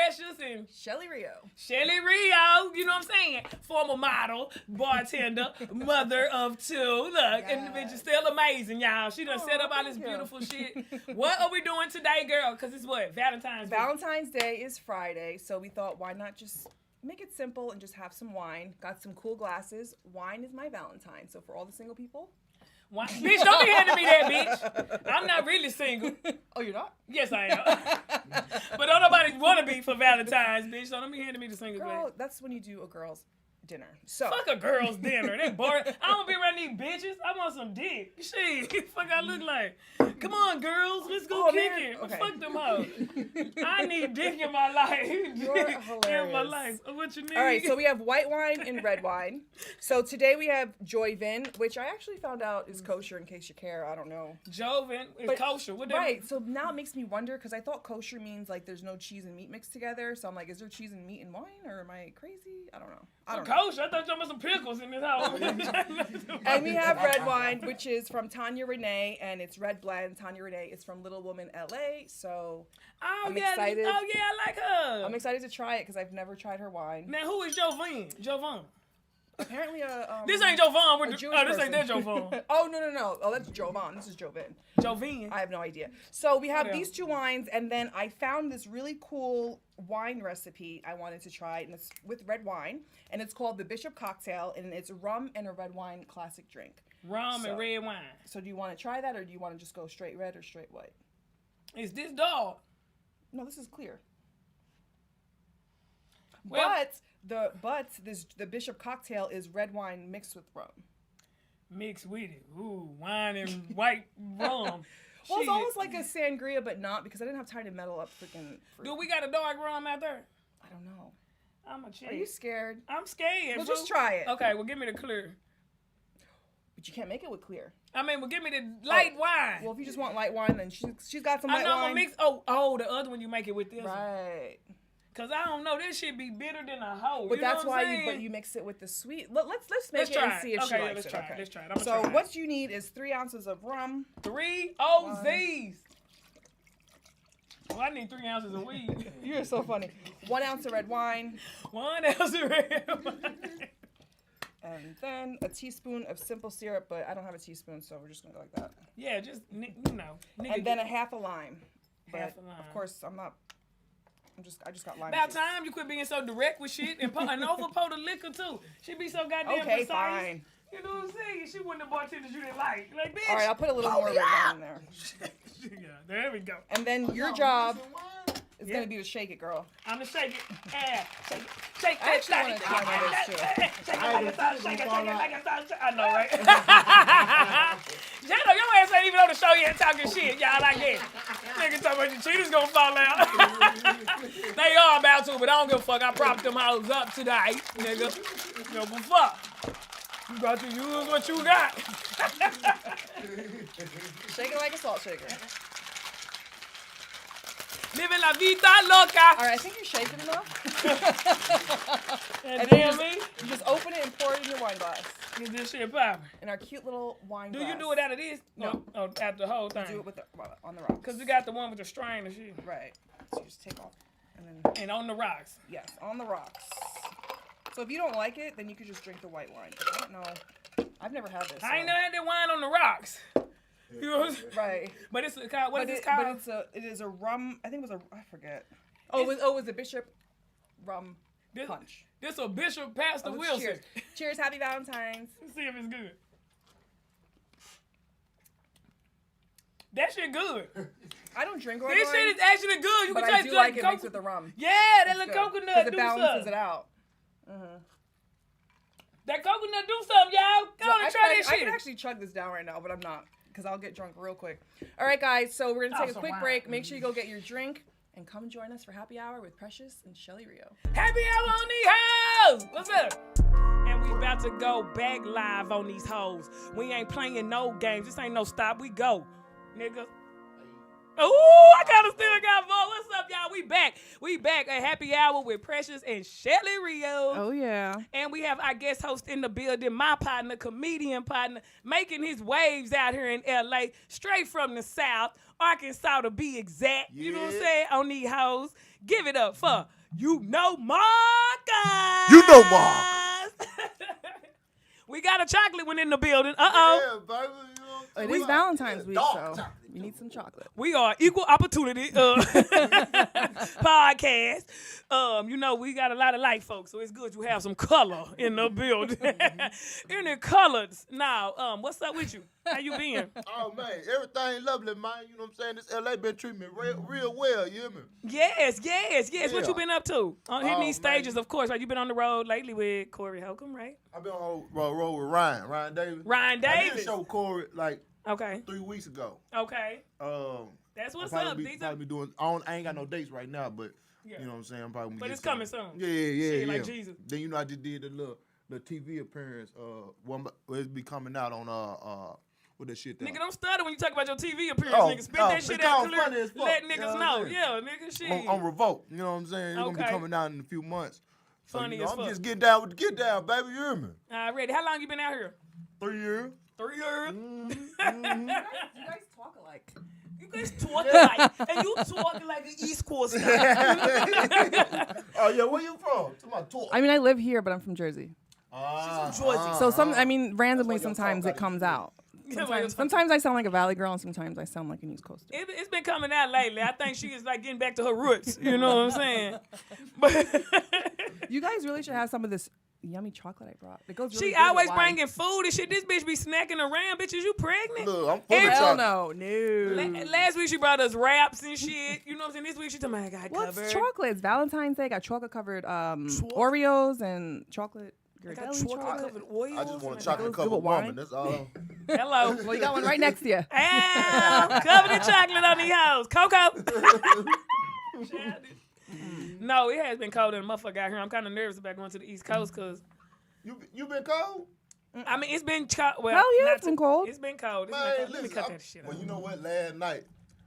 Precious and Shelly Rio. Shelly Rio, you know what I'm saying? Former model, bartender, mother of 2. Look, and the bitch is still amazing, y'all. She done set up all this beautiful shit. What are we doing today, girl? Because it's what? Valentine's Day. Valentine's Day is Friday, so we thought, why not just make it simple and just have some wine. Got some cool glasses. Wine is my Valentine. So for all the single people. Bitch, don't be handing me that, bitch. I'm not really single. Oh, you're not? Yes, I am. But don't nobody want to be for Valentine's, bitch. So don't be handing me the single Girl, glass. that's when you do a girl's dinner. So fuck a girl's dinner. They boring. I don't be around these bitches. I want some dick. Shit, fuck I look like. Come on, girls, let's go kick it. Okay. Fuck them hoes. I need dick in my life. You're hilarious. In my life. What you need? All right, so we have white wine and red wine. So today we have Joyvin, which I actually found out is kosher. In case you care, I don't know. Joyvin is kosher. What that right. mean? So now it makes me wonder because I thought kosher means like there's no cheese and meat mixed together. So I'm like, is there cheese and meat in wine, or am I crazy? I don't know. Kosher? I thought y'all some pickles in this house. And we have red wine, which is from Tanya Renee, and it's red blend. Tanya Renee is from Little Woman, LA. So I'm excited. Oh yeah, I like her. I'm excited to try it because I've never tried her wine. Now who is Jovan? Apparently this ain't Jovan. This ain't that Jovan. Oh no. Oh, that's Jovan. This is Jovin. Jovin. I have no idea. So we have these 2 wines, and then I found this really cool wine recipe I wanted to try, and it's with red wine, and it's called the Bishop Cocktail, and it's rum and a red wine classic drink. Rum and red wine. So do you want to try that, or do you want to just go straight red or straight white? Is this dog? No, this is clear. Well, the Bishop Cocktail is red wine mixed with rum. Mixed with it. Ooh, wine and white rum. Well, it's almost like a sangria, but not, because I didn't have time to meddle up freaking fruit. Do we got a dark rum out there? I don't know. I'm a chick. Are you scared? I'm scared. Well, just try it. Okay, well, give me the clear. But you can't make it with clear. I mean, well, give me the light wine. Well, if you just want light wine, then she's got some light wine. I'm gonna mix. Oh, the other one you make it with this. Right. Cause I don't know, this shit be bitter than a hoe. But you that's know why you mix it with the sweet. Let's make it and see if she likes it. Okay, let's try it. So what you need is 3 ounces of rum. 3 OZs. Well, I need 3 ounces of weed. You're so funny. 1 ounce of red wine. 1 ounce of red wine. And then a teaspoon of simple syrup, but I don't have a teaspoon, so we're just gonna go like that. Yeah, just you know. And then a half a lime. Half a lime. Of course, I just got lime. About juice. time you quit being so direct with shit and overpour the liquor too. She be so goddamn precise. Fine. You know what I'm saying? She wasn't the bartender you didn't like. Like, bitch. All right, I'll put a little more red wine in there. Yeah, there we go. And then your job is gonna be to shake it, girl. I'm gonna shake it. Yeah, shake it. Shake I actually want to try this too. Shake it like a sausage. I know, right? Jano, your ass ain't even on the show yet talking shit, y'all, like that. Nigga talking about your cheetahs gonna fall out. They are about to, but I don't give a fuck. I propped them hoes up today, nigga. No, but fuck. You got to use what you got. Shake it like a salt shaker. Living la vida loca. All right, I think you're shaking enough. And then you just open it and pour it in your wine glass. Get this shit popping. In our cute little wine glass. Do you do it out of this? No. Oh, out the whole thing. Do it with on the rocks. Because we got the one with the strain and shit. Right. So you just take off. And on the rocks. Yes, on the rocks. So if you don't like it, then you could just drink the white wine. I don't know. I've never had this. I ain't never had that wine on the rocks. You know what I'm saying? Right. But it's what is it called? But it is a rum. I think it was I forget. Oh, it was a Bishop rum punch. This a Bishop Pastor Wilson. Cheers. Cheers. Happy Valentine's. Let's see if it's good. That shit good. I don't drink red This wine. shit is actually good. You but can I do like it mixed with the rum. Yeah, that little coconut do balances it out. That coconut do something, y'all. Go on and try that shit. I can actually chug this down right now, but I'm not, because I'll get drunk real quick. All right, guys, so we're going to take a quick break. Make sure you go get your drink, and come join us for Happy Hour with Precious and Shelly Rio. Happy Hour on these hoes! What's up? And we about to go back live on these hoes. We ain't playing no games. This ain't no stop. We go, nigga. Oh, I kind of still got more. What's up, y'all? We back. We back at Happy Hour with Precious and Shelly Rio. Oh, yeah. And we have our guest host in the building, my partner, comedian partner, making his waves out here in L.A., straight from the South, Arkansas to be exact. Yeah. You know what I'm saying? On these hoes. Give it up for Marcus. We got a chocolate one in the building. Uh-oh. Yeah, baby. It is Valentine's week, so you need some chocolate. We are equal opportunity podcast. We got a lot of light folks, so it's good you have some color in the building. In the colors. Now, what's up with you? How you been? Oh, man, everything lovely, man. You know what I'm saying? This L.A. been treating me real well, you hear me? Yes. What Yeah. you been up to? Hitting these man. stages, of course. Right? You been on the road lately with Corey Holcomb, right? I've been on road with Ryan Davis. Ryan I did Davis. show Corey like Okay. 3 weeks ago. Okay. That's what's up. Probably be doing. I ain't got no dates right now, but Yeah. you know what I'm saying. I'm probably. But get it's coming something. soon. Yeah. Shit, like Jesus. Then I just did the little TV appearance. It'll be coming out on what that shit. Nigga, don't stutter when you talk about your TV appearance, Oh, nigga. Spit that shit it's all out funny clear. as fuck, Let you niggas know what know. I'm saying? Yeah, nigga, shit. On Revolt, you know what I'm saying? It's gonna Okay. be coming out in a few months. So, Funny I'm as fuck. just getting down with the get down, baby. You hear me? Already. How long you been out here? 3 years. 3 years. You guys talk alike. You guys talking like, and you talking like an East Coast guy. Oh yeah, where you from? To my talk. I mean, I live here, but I'm from Jersey. She's from Jersey. So randomly That's why y'all sometimes talk it comes out. Yeah, why y'all talk- Sometimes I sound like a Valley girl, and sometimes I sound like an East Coaster. It's been coming out lately. I think she is like getting back to her roots. You know what I'm saying? But You guys really should have some of this yummy chocolate I brought. It goes really she good with always wine. bringing food and shit. This bitch be snacking around. Bitch, is you pregnant? Look, I'm full of Hell chocolate. no. Last week she brought us wraps and shit. You know what I'm saying? This week she told me I got What's covered. chocolate? It's Valentine's Day. Got chocolate covered Oreos and chocolate. I got Ghirardelli chocolate covered oils. I just want a and chocolate goes covered good with wine. woman. That's all. Hello. Well, you got one right next to you. Ow, covered in chocolate on the house. Cocoa. No, it has been cold in the motherfucker out here. I'm kind of nervous about going to the East Coast because, You been cold? I mean, it's been cold. Well, Hell yeah, not it's been cold. It's been cold. It's Man, been cold. Let me listen. cut that shit Well, out. you know what? Last night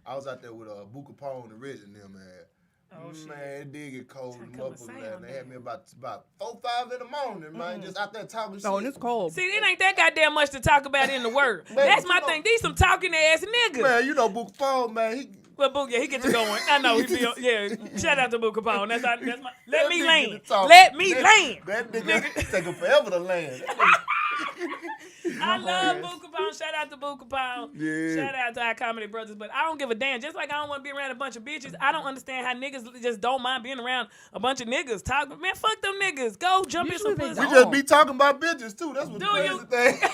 I was out there with Buka Pone and Reggie and them, man. Oh, shit. Man, it did get cold in the Trying to motherfucker. cut my Man. sound They had down. me about 4, 5 in the morning, man. Just out there talking Oh, and shit. it's cold. See, it ain't that goddamn much to talk about in the word. That's my you know- thing. These some talking ass niggas. Man, you know Buka Pone, man. He Well, Book, yeah, he gets to going. I know he be. Yeah, shout out to Book Capone. That's my. Let that me nigga land. get to talk. Let me land. That nigga taking forever to land. I love Book Capone. Shout out to Book Capone. Yeah. Shout out to our comedy brothers. But I don't give a damn. Just like I don't want to be around a bunch of bitches, I don't understand how niggas just don't mind being around a bunch of niggas. Talking, man, fuck them niggas. Go jump Usually in some they pussy. We just be talking about bitches too. That's what Do the you? crazy thing.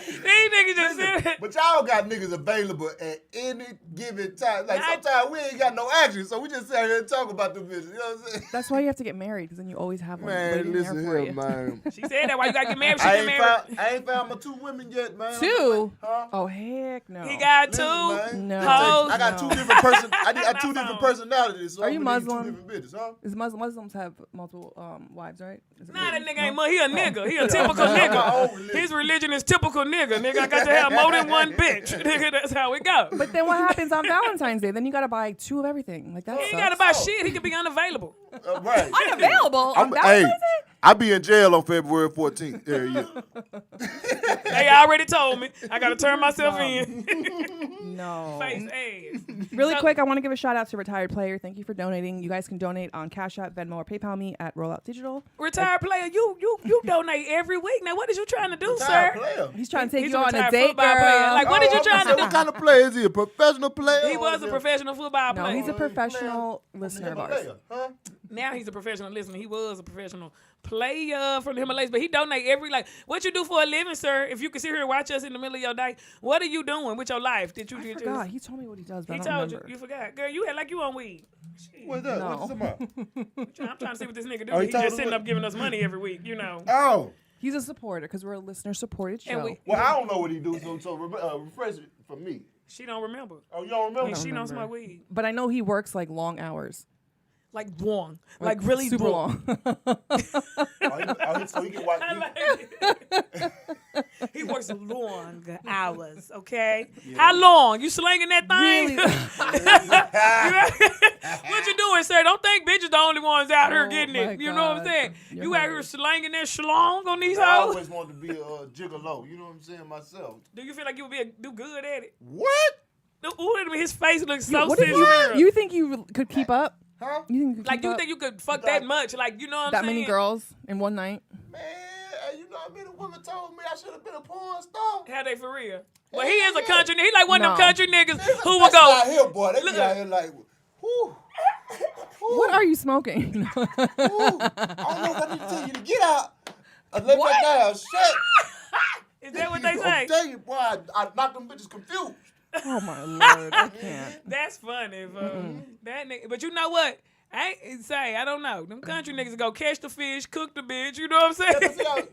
These niggas just sit. But y'all got niggas available at any given time. Like I- sometimes we ain't got no action, so we just sit here and talk about the bitches. You know what I'm saying? That's why you have to get married, because then you always have one Man, waiting there listen for here, you. man. She said that. Why you gotta get married? She I get married. ain't found my 2 women yet, man. Two? Huh? Oh, heck no. He got Listen, two. man. No. Hoes. I got No. 2 different I got My 2 different phone. personalities. So Are I'm you gonna need Muslim? 2 different bitches, huh? Is Muslims have multiple wives, right? Is it Nah, that weird? nigga ain't he a nigga. He a typical My own nigga. religion. His religion is typical nigga. Nigga, I got to have more than one bitch. Nigga, that's how it go. But then what happens on Valentine's Day? Then you gotta buy 2 of everything. Like that He ain't sucks. gotta buy shit. He could be unavailable. Right. Unavailable on Hey, Valentine's Day? I be in jail on February 14th every year. They already told me. I gotta turn myself in. No. Face ass. Really So- quick, I want to give a shout out to Retired Player. Thank you for donating. You guys can donate on Cash App, Venmo, or PayPal me at Rollout Digital. Retired player, you donate every week. Now, what is you trying to do, Retired sir? player. He's trying to take He's you a on a retired date, football girl. player. Like, what did you trying to do? What kind of player is he? A professional player? He was a professional football No, player. he's a professional listener of ours. Huh? Now he's a professional listener. He was a professional player from the Himalayas, but he donate every, like, what you do for a living, sir? If you can sit here and watch us in the middle of your day, what are you doing with your life? Did you I did forgot. He told me what he does, but He I don't told remember. you forgot. Girl, you had like you on weed. Shit. What's that? No. What's it about? I'm trying to see what this nigga do. Oh, he He told just us sitting what- up giving us money every week, you know. Oh. He's a supporter because we're a listener-supported show. And we, Well, I don't know what he do, so refresh it for me. she don't remember. Oh, you don't remember? And she don't remember. smoke weed. But I know he works like long hours. Like long. Like really super long. So he can watch. I like it. He works long hours, okay? How long? You slinging that thing? What you doing, sir? Don't think bitches the only ones out here getting it. You know what I'm saying? You out here slinging that schlong on these I hoes? always wanted to be a gigolo. You know what I'm saying myself. Do you feel like you would do good at it? What? Ooh, his face looks so What if sensitive. you think you could keep up? Huh? You think you could Like, keep you up? think you could fuck that much? Like, you know what I'm that saying? many girls in one night? Man, you know how many women told me I should have been a porn star? How they for real? Well, he is a country nigga. He like one of them No. country niggas who would That's go. out here, boy. They Look. be out here like, whoo. What are you smoking? Ooh, I don't know if I need to tell you to get out. I let that down. Shit. Is that what they say? I'm telling you, boy, I knocked them bitches confused. Oh my Lord, I can't. That's funny, bro. That nigga, but you know what? I don't know. Them country niggas go catch the fish, cook the bitch. You know what I'm saying?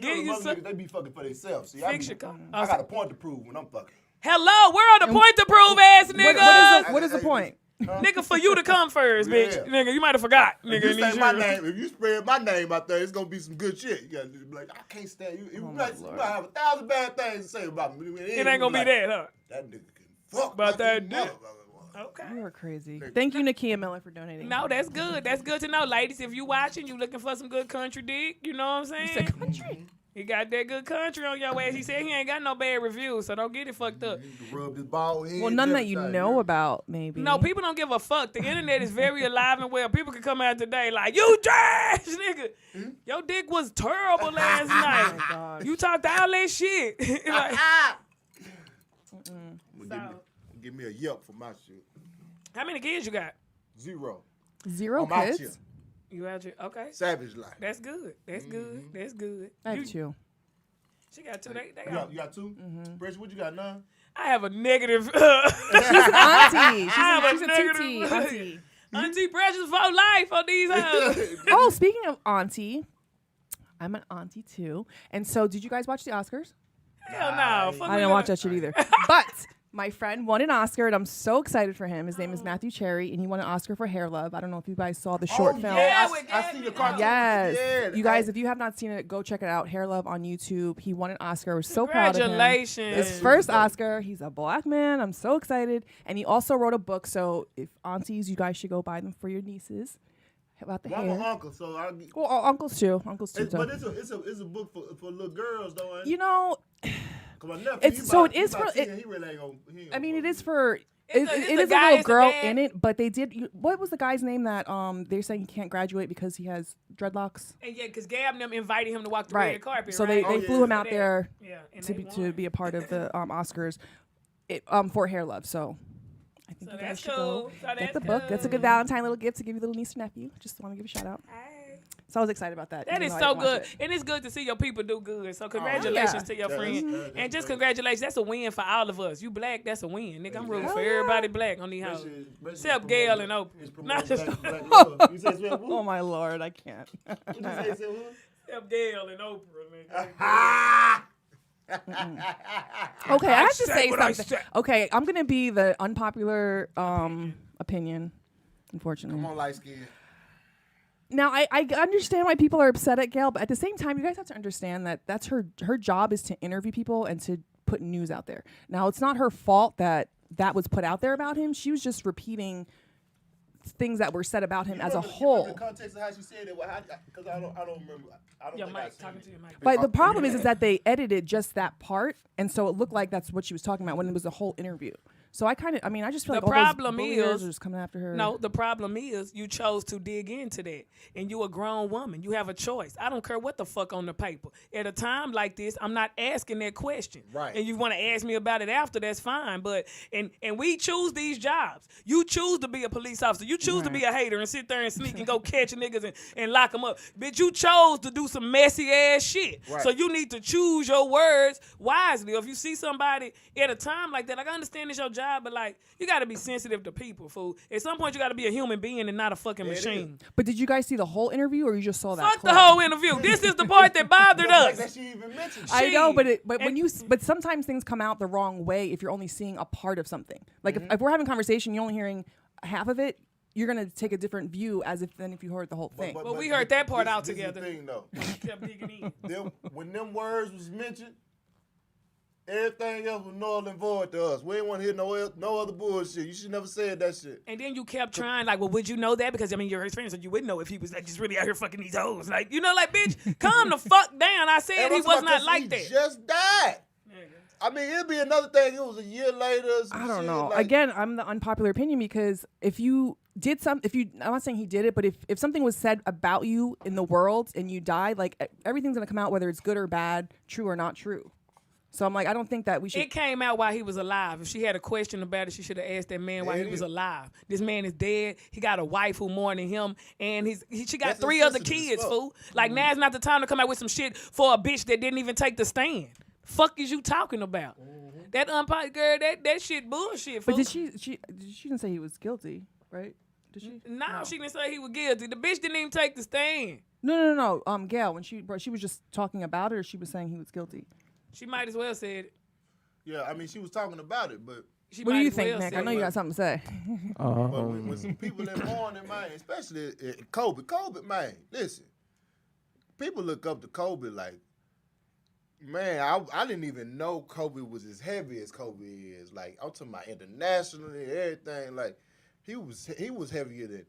Get you some. Niggas, they be fucking for themselves. See, Fix your I got a point to prove when I'm fucking. Hello, we're on the point to prove ass nigga. What is the point? Nigga, for you to come first, bitch. Yeah. Nigga, you might have forgot. If Nigga, you in say these my years. name, if you spread my name out there, it's gonna be some good shit. You gotta be like, I can't stand you. You might have 1,000 bad things to say about me. It ain't gonna be that, huh? That nigga can fuck About that like dick. motherfucker. Okay. You are crazy. Thank you, Nakia Miller, for donating. No, that's good. That's good to know, ladies. If you watching, you looking for some good country dick. You know what I'm saying? You said country. He got that good country on your ass. He said he ain't got no bad reviews, so don't get it fucked up. You can rub this bald head. Well, none that you know about, maybe. No, people don't give a fuck. The internet is very alive and well. People can come out today like, you trash, nigga. Your dick was terrible last night. gosh. You talked all that shit. Like, Give me a yelp for my shit. how many kids you got? 0. Zero I'm out kids? here. You out here? Okay. Savage life. That's good. That's good. That's good. I have two. She got two. They You got 2? Precious, what you got, none? I have a negative. Auntie. have She's a a negative- tutti. Auntie. Auntie Precious for life on these hoes. Oh, speaking of auntie, I'm an auntie too. And so, did you guys watch the Oscars? Hell no. Fuck I we didn't watch gonna- that shit either. But my friend won an Oscar, and I'm so excited for him. His name is Matthew Cherry, and he won an Oscar for Hair Love. I don't know if you guys saw the short film. yeah. I see the cartoon. Yes. Yeah, You guys, if you have not seen it, go check it out. Hair Love on YouTube. He won an Oscar. We're so proud of him. Congratulations. His first Oscar. He's a black man. I'm so excited. And he also wrote a book. So if aunties, you guys should go buy them for your nieces about the Well, I'm an hair. uncle, so I get. Well, uncles too. Uncles too. But it's a book for little girls though. Ain't it? You know, 'Cause my nephew, it's- he so about- it is he about for- 10, he really ain't gonna. He ain't I mean, gonna it is for. It's It a is a guy, little it's a girl dad. in it, but they did. What was the guy's name that they're saying he can't graduate because he has dreadlocks? And yeah, because Gab and them invited him to walk the Right. red carpet. So right? they Oh, flew yeah. him out there Yeah, and to they be won. a part of the Oscars, for Hair Love. So I think So you guys that's should cool. go So get that's the book. That's a good cool. Valentine little gift to give your little niece and nephew. Just want to give a shout out. Hey. So I was excited about that. That even is though I so didn't watch good. it. And it's good to see your people do good. So congratulations yeah. to your Yeah, friend. that's And just great. congratulations. That's a win for all of us. You black, that's a win. Nigga, I'm rooting Hell for yeah. everybody black on these That houses. shit- that shit Except promote Gail black- and Oprah. it's promote Not just- black love. You said what? Oh my Lord, I can't. What you say, said what? Except Gail and Oprah, nigga. Ah! Okay, I have to said say what I something. said. Okay, I'm gonna be the unpopular opinion, unfortunately. Come on, light skin. Now, I understand why people are upset at Gail, but at the same time, you guys have to understand that that's her job is to interview people and to put news out there. Now, it's not her fault that was put out there about him. She was just repeating things that were said about him as a You remember whole. the context of how she said it? Because I don't remember. I don't Your think I mic, seen talking it. to your mic. But the problem is that they edited just that part, and so it looked like that's what she was talking about when it was a whole interview. So I just feel The like all problem those bullies is- are just coming after her. No, the problem is you chose to dig into that. And you a grown woman. You have a choice. I don't care what the fuck on the paper. At a time like this, I'm not asking that question. Right. And you want to ask me about it after, that's fine. But and we choose these jobs. You choose to be a police officer. You choose to be a hater and sit there and sneak and go catch niggas and lock them up. Bitch, you chose to do some messy ass shit. Right. So you need to choose your words wisely. If you see somebody at a time like that, like I understand it's your job, but like you got to be sensitive to people, fool. At some point, you got to be a human being and not a fucking machine. But did you guys see the whole interview, or you just saw that? Fuck the clip? whole interview. This is the part that bothered Like that us. she even mentioned. I know, She- but but sometimes things come out the wrong way if you're only seeing a part of something. Like if we're having a conversation, you're only hearing half of it. you're gonna take a different view than if you heard the whole thing. But we heard that part out this together. Is the thing, though. Kept digging in. When them words was mentioned, everything else was null and void to us. We ain't want to hear no other bullshit. You should never said that shit. And then you kept trying, like, well, would you know that? Because, I mean, you're his friend, so you would know if he was like, just really out here fucking these hoes. Like, you know, like, bitch, calm the fuck down. I said he was not like that. He just died. I mean, it'd be another thing. It was a year later. I don't know. Again, I'm the unpopular opinion because if you did I'm not saying he did it, but if something was said about you in the world and you died, like everything's gonna come out, whether it's good or bad, true or not true. So I'm like, I don't think that we should. It came out while he was alive. If she had a question about it, she should have asked that man while he was alive. This man is dead. He got a wife who mourning him, and she got 3 other kids, fool. Like, now's not the time to come out with some shit for a bitch that didn't even take the stand. Fuck is you talking about? That umpire girl, that shit bullshit, fool. But she didn't say he was guilty, right? Did she? No, she didn't say he was guilty. The bitch didn't even take the stand. No. Gail, when she was just talking about it, or she was saying he was guilty. She might as well said it. Yeah, I mean, she was talking about it, but. What do you think, Nick? I know you got something to say. But when some people in mourning, man, especially Kobe, man, listen, people look up to Kobe like, man, I didn't even know Kobe was as heavy as Kobe is. Like, I'm talking about internationally, everything. Like, he was heavier than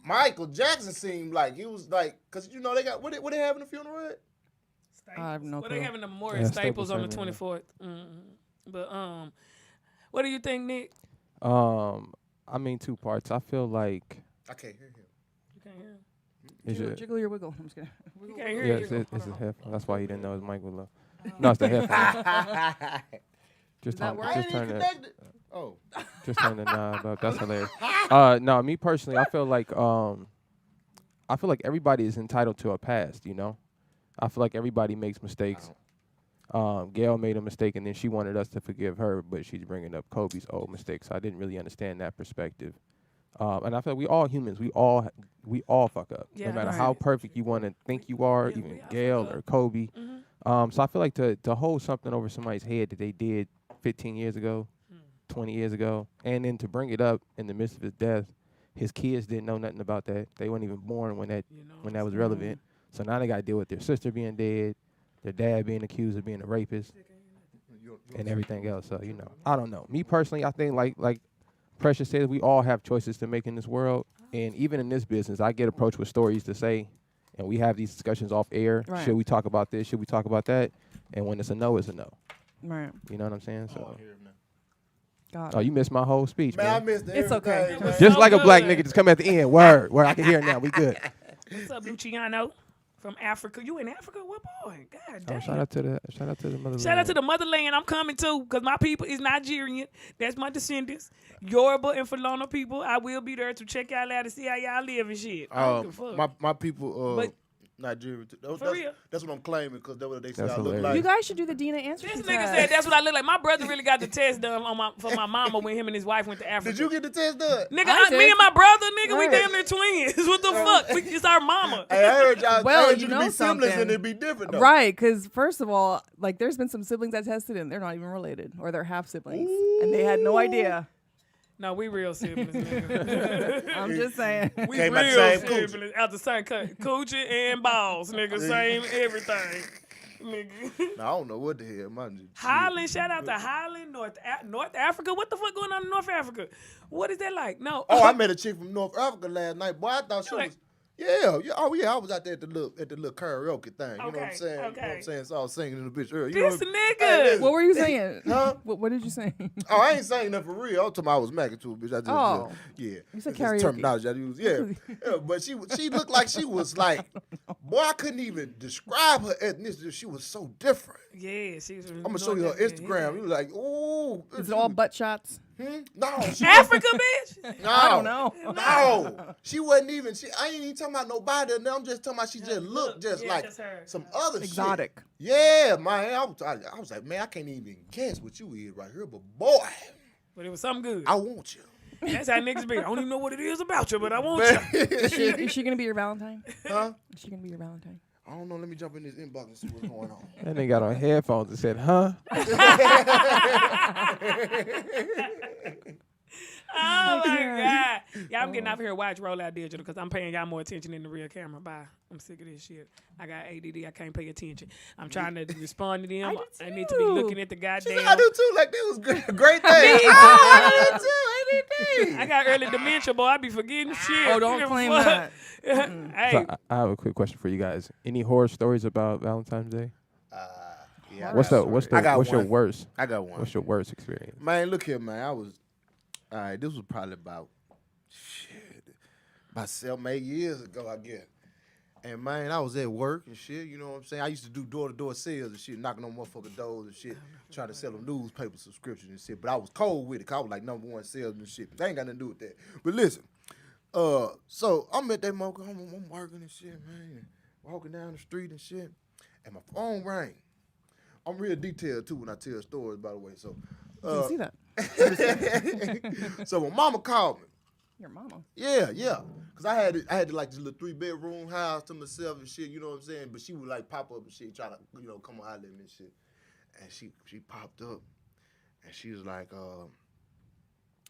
Michael Jackson. Seemed like he was like, cause you know they got what they having a funeral at? I have no clue. They having the Memorial Staples on the 24th. But what do you think, Nick? I mean, 2 parts. I feel like I can't hear him. You can't hear him. Jiggle your wiggle. I'm just kidding. You can't hear you. It's his headphone. That's why he didn't know his mic was low. No, it's the headphone. Just turn the knob up. That's hilarious. No, me personally, I feel like everybody is entitled to a past. You know, I feel like everybody makes mistakes. Gail made a mistake, and then she wanted us to forgive her, but she's bringing up Kobe's old mistakes. So I didn't really understand that perspective. And I feel like we all humans. We all fuck up. Yeah, no matter how perfect you want to think you are, even Gail or Kobe. So I feel like to hold something over somebody's head that they did 15 years ago, 20 years ago, and then to bring it up in the midst of his death, his kids didn't know nothing about that. They weren't even born when that was relevant. So now they got to deal with their sister being dead, their dad being accused of being a rapist, and everything else. So, you know, I don't know. Me personally, I think like Precious says, we all have choices to make in this world. And even in this business, I get approached with stories to say, and we have these discussions off air. Right. Should we talk about this? Should we talk about that? And when it's a no, it's a no. Right. You know what I'm saying? So. God. Oh, you missed my whole speech, man. I missed it. It's okay. Just like a black nigga, just come at the end. Word. I can hear it now. We good. What's up, Luciano? From Africa. You in Africa? What boy? God damn. Shout out to the motherland. Shout out to the motherland. I'm coming too, because my people is Nigerian. That's my descendants. Yoruba and Fulani people. I will be there to check y'all out and see how y'all live and shit. My people Nigeria. For real? That's what I'm claiming, because that's what they say That's I look hilarious. like. You guys should do the Dina answer. This nigga said that's what I look like. My brother really got the test done for my mama when him and his wife went to Africa. Did you get the test done? Nigga, me and my brother, nigga, we damn near twins. What the fuck? It's our mama. Hey, I heard y'all. Well, I heard you to know be siblings something. and it'd be different though. Right, because first of all, like there's been some siblings I tested and they're not even related, or they're half siblings, and they had no idea. No, we real siblings, nigga. I'm just saying. We Came real out the same siblings. Out the same coochie and balls, nigga. Same everything. Nigga. No, I don't know what the hell. Highland, shout out to Highland, North Africa. What the fuck going on in North Africa? What is that like? No. Oh, I met a chick from North Africa last night. Boy, I thought she was. Yeah. Oh, yeah. I was out there at the little karaoke thing. You know what I'm saying? Okay. You know what I'm saying? So I was singing in the bitch earlier. This nigga. Hey, What were you saying? Huh? What did you say? Oh, I ain't saying nothing for real. I was talking about I was macking to a bitch. I just, yeah. You said It's karaoke. terminology I use. Yeah. But she looked like she was like, boy, I couldn't even describe her ethnicity. She was so different. Yeah, she was. I'm gonna show you her Instagram. You was like, ooh. Is it all butt shots? No. Africa, bitch. No. I don't know. No. She wasn't even. I ain't even talking about nobody. I'm just talking about she just looked just like just her. some other Exotic. shit. Yeah, man. I was like, man, I can't even guess what you is right here, but boy. But it was something good. I want you. That's how niggas be. I don't even know what it is about you, but I want you. Is she gonna be your Valentine? Huh? Is she gonna be your Valentine? I don't know. Let me jump in this inbox and see what's going on. That nigga got on headphones and said, huh? Oh my God. Yeah, I'm getting off here to watch Rollout Digital because I'm paying y'all more attention than the real camera. Bye. I'm sick of this shit. I got ADD. I can't pay attention. I'm trying to respond to them. I need to be looking at the goddamn. I do too. Like, that was a great thing. I do too. ADD. I got early dementia, boy. I be forgetting shit. Oh, don't claim that. Hey. So I have a quick question for you guys. Any horror stories about Valentine's Day? Yeah, What's your worst? I got What's your worst experience? Man, look here, man. All right, this was probably about 7, 8 years ago, I guess. And man, I was at work and shit, you know what I'm saying? I used to do door-to-door sales and shit, knocking on motherfucking doors and shit, trying to sell them newspaper subscriptions and shit. But I was cold with it, 'cause I was like #1 salesman and shit. They ain't got nothing to do with that. But listen, so I'm at that motherfucker, I'm working and shit, man, walking down the street and shit, and my phone rang. I'm real detailed too when I tell stories, by the way. So I can see that. So my mama called me. Your mama. Yeah. Cause I had like this little 3-bedroom house to myself and shit, you know what I'm saying? But she would like pop up and shit, try to, come on holler at me and shit. And she popped up and she was like,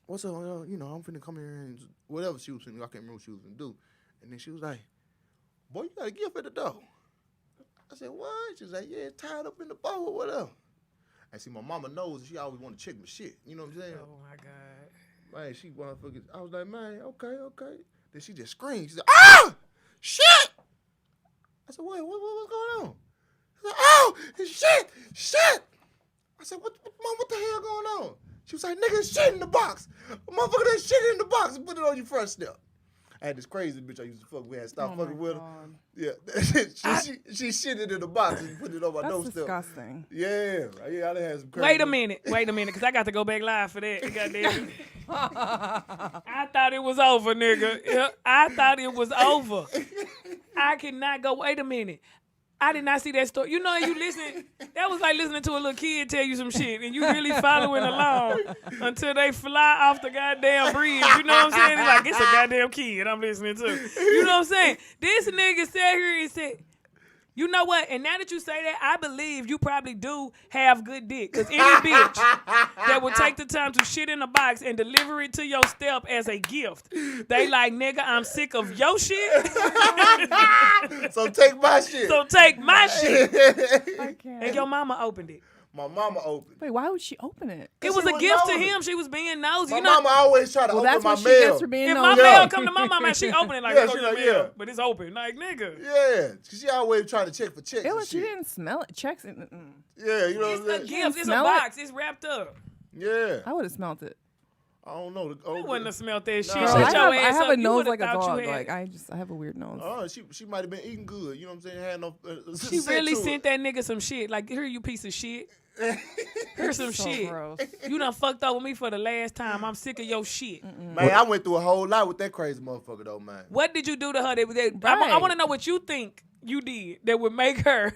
what's up? I'm finna come here and whatever she was finna, I can't remember what she was finna do. And then she was like, boy, you got a gift at the door. I said, what? She was like, yeah, it's tied up in the bow or whatever. And see, my mama knows that she always want to check my shit. You know what I'm saying? Oh, my God. Man, she motherfuckers. I was like, man, okay. Then she just screamed. She said, ah, shit. I said, what's going on? She said, oh, shit. I said, Mom, what the hell going on? She was like, nigga, shit in the box. Motherfucker, that shit in the box and put it on your front step. I had this crazy bitch I used to fuck with. I had to stop fucking with her. Yeah. she shitted in the box and put it on my doorstep. That's disgusting. Yeah, I done had some crazy. Wait a minute, because I got to go back live for that. Goddamn. I thought it was over, nigga. Yeah, I thought it was over. I cannot go. Wait a minute. I did not see that story. You know, you listen. That was like listening to a little kid tell you some shit, and you really following along until they fly off the goddamn bridge. You know what I'm saying? It's like, it's a goddamn kid I'm listening to. You know what I'm saying? This nigga sat here and said, you know what? And now that you say that, I believe you probably do have good dick. Because any bitch that would take the time to shit in a box and deliver it to your step as a gift, they like, nigga, I'm sick of your shit. So take my shit. I can't. And your mama opened it. My mama opened. Wait, why would she open it? It was a gift to him. She was being nosy. My mama always try to open that's my what mail. she gets for being If nosy. my mail come to my mama and she open it like, Yeah, it's she your like, mail, yeah. but it's open. Like, nigga. Yeah, she always trying to check for checks. Ew, And she shit. didn't smell it. Checks it. Yeah, you know It's what a I'm saying? gift. It's a smell it? box. It's wrapped up. Yeah, I would have smelled it. I don't know. You wouldn't have smelled that shit. Nah. Shut Girl, your I ass have up. a You nose would've like a thought you dog. had- Like I have a weird nose. She might have been eating good. You know what I'm saying? Had no. She really sent that nigga some shit. Like, here, you piece of shit. Here's some So shit. gross. You done fucked up with me for the last time. I'm sick of your shit. Man, I went through a whole lot with that crazy motherfucker though, man. What did you do to her? I Right. want to know what you think you did that would make her.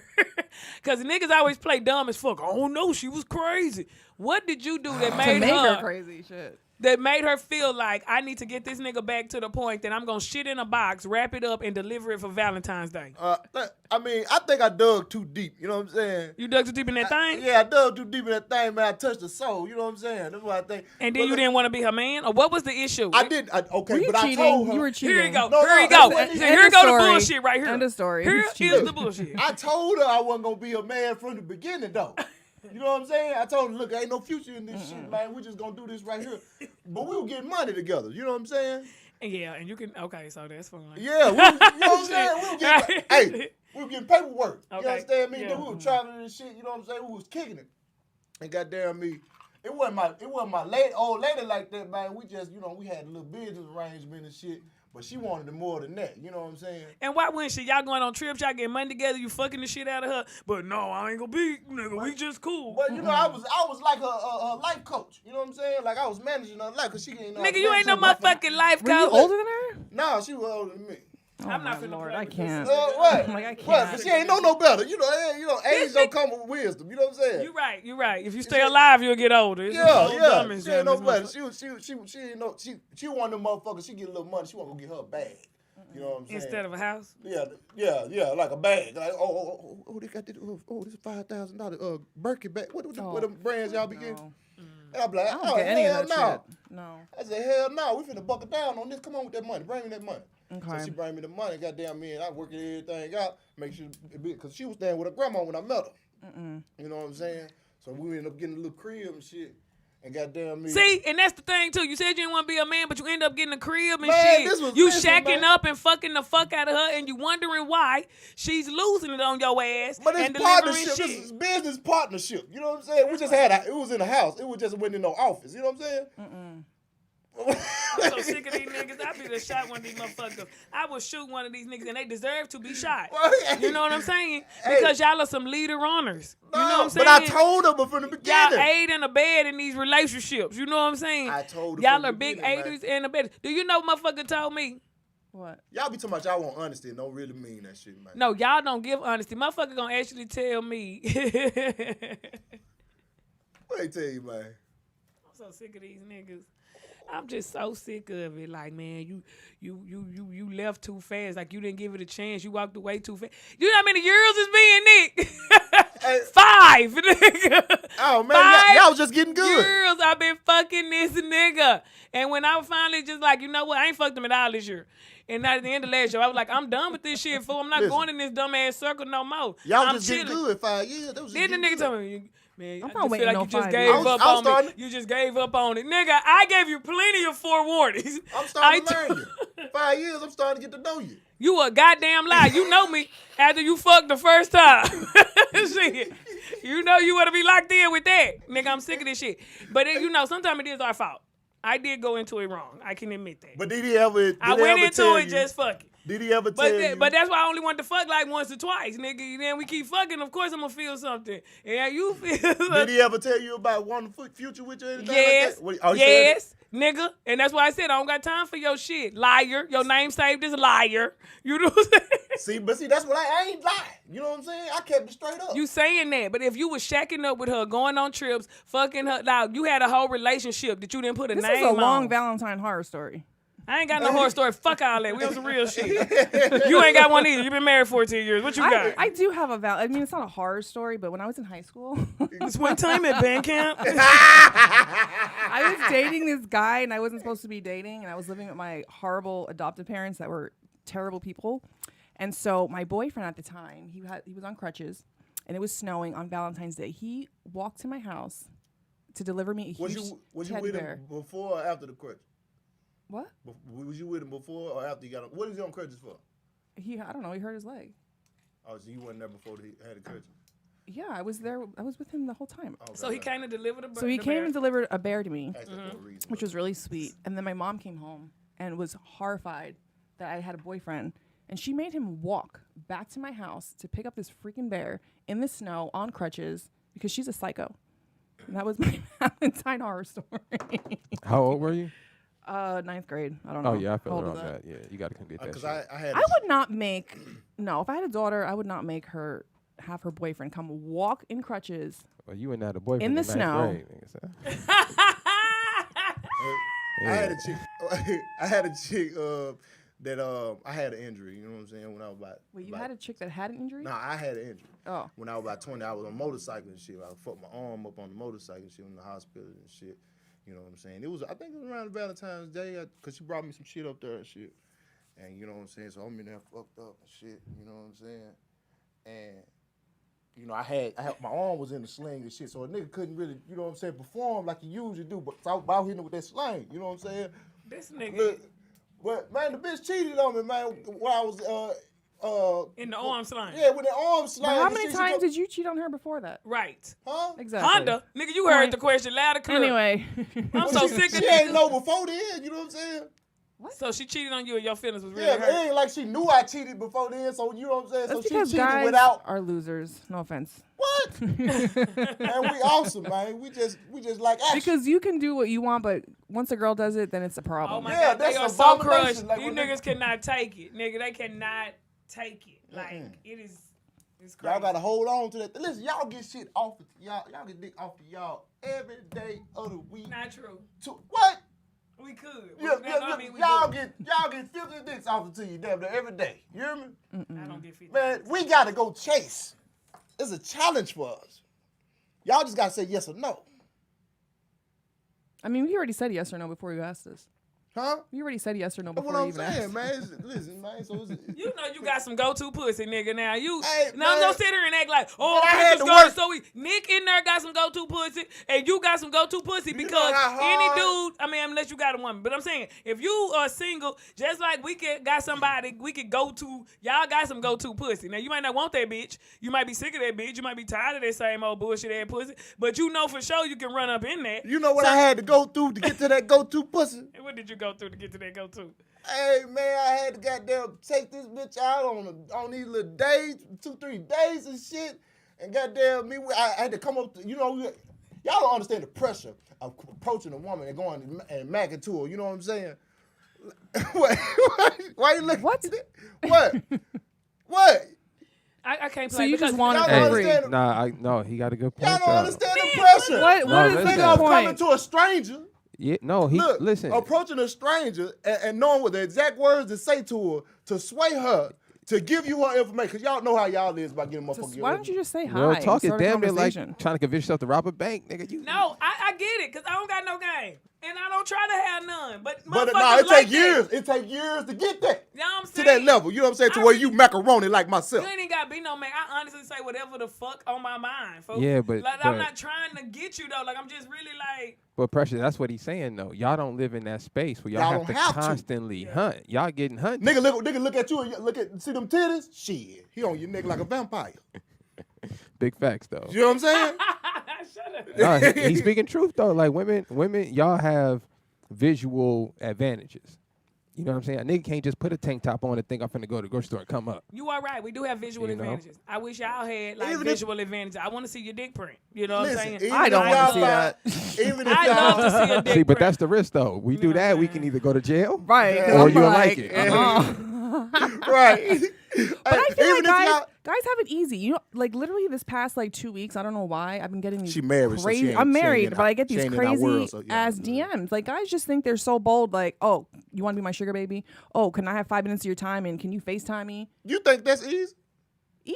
Because niggas always play dumb as fuck. Oh, no, she was crazy. What did you do that To made make her her crazy shit. that made her feel like I need to get this nigga back to the point that I'm going to shit in a box, wrap it up, and deliver it for Valentine's Day? I mean, I think I dug too deep. You know what I'm saying? You dug too deep in that thing? Yeah, I dug too deep in that thing, man. I touched the soul. You know what I'm saying? That's what I think. And then But you look, didn't want to be her man? Or what was the issue? I did. Okay, Were you but I cheating? told her. You were cheating. Here you go. No, here you that go. wasn't- Here you go the story. bullshit right here. End of story. Here He's is cheating. the bullshit. I told her I wasn't gonna be a man from the beginning, though. You know what I'm saying? I told her, look, ain't no future in this shit, man. We just gonna do this right here. But we were getting money together. You know what I'm saying? Yeah, and you can, okay, so that's fine. Yeah, you know what I'm saying? We were getting, hey, we were getting paperwork. Okay. You understand me? Yeah. Then we were traveling and shit. You know what I'm saying? We was kicking it. And goddamn me, it wasn't my old lady like that, man. We just, we had a little business arrangement and shit. But she wanted it more than that. You know what I'm saying? And why wouldn't she? Y'all going on trips, y'all getting money together, you fucking the shit out of her. But no, I ain't gonna be, nigga, we just cool. But I was like her life coach. You know what I'm saying? Like I was managing her life because she ain't know. Nigga, you ain't no motherfucking life Were you coach. older than her? No, she was older than me. I'm not my finna Lord, play I with can't. this. What? I'm like, I What? can't. But she ain't know no better. Age don't come with wisdom. You know what I'm saying? You right. If you stay alive, you'll get older. It's so dumb Yeah. as She ain't hell, no this better. She ain't no. She one of them motherfuckers. She get a little money. She want to go get her a bag. You know what I'm saying? Instead of a house. Yeah, like a bag. Like they got this. Oh, this is $5,000 Birkin bag. What the brands y'all be getting? And I'm like, I don't oh, get any of hell that no. shit. No. I said, hell no, we finna buckle down on this. Come on with that money. Bring me that money. Okay. So she bring me the money. Goddamn me, and I working everything out. Make sure, because she was staying with her grandma when I met her. You know what I'm saying? So we ended up getting a little crib and shit. And goddamn me. See, and that's the thing too. You said you didn't want to be a man, but you end up getting a crib and Man, shit. this was You listen, shacking man. up and fucking the fuck out of her, and you wondering why she's losing it on your ass But and it's delivering partnership. shit. This is business partnership. You know what I'm saying? We just had it was in the house. It was just wasn't in no office. You know what I'm saying? I'm so sick of these niggas. I be the shot one of these motherfuckers. I will shoot one of these niggas, and they deserve to be shot. You know what I'm saying? Because y'all are some leader runners. You know what I'm saying? But I told her from the beginning. Y'all aid and abet in these relationships. You know what I'm saying? I told her y'all from the are big beginning, aiders and abettors. Do you know what motherfucker told me? What? Y'all be talking about y'all want honesty and don't really mean that shit, man. No, y'all don't give honesty. Motherfucker gonna actually tell me. What they tell you, man? I'm so sick of these niggas. I'm just so sick of it. Like, man, you left too fast. Like, you didn't give it a chance. You walked away too fast. You know how many years it's been, Nick? 5, nigga. Oh, man, 5 y'all was just getting good. years I've been fucking this nigga. And when I was finally just like, you know what? I ain't fucked him at all this year. And at the end of last year, I was like, I'm done with this shit, fool. I'm not Listen. going in this dumbass circle no more. Y'all I'm just getting chilling. good 5 years. That was just Then the getting nigga good. told me, man, I'm I not just waiting feel like no you just 5 gave years. up I was on me. starting- You just gave up on it. Nigga, I gave you plenty of forewarnings. I'm starting to I learn you. 5 years, I'm starting to get to know you. You a goddamn lie. You know me after you fucked the first time. Shit. You know you want to be locked in with that. Nigga, I'm sick of this shit. But you know, sometimes it is our fault. I did go into it wrong. I can admit that. But did he ever? I went into it just fucking. Did he ever tell you? But that's why I only want to fuck like once or twice, nigga. Then we keep fucking. Of course, I'm gonna feel something. Yeah, you feel. Did he ever tell you about wanting future with you or anything Yes. like that? Oh, he said Yes, nigga. And that's why I said I don't got time for your shit. Liar. Your name saved as liar. You know what I'm saying? it? See, that's what I ain't lying. You know what I'm saying? I kept it straight up. You saying that, but if you was shacking up with her, going on trips, fucking her, now you had a whole relationship that you didn't put a This name is a long on. Valentine horror story. I ain't got no horror story. Fuck all that. We on some real shit. You ain't got one either. You been married 14 years. What you got? I do have a I mean, it's not a horror story, but when I was in high school, It's one time at band camp. I was dating this guy, and I wasn't supposed to be dating, and I was living with my horrible adoptive parents that were terrible people. And so my boyfriend at the time, he was on crutches, and it was snowing on Valentine's Day. He walked to my house to deliver me a huge Was you teddy with bear. him before or after the crutch? What? Was you with him before or after he got on? What is he on crutches for? I don't know. He hurt his leg. Oh, so you wasn't there before he had the crutches? Yeah, I was there. I was with him the whole time. Okay, So he came to deliver the So he came and delivered a bear to me, Asked that for a reason. which was really sweet. And then my mom came home and was horrified that I had a boyfriend. And she made him walk back to my house to pick up this freaking bear in the snow on crutches because she's a psycho. And that was my Valentine horror story. How old were you? 9th grade. I don't know. Oh yeah, I How feel old it on was that. Yeah, you got to come get that Because shit. I had. I would not make, no, if I had a daughter, I would not make her have her boyfriend come walk in crutches. Well, you and that a boyfriend In the ninth snow. grade, nigga, so. I had a chick. I had a chick that I had an injury. You know what I'm saying? When I was about. Wait, you had a chick that had an injury? Nah, I had an injury. Oh. When I was about 20, I was on a motorcycle and shit. I fucked my arm up on the motorcycle and shit in the hospital and shit. You know what I'm saying? It was, I think it was around Valentine's Day because she brought me some shit up there and shit. And you know what I'm saying? So I'm in there fucked up and shit. You know what I'm saying? And you know, I had my arm was in the sling and shit, so a nigga couldn't really, you know what I'm saying, perform like he usually do. But so I was out hitting with that sling. You know what I'm saying? This nigga Look, but man, the bitch cheated on me, man. While I was in the arm sling. yeah, with the arm sling. But how and many shit, she times go- did you cheat on her before that? Right. Huh? Exactly. Honda, nigga, you heard the question loud and clear. Anyway. I'm so sick of She ain't niggas. know before then. You know what I'm saying? So she cheated on you and your feelings was really Yeah, but hurt. it ain't like she knew I cheated before then. So you know what I'm saying? That's So she because cheated guys without are losers. No offense. what? Man, we awesome, man. We just like action. Because you can do what you want, but once a girl does it, then it's a Oh problem. my Yeah, God, they that's are so abomination. crushed. Like, These when niggas cannot take it. Nigga, they cannot take it. Like, it's crazy. Y'all gotta hold on to that. Listen, y'all get shit off of y'all. Y'all get dick off of y'all every day of the week. Not true. What? We could. Yeah, I mean, we y'all do. get 50 dicks off it to you damn near every day. You hear me? I don't get 50. Man, we gotta go chase. It's a challenge for us. Y'all just gotta say yes or no. I mean, we already said yes or no before you asked us. Huh? You already said yes or no That's before what you I'm even saying, asked. man. Listen, man. So You know you got some go-to pussy, nigga. Now you, Hey, now man. don't sit here and act like, oh, But I had bitches to go work. so we. Nick in there got some go-to pussy, and you got some go-to pussy know because how any hard- dude, I mean, unless you got a woman, but I'm saying if you are single, just like we got somebody, we could go to. Y'all got some go-to pussy. Now you might not want that bitch. You might be sick of that bitch. You might be tired of that same old bullshit ass pussy. But you know for sure you can run up in there. You know what I had to go through to get to that go-to pussy? And what did you go through to get to that go-to? Hey, man, I had to goddamn take this bitch out on these little days, 2-3 days and shit. And goddamn me, I had to come up to, y'all don't understand the pressure of approaching a woman and going and macking to her. You know what I'm saying? Why you looking? What? What? What? I can't play. So you just because- wanted Y'all for don't free. understand. No, he got a good point. Y'all don't though. understand the pressure. What No, is listen. the Nigga, I'm coming point? to a stranger. Yeah, no, he Look, listen. approaching a stranger and knowing what the exact words to say to her, to sway her, to give you her information. Because y'all know how y'all is about getting motherfuckers. Why don't you just say hi? Real and talk is start a damn near like conversation? trying to convince yourself to rob a bank, nigga. You No, I get it, because I don't got no game. And I don't try to have none. But But motherfuckers it like take years. that. It take years to get that. You know what I'm To saying? that level. You know what I'm saying? To where you macaroni like myself. You ain't even got to be no man. I honestly say whatever the fuck on my mind, folks. Yeah, but- Like, I'm but- not trying to get you, though. Like, I'm just really like... But pressure, that's what he's saying though. Y'all don't live in that space where y'all, Y'all have to don't have to. constantly hunt. Y'all getting hunted. Nigga look at you and see them titties? Shit. He on you nigga like a vampire. Big facts though. You know what I'm saying? Shut up. No, he's speaking truth though. Like women, y'all have visual advantages. You know what I'm saying? A nigga can't just put a tank top on and think I'm finna go to the grocery store and come up. You are right. We do have visual You know? advantages. I wish y'all had, like, Even if- visual advantages. I want to see your dick print. You know what I'm saying? even I don't if wanna y'all see find- that. Even if I love to y'all... see a dick See, but print. that's the risk though. We do that, we can either go to jail, Right. 'cause Or I'm you'll like it. Right. But I feel Even like if guys have it easy. You know, like literally this past like 2 weeks, I don't know why I've been getting these She married, so she crazy. ain't- I'm she ain't married, in but our- I get she these ain't in our crazy world, so, yeah. ass DMs. Like guys just think they're so bold. Like, oh, you want to be my sugar baby? Oh, can I have 5 minutes of your time and can you FaceTime me? You think that's easy?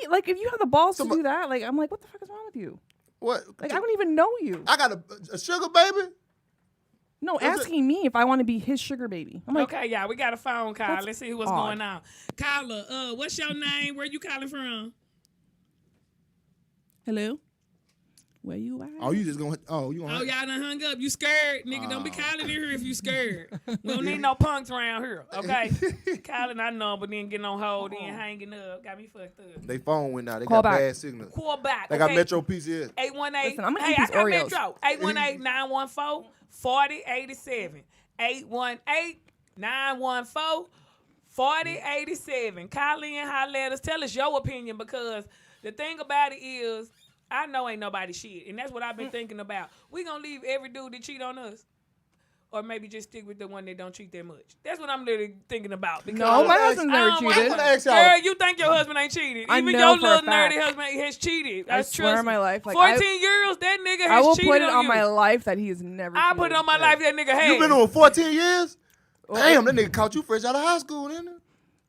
Like if you have the balls to Somebody- do that, like I'm like, what the fuck is wrong with you? What? Like I don't even know you. I got a sugar baby? No, Is it- asking me if I want to be his sugar baby. I'm like, Okay, yeah, we got a phone call. That's Let's see what's odd. going on. Caller, what's your name? Where you calling from? hello, where you at? Oh, you just gonna? Oh, you Oh, gonna? y'all done hung up. You scared? Nigga, don't be calling in here if you scared. We don't need no punks around here, okay? Calling our number, then getting on hold, then hanging up. Got me fucked up. They phone went out. They Call got back. bad signal. Call back, They got okay? Metro PCS. 818. Listen, I'm gonna hey, eat these I got Oreos. Metro. 818-914-4087. 818-914-4087. Call in, holler at us. Tell us your opinion because the thing about it is, I know ain't nobody shit. And that's what I've been thinking about. We gonna leave every dude that cheat on us. Or maybe just stick with the one that don't cheat that much. That's what I'm literally thinking about. Because No, my I husband's I never don't want- I'm cheated. gonna ask y'all. Girl, you think your husband ain't cheated. I Even know your for a little nerdy fact. husband has cheated. I Trust swear on me. my life, like 14 years, that nigga I has will cheated put it on you. my life that he has never. I cheated. put it on my life that nigga had. You been on 14 years? Damn, that nigga caught you fresh out of high school, didn't it?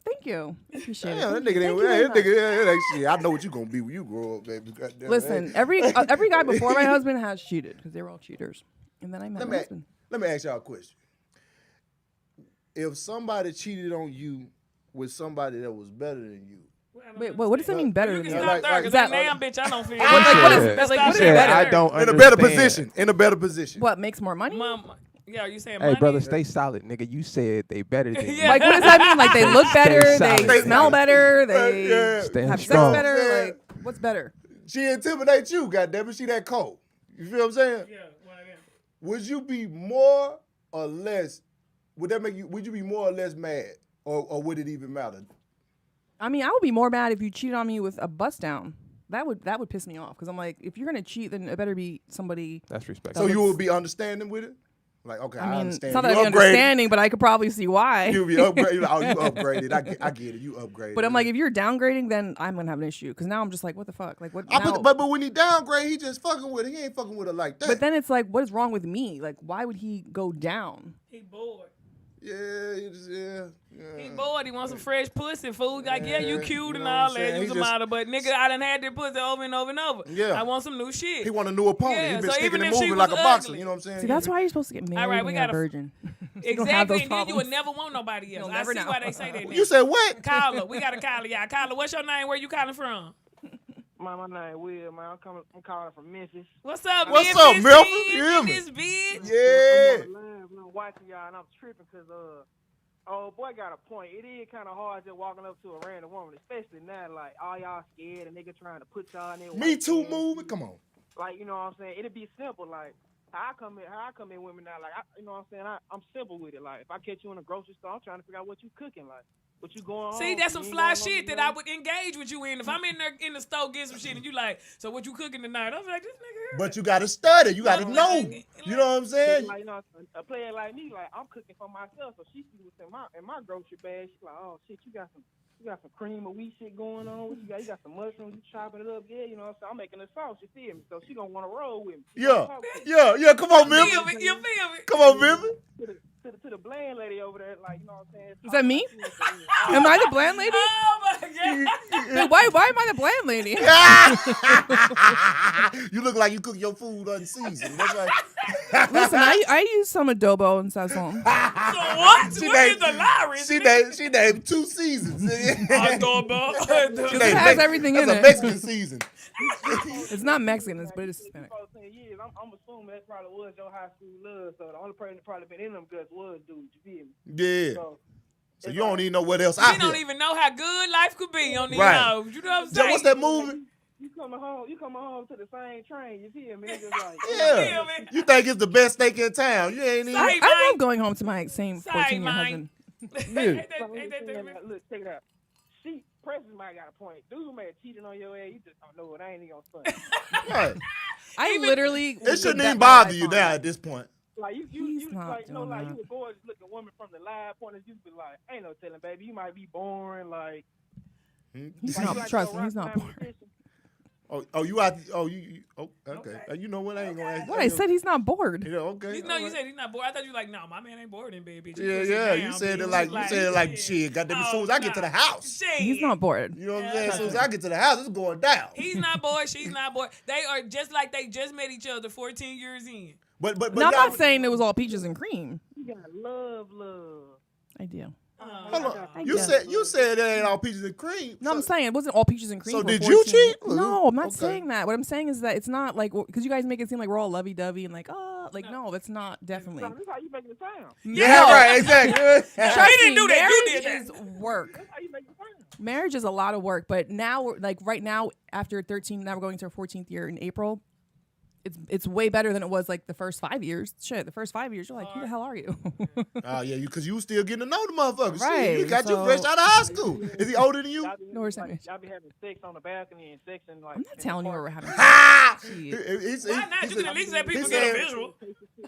Thank you. Appreciate it. Damn, that Thank nigga you didn't. very That much. nigga, like, shit. I know what you gonna be when you grow up, baby. Goddamn, Listen, hey. every guy before my husband has cheated because they were all cheaters, and then I met my husband. Let me ask y'all a question. If somebody cheated on you with somebody that was better than you, Wait, what does that mean better You than can me? stop like- there, like- because that- damn bitch, I don't feel Like, what is- Let's like, stop what is there. better? I don't in understand. a better position, in a better position. What makes more money? Mama. Yeah, you saying Hey, money? brother, stay solid, nigga. You said they better than you. Yeah. Like, what does that mean? Like, they look better, they solid. smell better, they Yeah. Stand have sex strong. better. Yeah. Like, what's better? She intimidates you, goddamn it. She that cold. You feel what I'm saying? Yeah, one of them. Would you be more or less? Would that make you? Would you be more or less mad, or would it even matter? I mean, I would be more mad if you cheated on me with a bust down. That would piss me off because I'm like, if you're gonna cheat, then it better be somebody. That's respect. So you would be understanding with it? Like, okay, I I mean, understand. it's not You that I'm upgraded. understanding, but I could probably see why. You be upgraded. Oh, you upgraded. I get it. You upgraded. But I'm like, if you're downgrading, then I'm gonna have an issue because now I'm just like, what the fuck? Like, what? I now? put, but when he downgrade, he just fucking with her. He ain't fucking with her like that. But then it's like, what is wrong with me? Like, why would he go down? He bored. He bored. He wants some fresh pussy food. Like, yeah, you cute you and know all what I'm that. saying? Use He a model, but nigga, I done had that pussy over and over and over. Yeah. I want some new shit. He want a new opponent. Yeah, He been so sticking even and if she moving was like a boxer. ugly. You know what I'm saying? See, that's why you're supposed to get married right, we when you're a gotta- virgin. Exactly, and then you would problems. never want nobody else. You'll I never see know. why they say that now. You said what? Kyla, we got to Kyla, y'all. Kyla, what's your name? Where you calling from? My name Will, man. I'm calling from Memphis. What's up, What's Memphis? up, Memphis? In You hear me? this bitch. Yeah. I'm live, and I'm watching y'all, and I'm tripping because boy got a point. It is kind of hard just walking up to a random woman, especially now. Like all y'all scared, and nigga trying to put y'all in their Me white Too pants. movement. Come on. Like, you know what I'm saying? It'd be simple. Like how I come in women now. Like you know what I'm saying? I'm simple with it. Like if I catch you in a grocery store, I'm trying to figure out what you cooking. Like what you going on. See, that's some You ain't fly going on shit that today? I would engage with you in. If I'm in there in the store getting some shit and you like, so what you cooking tonight? I was like, this nigga here. But you got to study. You got to Like, know. like- You know what I'm saying? Like, you know, a player like me, like I'm cooking for myself, so she see what's in my grocery bag. She's like, oh shit, you got some cream of wheat shit going on. What you got? You got some mushrooms. You chopping it up, yeah. You know what I'm saying? I'm making a sauce. You feel me? So she gonna want to roll with me. She Yeah. gonna talk with me. Yeah. Come on, You feel Memphis. me? You feel me? Come on, Memphis. To the bland lady over there, like you know what I'm saying? Is that me? Oh, Am I the bland lady? Oh my god. Wait, why am I the bland lady? You look like you cook your food unseasoned. That's right. Listen, I use some adobo and sazon. So what? She What is named- the Lowry's? She named 2 seasons. Adobo. It has everything in That's it. a Mexican season. It's not Mexican, but it's Hispanic. 10 years. I'm assuming that probably was your high school love. So the only person that probably been in them guts was dude. You feel me? Yeah. So you don't even know what else We out don't here. even know how good life could be on these Right. hoes. You know what I'm Joe, saying? what's that movie? You coming home to the same train. You feel me? It's just like Yeah. feel me? You think it's the best steak in town. You ain't even. Sorry. I love going home to my same Sorry, 14-year mine. husband. Ain't Yeah. that Look, check it out. She President might got a point. Dude may have cheated on your ass. You just don't know it. I ain't even gonna stunt. Right. I literally. It shouldn't bet even my bother life you on now it. at this point. Like you He's not like doing like that. you a gorgeous looking woman from the live point of view, be like, ain't no telling, baby. You might be boring, like. He's like, not. you like Trust to me, go he's not rock bored. time You out? Okay. You know what? I ain't gonna ask. What I said, he's not bored. Yeah, okay. No, you said he's not bored. I thought you were like, no, my man ain't bored in bed, bitch. Yeah. You said it like shit. Goddamn, as soon as I get to the house. He's not bored. You know what I'm saying? As soon as I get to the house, it's going down. He's not bored. She's not bored. They are just like they just met each other 14 years in. But No, I'm y'all- not saying it was all peaches and cream. You got love. I do. Hold on. I You guess. said that ain't all peaches and cream. No, I'm saying it wasn't all peaches and cream. So for did you 14 cheat? No, I'm not Okay. saying that. What I'm saying is that it's not like because you guys make it seem like we're all lovey-dovey and like no, that's not definitely. This is how you make the sound. Yeah, No. right, exactly. Trust He didn't me, do that. You marriage did is work. That's how you make the sound. Marriage is a lot of work, but now we're like right now after 13, now we're going to our 14th year in April. It's way better than it was like the first 5 years. Shit, the first 5 years, you're like, who the hell are you? Oh yeah, because you still getting to know the motherfucker. Right, Shit, you got you so- fresh out of high school. Is he older than you? Y'all be, No, it's not me. y'all be having sex on the balcony and sex in like. I'm not telling you where we're having sex. Ah! Shit. Why not? You can at least let people get a visual.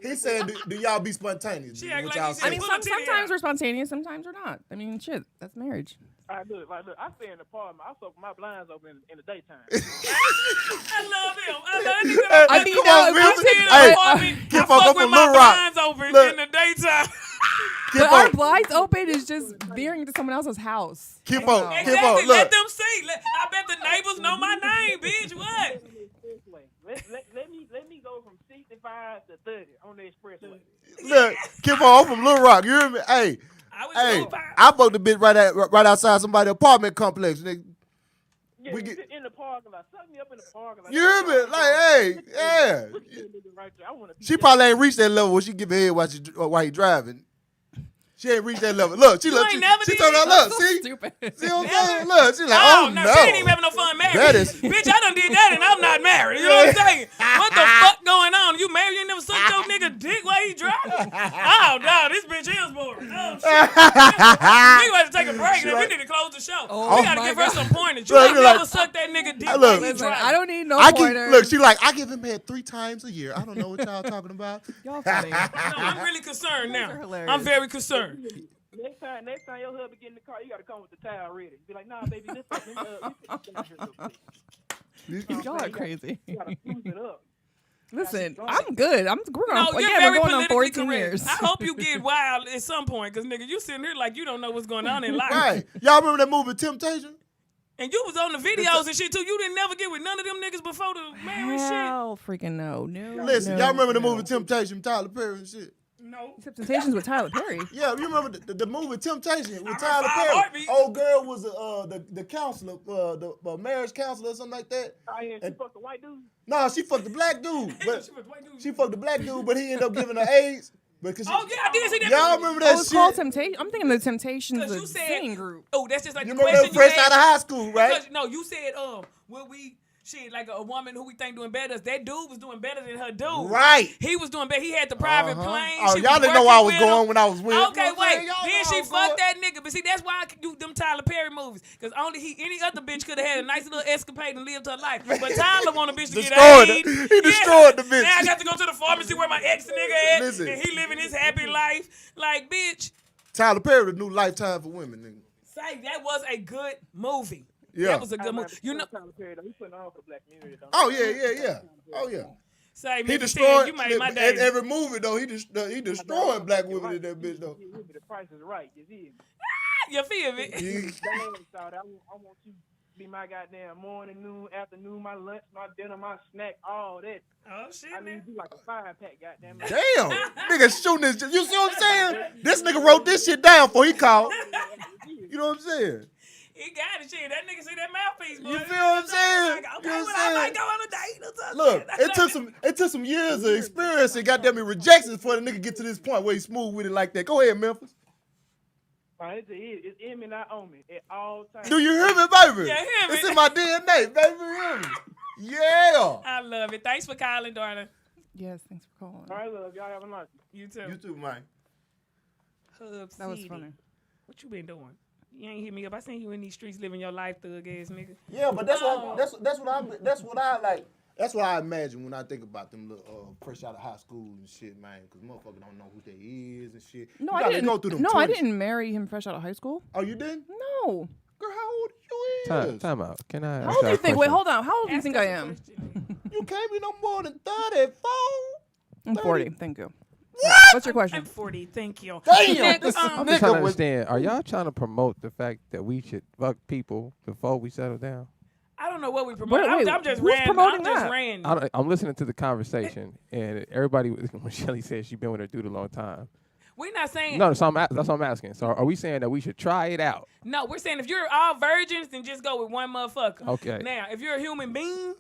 He said, do y'all be spontaneous? She act What like y'all he say? said- I mean, Pull a titty sometimes out. we're spontaneous, sometimes we're not. I mean, shit, that's marriage. I look, I stay in the apartment. I soak my blinds open in the daytime. I love him. I love him. Hey, I mean, come no, on, if Bill. I'm sitting in Hey, the apartment, get I fuck fuck up with from my Little Rock. blinds open Look. in the daytime. Keep But our on, blinds open is just veering into someone else's house. keep I on, don't know. keep Exactly. on. Let Look, them see. I bet the neighbors know my name, bitch. What? This way. Let me go from 65 to 30 on the expressway. look, keep on. I'm from Little Rock. You hear me? Hey, I was hey, so fine. I booked the bitch right outside somebody's apartment complex. Nigga. Yeah, We you get- sit in the parking lot. Suck me up in the parking lot. You hear me? Like, hey, yeah. Look at that nigga right there. I want to be She probably ain't reached that level where she give head while he driving. She ain't reached that level. Look, she look. ain't never She did told her, it. look, So see, stupid. see what I'm saying? Look, she's like, oh no, She ain't even having no fun married. That is- Bitch, I done did that and I'm not married. You know what I'm saying? What the fuck going on? You married? You ain't never sucked your nigga dick while he driving? Oh, no, this bitch is boring. Oh, shit. We got to take a break and then we need to close the show. Oh, we got to my give her God. some pointers. You Look, ain't look, never like- sucked that nigga dick Look, while he Listen, driving. I don't need no I pointers. give, look, she like, I give him head 3 times a year. I don't know what y'all talking about. Y'all funny. No, I'm really concerned You guys now. are hilarious. I'm very concerned. Next time your husband get in the car, you got to come with the towel ready. Be like, nah, baby, this Y'all are crazy. You got to fuse it up. Listen, I'm good. We're No, going. you're Again, very we're going on politically 14 correct. years. I hope you get wild at some point, because, nigga, you sitting here like you don't know what's going on in life. Right. Y'all remember that movie Temptation? And you was on the videos and shit, too. You didn't never get with none of them niggas before the marriage shit. Hell, freaking no. Listen, y'all remember the movie Temptation, Tyler Perry and shit? No. Temptations with Tyler Perry. Yeah, you remember the movie Temptation with I Tyler remember Perry? Heartbeat. Old girl was the counselor, the marriage counselor or something like that. Oh, yeah, she fucked the white dude. No, she fucked the black dude, but She was white dude. she fucked the black dude, but he ended up giving her AIDS. Because Oh, yeah, I did see that. y'all remember that Oh, it's shit? called Temptation. I'm thinking the Temptations, 'Cause the you said- singing group. Oh, that's just like You the remember question that fresh you out of asked. high school, right? Because, no, you said, will we, shit, like a woman who we think doing better. That dude was doing better than her dude. Right. He was doing better. He had the private plane. Oh, She y'all was didn't know where I was working with going him. when I was with him. Okay, You know what I'm wait. saying? Y'all Then know she I was fucked going. that nigga. But see, that's why I do them Tyler Perry movies. Because only any other bitch could have had a nice little escapade and lived her life. But Tyler want a bitch to get Destroyed AIDS. her. He destroyed the bitch. Now I got to go to the pharmacy where my ex nigga at. Listen. And he living his happy life. Like, bitch, Tyler Perry, the new Lifetime for women, nigga. say that was a good movie. Yeah. That was a good movie. You know, Tyler Perry, though, he putting on for the black community, though. Oh yeah. Oh yeah. say, He Mr. destroyed. You made my day. In every movie though, he destroying black women in that bitch though. The price is right, you see? You feel me? He- I want you to be my goddamn morning, noon, afternoon, my lunch, my dinner, my snack, all that. Oh, shit, I mean, man. you like a 5-pack, goddamn. Damn, nigga shooting this. You see what I'm saying? This nigga wrote this shit down before he called. You know what I'm saying? He got it, shit. That nigga see that mouthpiece, boy. You feel what I'm saying? Like, okay, You know well, what I I'm might saying? go on a date or something. Look, it took some years of experience and goddamn it rejections for the nigga get to this point where he's smooth with it like that. Go ahead, Memphis. It's in me, not on me, at all times. Do you hear me, baby? Yeah, hear me. It's in my DNA, baby. You hear me? Yeah. I love it. Thanks for calling, darling. Yes, thanks for calling. All right, love, y'all have a nice one. You too. You too, man. Hub That was City. funny. What you been doing? You ain't hit me up. I seen you in these streets living your life, thug ass nigga. Yeah, but that's Oh. what I imagine when I think about them little fresh out of high school and shit, man. Because motherfuckers don't know who they is and shit. No, You I gotta didn't. go through them No, I 20s. didn't marry him fresh out of high school. Oh, you didn't? No. Girl, how old you is? Time out. Can I? How old do you think? Wait, hold on. How old do you Ask think us I a am? question. You can't be no more than 34. I'm 40. Thank you. What's your question? I'm 40. Thank you. Damn, This I'm nigga just trying to was- understand. Are y'all trying to promote the fact that we should fuck people before we settle down? I don't know what we promote. Wait, I'm just who's ran. promoting I'm just that? ran. I'm listening to the conversation, and everybody, when Shelly says she's been with her dude a long time. We're not saying. No, so that's what I'm asking. So are we saying that we should try it out? No, we're saying if you're all virgins, then just go with one motherfucker. Okay. Now, if you're a human being,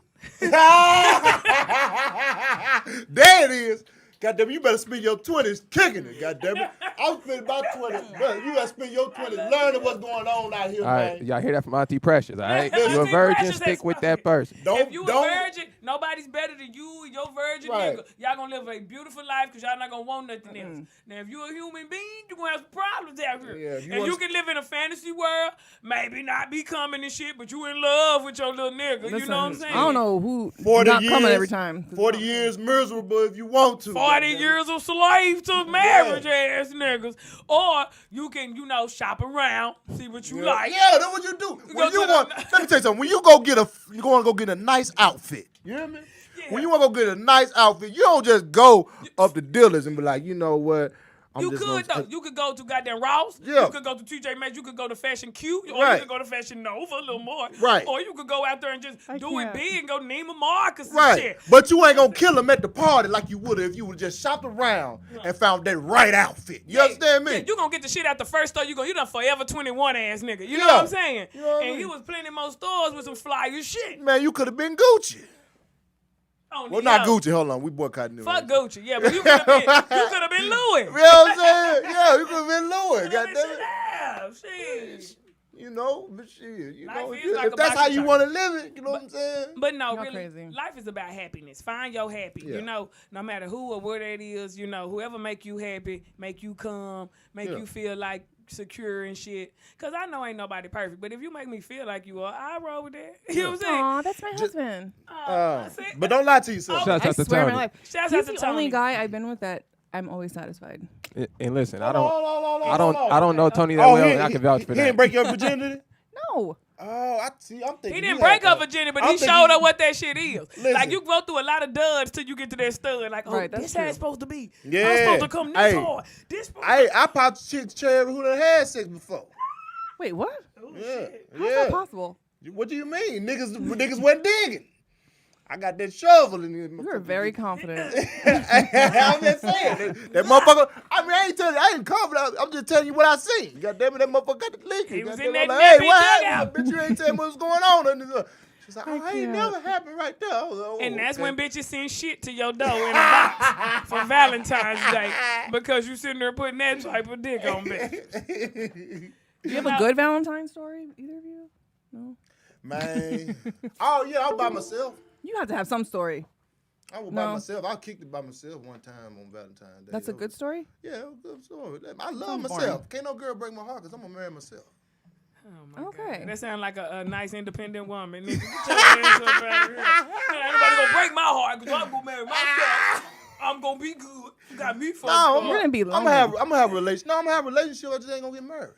There it is. Goddamn, you better spend your 20s kicking it, goddamn it. I'm spending my 20s. Bro, you gotta spend your 20s learning what's going on out here, All right, man. y'all hear that from Auntie Precious, all right? Auntie You a virgin, Precious stick has with that person. if you a virgin, nobody's better than you. You're virgin, Right. nigga. Y'all gonna live a beautiful life because y'all not gonna want nothing else. Now, if you're a human being, you're gonna have some problems out here. Yeah, if you and want- you can live in a fantasy world, maybe not be coming and shit, but you in love with your little nigga. You know what I'm saying? I don't know who 40 not years, coming every time. 40 years miserable if you want to. 40 goddamn it. years of slave to marriage ass niggas. Or you can, shop around, see what you like. Yeah, that's what you do. go When to you the- want, let me tell you something. When you go get you going to go get a nice outfit. You hear me? Yeah. When you want to go get a nice outfit, you don't just go up to dealers and be like, you know what? You could though. You could go to goddamn Ross. Yeah. You could go to TJ Maxx. You could go to Fashion Q. Or Right. you could go to Fashion Nova a little more. Right. Or you could go out there and just I do it can't. big and go Neiman Marcus and Right. shit. But you ain't going to kill them at the party like you would if you would just shopped around and found that right outfit. You understand me? Yeah, you gonna get the shit out the first store. You done Forever 21 ass nigga. You know Yeah. what I'm saying? You know what I and mean? he was plenty more stores with some flyer shit. Man, you could have been Gucci. On Well, the not yo. Gucci. Hold on. We boycotting them. Fuck Gucci. Yeah, but you could have been Louis. You know what I'm saying? Yeah, you could have been Louis. Goddamn it. Yeah, shit. You know, but shit, you Life know, is if like a that's how box of you chocolates. want to live it, you know what I'm saying? But no, Y'all really, crazy. life is about happiness. Find your happy. Yeah. You know, no matter who or where that is, whoever make you happy, make you calm, make Yeah. you feel like secure and shit. Cause I know ain't nobody perfect, but if you make me feel like you are, I roll with that. You know what I'm saying? Aw, that's my husband. I see. But don't lie to yourself. Shouts I out to swear on my Tony. life. Shouts He's out to the only Tony. guy I've been with that I'm always satisfied. And listen, I Hold on, hold on, hold on, don't hold on. know Tony that Oh, well, and I can vouch for he that. didn't break your virginity? No. Oh, I see. I'm thinking He didn't break her virginity, but he showed her what that shit is. Listen. Like, you go through a lot of duds till you get to that stud. Like, oh, Right, that's this true. how it's supposed to be. Yeah. I'm supposed to come this Hey. hard. This I popped chicks cherry who done had sex before. Wait, what? Yeah. How's that possible? What do you mean? Niggas wasn't digging. I got that shovel in here. You are very confident. I'm just saying. That motherfucker, I ain't telling you, I ain't confident. I'm just telling you what I seen. God damn it, that motherfucker got the lick. He was Goddamn, in I'm that like, hey, nappy what dugout. happened? Bitch, you ain't telling me what's going on. And she's like, oh, I ain't can't. never happened right there. I was like, oh, And that's okay. when bitches send shit to your door in a box for Valentine's Day because you sitting there putting that type of dick on me. Do you have a good Valentine's story, either of you? No. Man. Oh, yeah, I was by myself. You have to have some story. I was No. by myself. I kicked it by myself one time on Valentine's Day. That's a good story? Yeah, it was a good story. I love Sounds myself. boring. Can't no girl break my heart because I'm going to marry myself. Oh my Okay. God. That sounds like a nice independent woman. Nigga, get your ass up out of here. Ain't nobody gonna break my heart because I'm gonna marry myself. I'm gonna be good. You got me fucked No, up. You're gonna be I'm lonely. gonna have a relationship. No, I'm gonna have a relationship. I just ain't gonna get married.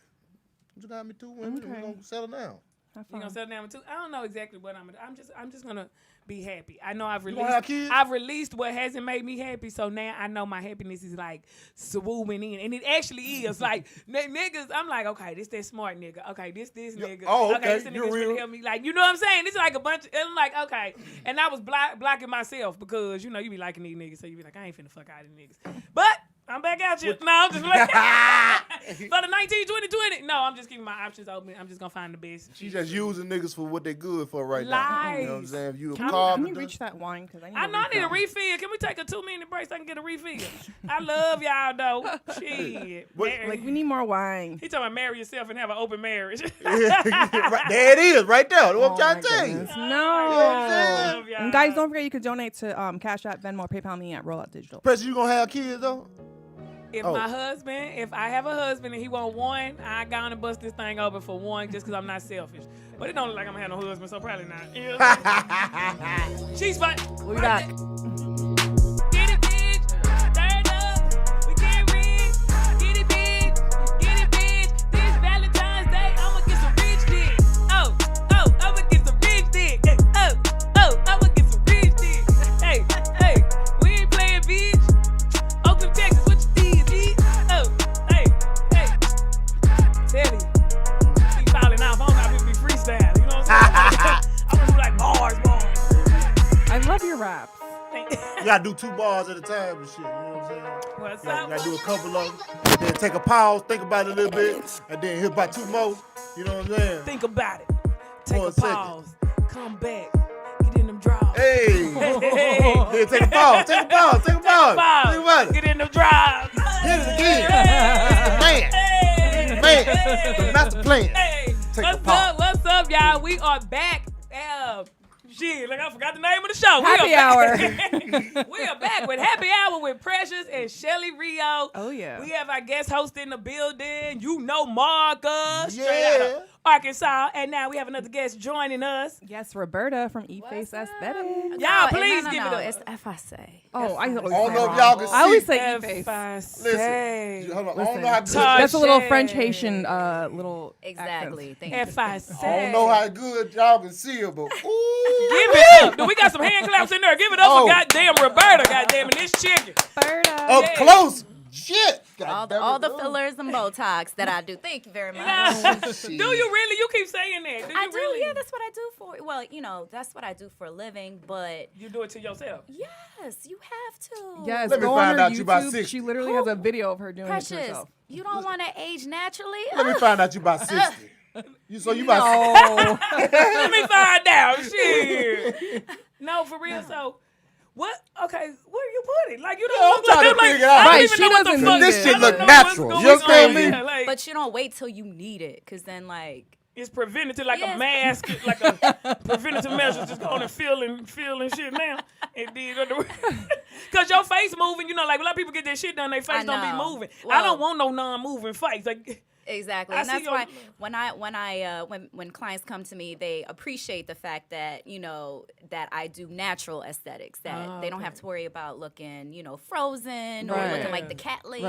You got me 2 women. Okay. We're gonna settle down. Have You gonna fun. settle down with two? I don't know exactly what I'm gonna do. I'm just gonna be happy. I know I've gonna released have kids? I've released what hasn't made me happy, so now I know my happiness is like swooping in. And it actually is. Like niggas, I'm like, okay, this that smart nigga. Okay, this nigga. Oh, okay. This the You're nigga's real. gonna help me. Like, you know what I'm saying? This is like a bunch of, I'm like, okay. And I was blocking myself because, you know, you be liking these niggas, so you be like, I ain't finna fuck out of these niggas. But I'm back out you. No, I'm just like, for the 2020. No, I'm just keeping my options open. I'm just gonna find the best. She just using niggas for what they good for right now. You know what I'm Lies. saying? If you a Can you carpenter. reach that wine? Because I need I know I need a refill. Can we take a 2-minute break so I can get a refill? I love y'all though. Shit. Like, we need more wine. He talking about marry yourself and have an open marriage. Right, there it is, right there. That's what I'm trying to tell you. goodness. I No. love y'all. And guys, don't forget you can donate to Cash App, Venmo, PayPal me at Rollout Digital. Pressure, you gonna have kids though? If Oh. if I have a husband and he want one, I go on and bust this thing open for one just because I'm not selfish. But it don't look like I'm gonna have no husband, so probably not. You know? She's fine. We'll be back. Get it, bitch. Turn up. We get rich. Get it, bitch. Get it, bitch. This Valentine's Day, I'ma get some rich dick. Oh, I'ma get some rich dick. Hey, I'ma get some rich dick. Hey, we ain't playing, bitch. Oakland, Texas, what you did, bitch? Oh, hey. Tell you. Be falling off. I don't know how people be freestyle. You know what I'm saying? I'm gonna do like bars. I love your raps. You gotta do 2 bars at a time and shit. You know what I'm saying? What's You up? gotta do a couple of them. Then take a pause, think about it a little bit, and then hit about 2 more. You know what I'm saying? Think about it. Take For a a second. pause. Come back. Get in them drawers. Hey! Hey. Then take a pause, take a pause, take a pause. Pause. Think about it. Get in them drawers. Hit it again. Hey. Man, Hey. the master plan. Hey. Take a What's pause. up? What's up, y'all? We are back. Shit, like I forgot the name of the show. Happy Hour. We are back with Happy Hour with Precious and Shelly Rio. Oh, yeah. We have our guest host in the building. You know Marcus. Straight out Yeah. of Arkansas. And now we have another guest joining us. Yes, Roberta from E-Face Aesthetic. Y'all, please give it up. It's FIC. Oh, I always I don't say know if wrong. y'all can see. I always say E-Face. Listen, hold on. I don't Listen. know how good. Touch. That's a little Shit. French Haitian little Exactly. accents. Thank you. FIC. I don't know how good y'all can see it, but ooh. Give it up. Do we got some hand claps in there? Give it up Oh. for goddamn Roberta, goddamn, and this chicken. Roberta. Up Yeah. close. Shit. All God damn all it. the fillers and Botox that I do. Thank you very much. Do you really? You keep saying that. Do you I do. really? Yeah, that's what I do for. Well, that's what I do for a living. But You do it to yourself. yes, you have to. Yes, Let me go on find her out you about YouTube. 60. She literally has a video of her doing it to Precious, herself. you don't want to age naturally. Let me find out you about 60. You about Oh, Let me find out. Shit. No, for real. So, what? Okay, where you put it? Like, you don't Yeah, I'm look like trying to I'm like, figure out. I don't Right, even she know what the doesn't fuck. need This it. shit I look don't know what's natural. going You understand on. me? Yeah, like, But you don't wait till you need it, because then it's preventative, like a Yes. mask, like a preventative measure. Just go on and feel and shit now. And then, cause your face moving, like a lot of people get their shit done, their face I don't be know. moving. I don't Well- want no non-moving face. Like, Exactly, I and see that's your- why when clients come to me, they appreciate the fact that that I do natural aesthetics. That they don't have to worry about looking frozen or Right. looking like the cat lady.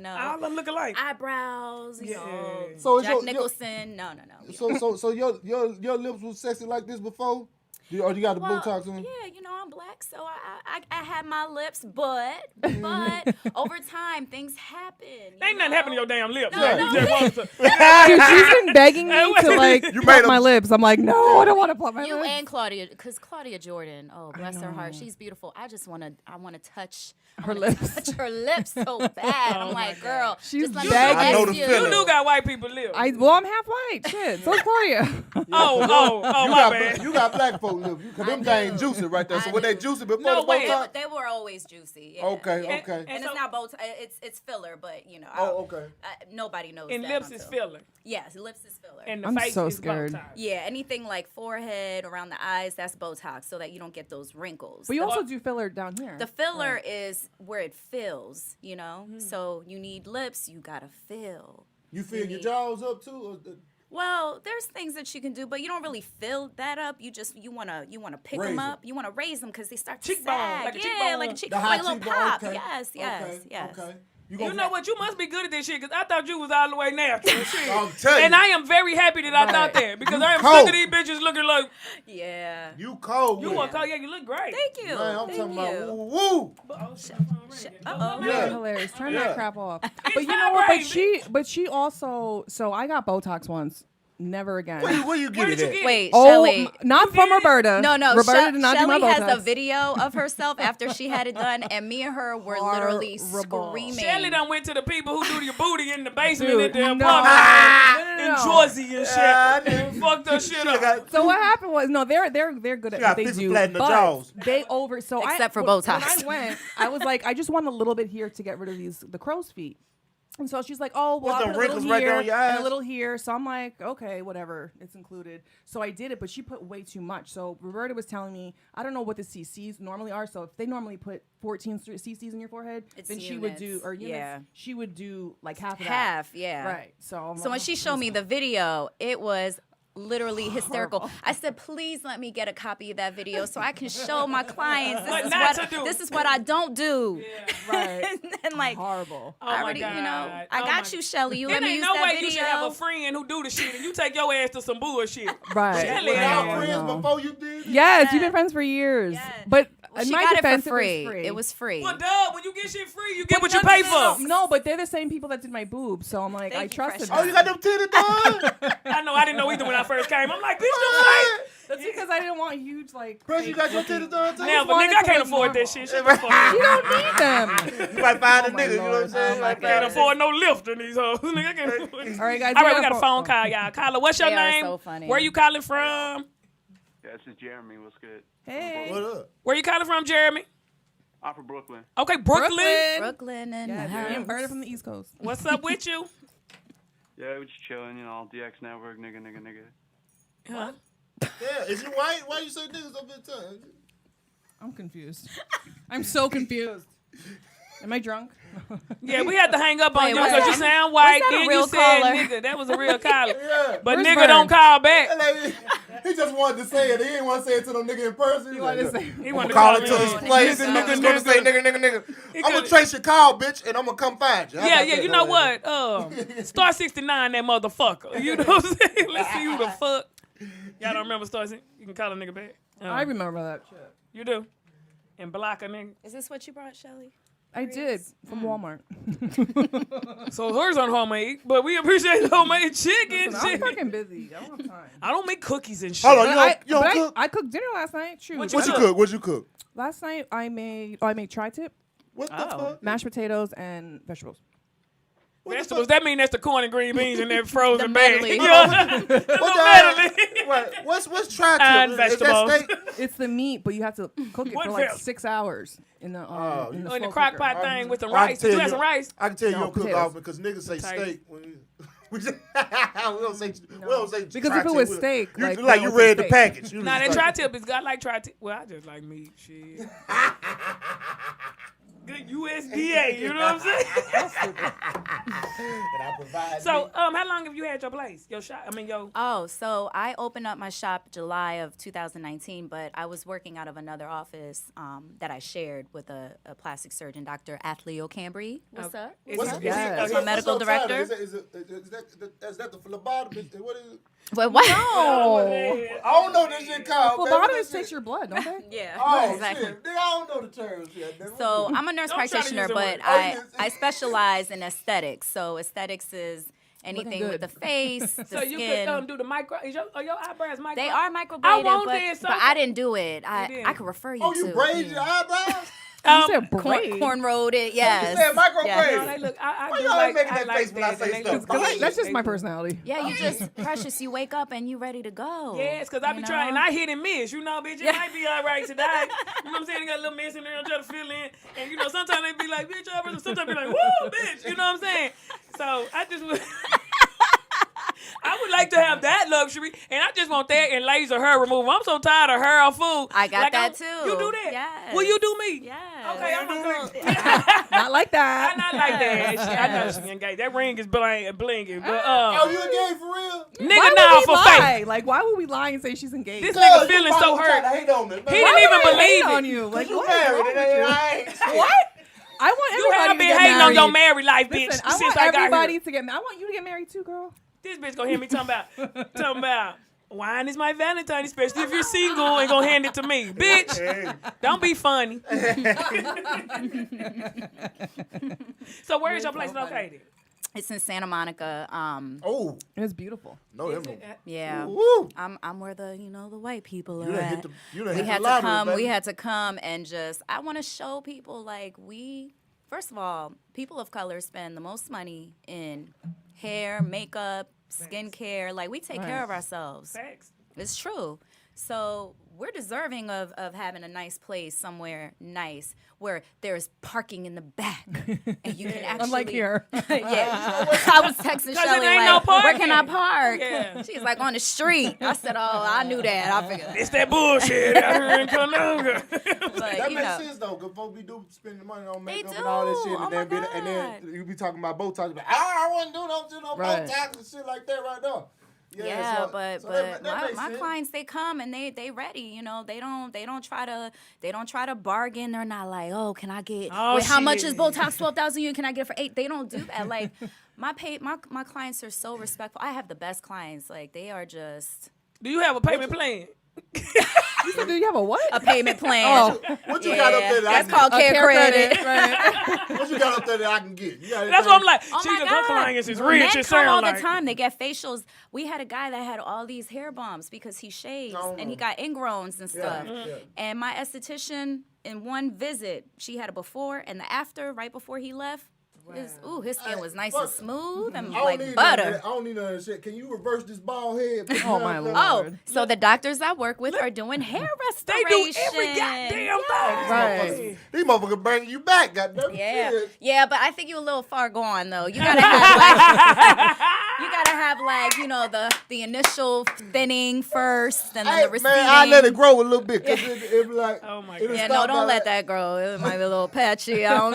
Right. All of them look alike. Eyebrows. So is Jack your- Nicholson. No. So your lips was sexy like this before? Or you got the Well, Botox on? yeah, I'm black, so I had my lips, but over time things happen. Ain't nothing happening to your damn lips. No, You no. just want to. Dude, she's been begging me to like You plump made my them- lips. I'm like, no, I don't want to plump my You lips. and Claudia, because Claudia Jordan, oh bless her heart, she's beautiful. I want to touch Her lips. touch her lips so bad. I'm like, girl, She's just let me begging. I know bless the you. feeling. You do got white people lips. I'm half white. Shit, so's Claudia. Oh, You my got, bad. you got black folk lips. Cause them things juicy right there. So I were they do. juicy before No, the wait. Botox? They were always juicy. Yeah, Okay, yeah. okay. And so- it's not Botox. It's filler, but Oh, okay. nobody knows. And that lips is until- filler. Yes, lips is filler. And the I'm face so is scared. Botox. yeah, anything like forehead, around the eyes, that's Botox, so that you don't get those wrinkles. But you also do filler down here. The filler is where it fills, So you need lips, you gotta fill. You fill your jaws up too? Or Well, there's things that you can do, but you don't really fill that up. You wanna pick Raise them them. up. You wanna raise them because they start to Cheekbone, sag. like a yeah, cheekbone. like a cheek, the high like a little cheekbone, pop. okay. Yes, Okay, yes. okay. You know what? You must be good at this shit because I thought you was all the way natural. Shit. I'm telling And you. I am very happy that I thought that because I am cold. sick of these bitches looking like Yeah. You cold. you with want it. to call. Yeah, you look great. Thank you. Man, I'm Thank talking you. about woo. Uh-oh. Yeah. hilarious. Turn Yeah. that crap off. But you know what? But she also. So I got Botox once. Never again. Where you get Where it did you at? get? Wait, Oh, Shelly. not from Roberta. No, Roberta did not do my Shelly Botox. has a video of herself after she had it done, and me and her were literally Horrible. screaming. Shelly done went to the people who do your booty in the basement Dude, at their no. apartment in No. Jersey and shit. Yeah, I And fucked her shit up. So what happened was they're good at got what they pizza do, flat in the but jaws. they over so Except for when Botox. I went, I was like, I just want a little bit here to get rid of the crow's feet. And so she's like, oh, well, What's I'll them put a little wrinkles right here there on your and eyes? a little here. So I'm like, okay, whatever, it's included. So I did it, but she put way too much. So Roberta was telling me, I don't know what the CCs normally are. So if they normally put 14 CCs in your forehead, It's then she would do, units. or units, Yeah. she would do like half of that. Half, yeah. Right. So I'm So like, when she showed me the video, it was literally hysterical. I said, please let me get a copy of that video so I can show my clients What not to do. this is what I don't do. right. And like, Horrible. Oh I my already, God. I Oh got my- you, Shelly. You It let me ain't use no that way video. you should have a friend who do the shit and you take your ass to some bullshit. Right. Shelly, Were I y'all know. friends No. before you did it? Yes, you've been friends for years. Yes. But Well, in she my got defense, it for free. was free. It was free. Well, duh, when you get shit free, you get But what you no, pay no, for. No, but they're the same people that did my boobs, so I'm like, Thank I you, trusted Precious. Oh, you got them titties done? I know, I didn't know either when I first came. I'm like, bitch, don't fight. That's because I didn't want huge like. Press, you got your titties done too? Now, but wanted nigga, I to can't look afford normal. that shit. Shut the fuck up. You don't need them. You might find a my nigga, you know what I'm Lord. saying? Oh, my Like God. Can't that. afford no lift in these hoes. Nigga, I can't afford it. All right, guys. All right, we got a phone call, y'all. Carla, what's your They are name? so funny. Where you calling from? Yeah, this is Jeremy. What's good? Hey. What up? Where you calling from, Jeremy? I'm from Brooklyn. Okay, Brooklyn. Brooklyn and Yeah, the Jeremy house. Berta from the East Coast. What's up with you? Yeah, we're just chilling, DX Network, nigga. Huh? Yeah, is you white? Why you say niggas up in time? I'm confused. I'm so confused. Am I drunk? Yeah, we had to hang up on Wait, you was because you that- sound white. was that a Then real you said caller? nigga. That was a real caller. Yeah. But Where's nigga Bird? don't call back. Like, he just wanted to say it. He didn't want to say it to them nigga in person. He wanted to like, say- He I'm wanted gonna to call it to his place. Nigga, Nigga's gonna say nigga. I'm gonna could've- trace your call, bitch, and I'm gonna come find you. How Yeah, about yeah, that? you know what? Star 69, that motherfucker. You know what I'm saying? Let's see who the fuck. Y'all don't remember Star 69? You can call a nigga back. I remember that shit. You do. And block a nigga. Is this what you brought, Shelly? I did from Walmart. So hers on homemade, but we appreciate homemade chicken. I'm shit. fucking busy. I don't have time. I don't make cookies and shit. Hold on, But you don't I cook? cooked dinner last night. Shoot. What What you cook? What you cook? Last night I made tri-tip, What the fuck? mashed potatoes, and vegetables. What the Vegetables, fuck? that mean that's the corn and green beans in that frozen The bag. medley. Yeah. What No the medley. Wait, what's tri-tip? And Is that vegetables. steak? It's the meat, but you have to cook it What for like veg- 6 hours in the Oh, in the, Oh, in the slow crock cooker. pot thing with some I can rice. tell You you- had some rice? I can tell you No, don't cook potatoes. often because niggas say Potatoes. steak. When you, we don't say Because if it tri-tip. was steak, you, like, like that you was read the steak. package. You Nah, just that like- tri-tip is, I like tri-tip. Well, I just like meat, shit. Good USDA. You know what I'm saying? And I provide. So, how long have you had your place, your shop? I mean, your. Oh, so I opened up my shop July of 2019, but I was working out of another office that I shared with a plastic surgeon, Dr. Athleo Cambry. What's up? Yes. My medical director. Is that the phlebotomist? What is it? But what? No. I don't know this shit called. man. What Phlebotomists is takes it? your blood, don't they? Yeah, Oh exactly. shit! Nigga, I don't know the terms yet. nigga. So I'm a nurse Don't try to practitioner, use the but word. I specialize in aesthetics. So aesthetics is anything good. with the face, the So you skin. could do the micro. Are your eyebrows micro? They are microbladed, want but, this, so- but I didn't do it. didn't? I could refer you Oh, to. you braid your eyebrows? You said braid. Cornrowed it, yes. said micro Yeah. braid. No, they look. I Why do y'all like. making I that like face when I that, say and they stuff? look Because great. That's just They my do. personality. Yeah, you just precious. You wake up and you ready to go. Yes, because I be you trying, and know? I hit and miss. You know, bitch, it might be all right today. You know what I'm saying? They got a little miss in there, I'm trying to fill in. And, you know, sometimes they be like, bitch, sometimes be like, woo, bitch. You know what I'm saying? So I just would. I would like to have that luxury, and I just want that and laser hair removal. I'm so tired of hair or food. I got that too. You do that? Yes. Will you do me? Yes. Okay, I'm gonna go. Not like that. I'm not like that. I know she engaged. That ring is blinking. But Oh, you engaged for real? nigga, Why now would we for lie? fake. Like, why would we lie and say she's engaged? This Cuz nigga you feeling so probably hurt. trying to hate on me. He Why didn't would even I hate believe on it. you. Like, You what is married, wrong and with you? I ain't. What? I want You everybody have to been get hating married. on your married life, bitch, Listen, I since want I got everybody here. to get married. I want you to get married too, girl. This bitch gonna hear me talking about wine is my Valentine, especially if you're single and gonna hand it to me. Bitch, don't be funny. So where is your place located? It's in Santa Monica. Oh, It's beautiful. no, them. Yeah. Woo. I'm where the the white people You are done at. hit the. You done we hit had the to lottery, come. baby. We had to come and just. I want to show people like First of all, people of color spend the most money in hair, makeup, skincare. Like we take care of ourselves. Facts. It's true. So we're deserving of having a nice place somewhere nice where there's parking in the back and you can actually. Unlike here. Yeah. I was texting Shelly it ain't like, no where can I parking. park? Yeah. She's like, on the street. I said, oh, I knew that. I figured. It's that bullshit out here in Canoga. But, That you makes know, sense though, because folks be spending money on They makeup and all that shit, do. and Oh then my and then God. you be talking about Botox, like, I wouldn't do no Right. Botox and shit like that right there. Yeah, so but that makes my sense. clients, they come and they ready. You know, they don't try to bargain. They're not like, oh, can I get? Oh, wait, how much shit. is Botox? 12,000. You can I get it for 8? They don't do that. Like my clients are so respectful. I have the best clients. Like they are just Do you have a payment plan? You said, do you have a what? a payment plan. Oh. What you got up there that I That's can called care credit. Right. What you got up there that I can get? You got That's what I'm like. Oh She my just her God. clients is Men rich. It come sound all like. the time. They get facials. We had a guy that had all these hair balms because he shaves and he got ingrowns and stuff. yeah. And my esthetician, in one visit, she had a before and the after, right before he left. His skin was nice and fuck. smooth and I don't like need butter. None of that. I don't need none of that shit. Can you reverse this bald head? Oh, my Lord. Oh, so the doctors I work with are doing hair They restoration. do every goddamn thing. Right. These motherfuckers bringing you back, goddamn. Yeah, Shit. yeah, but I think you're a little far gone though. You gotta have like, the initial thinning first, and then Hey, the receding. man, I let it grow a little bit because it be like. Oh my it'll God. Yeah, stop no, don't by let that grow. It might be a little patchy. I don't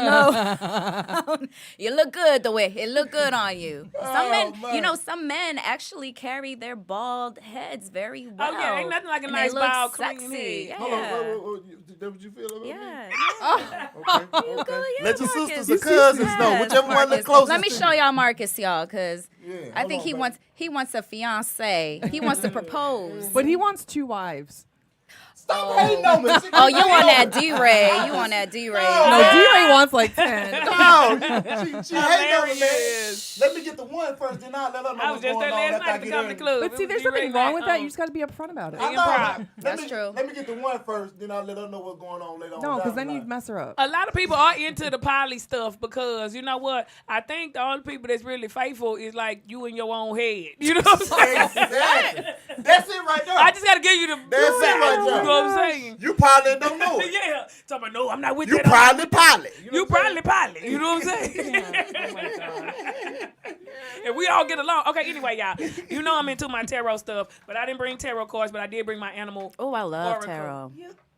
know. You look good the way it look good on you. Some men, man. some men actually carry their bald heads very well. Oh, yeah, ain't nothing like a and nice they look bald, clean sexy. head. Hold on, Yeah. wait. That what you feel about me? Yeah. Okay. Yeah, Let your Marcus. sisters or cousins know, Yes, whichever one look Marcus. closest. Let me to show you. y'all Marcus, y'all, because Yeah, I hold think on, he wants a fiance. He wants to propose. But he wants 2 wives. Stop hating on me. Oh, you on that D-Ray. You on that D-Ray. No, D-Ray wants like 10. No, she hating on me, man. Hilarious. Let me get the one first, then I'll let her know I was what's just going there on last after I night to get come her. to the club. But see, there's nothing wrong with that. You just got to be upfront about it. I Improv. know. That's true. Let me get the one first, then I'll let her know what's going on later on. No, because then down the you line. mess her up. A lot of people are into the poly stuff because, you know what? I think the only people that's really faithful is like you in your own head. You know what I'm saying? Exactly. That's it right there. I just got to give you the That's it right facts, there. You know what I'm saying? You probably don't know it. Yeah. Talking about, no, I'm not with You that. probably pilot. You probably pilot. You know what I'm saying? Oh, my God. And we all get along. Okay, anyway, y'all. You know I'm into my tarot stuff, but I didn't bring tarot cards, but I did bring my animal. Oh, I love Oracle. tarot.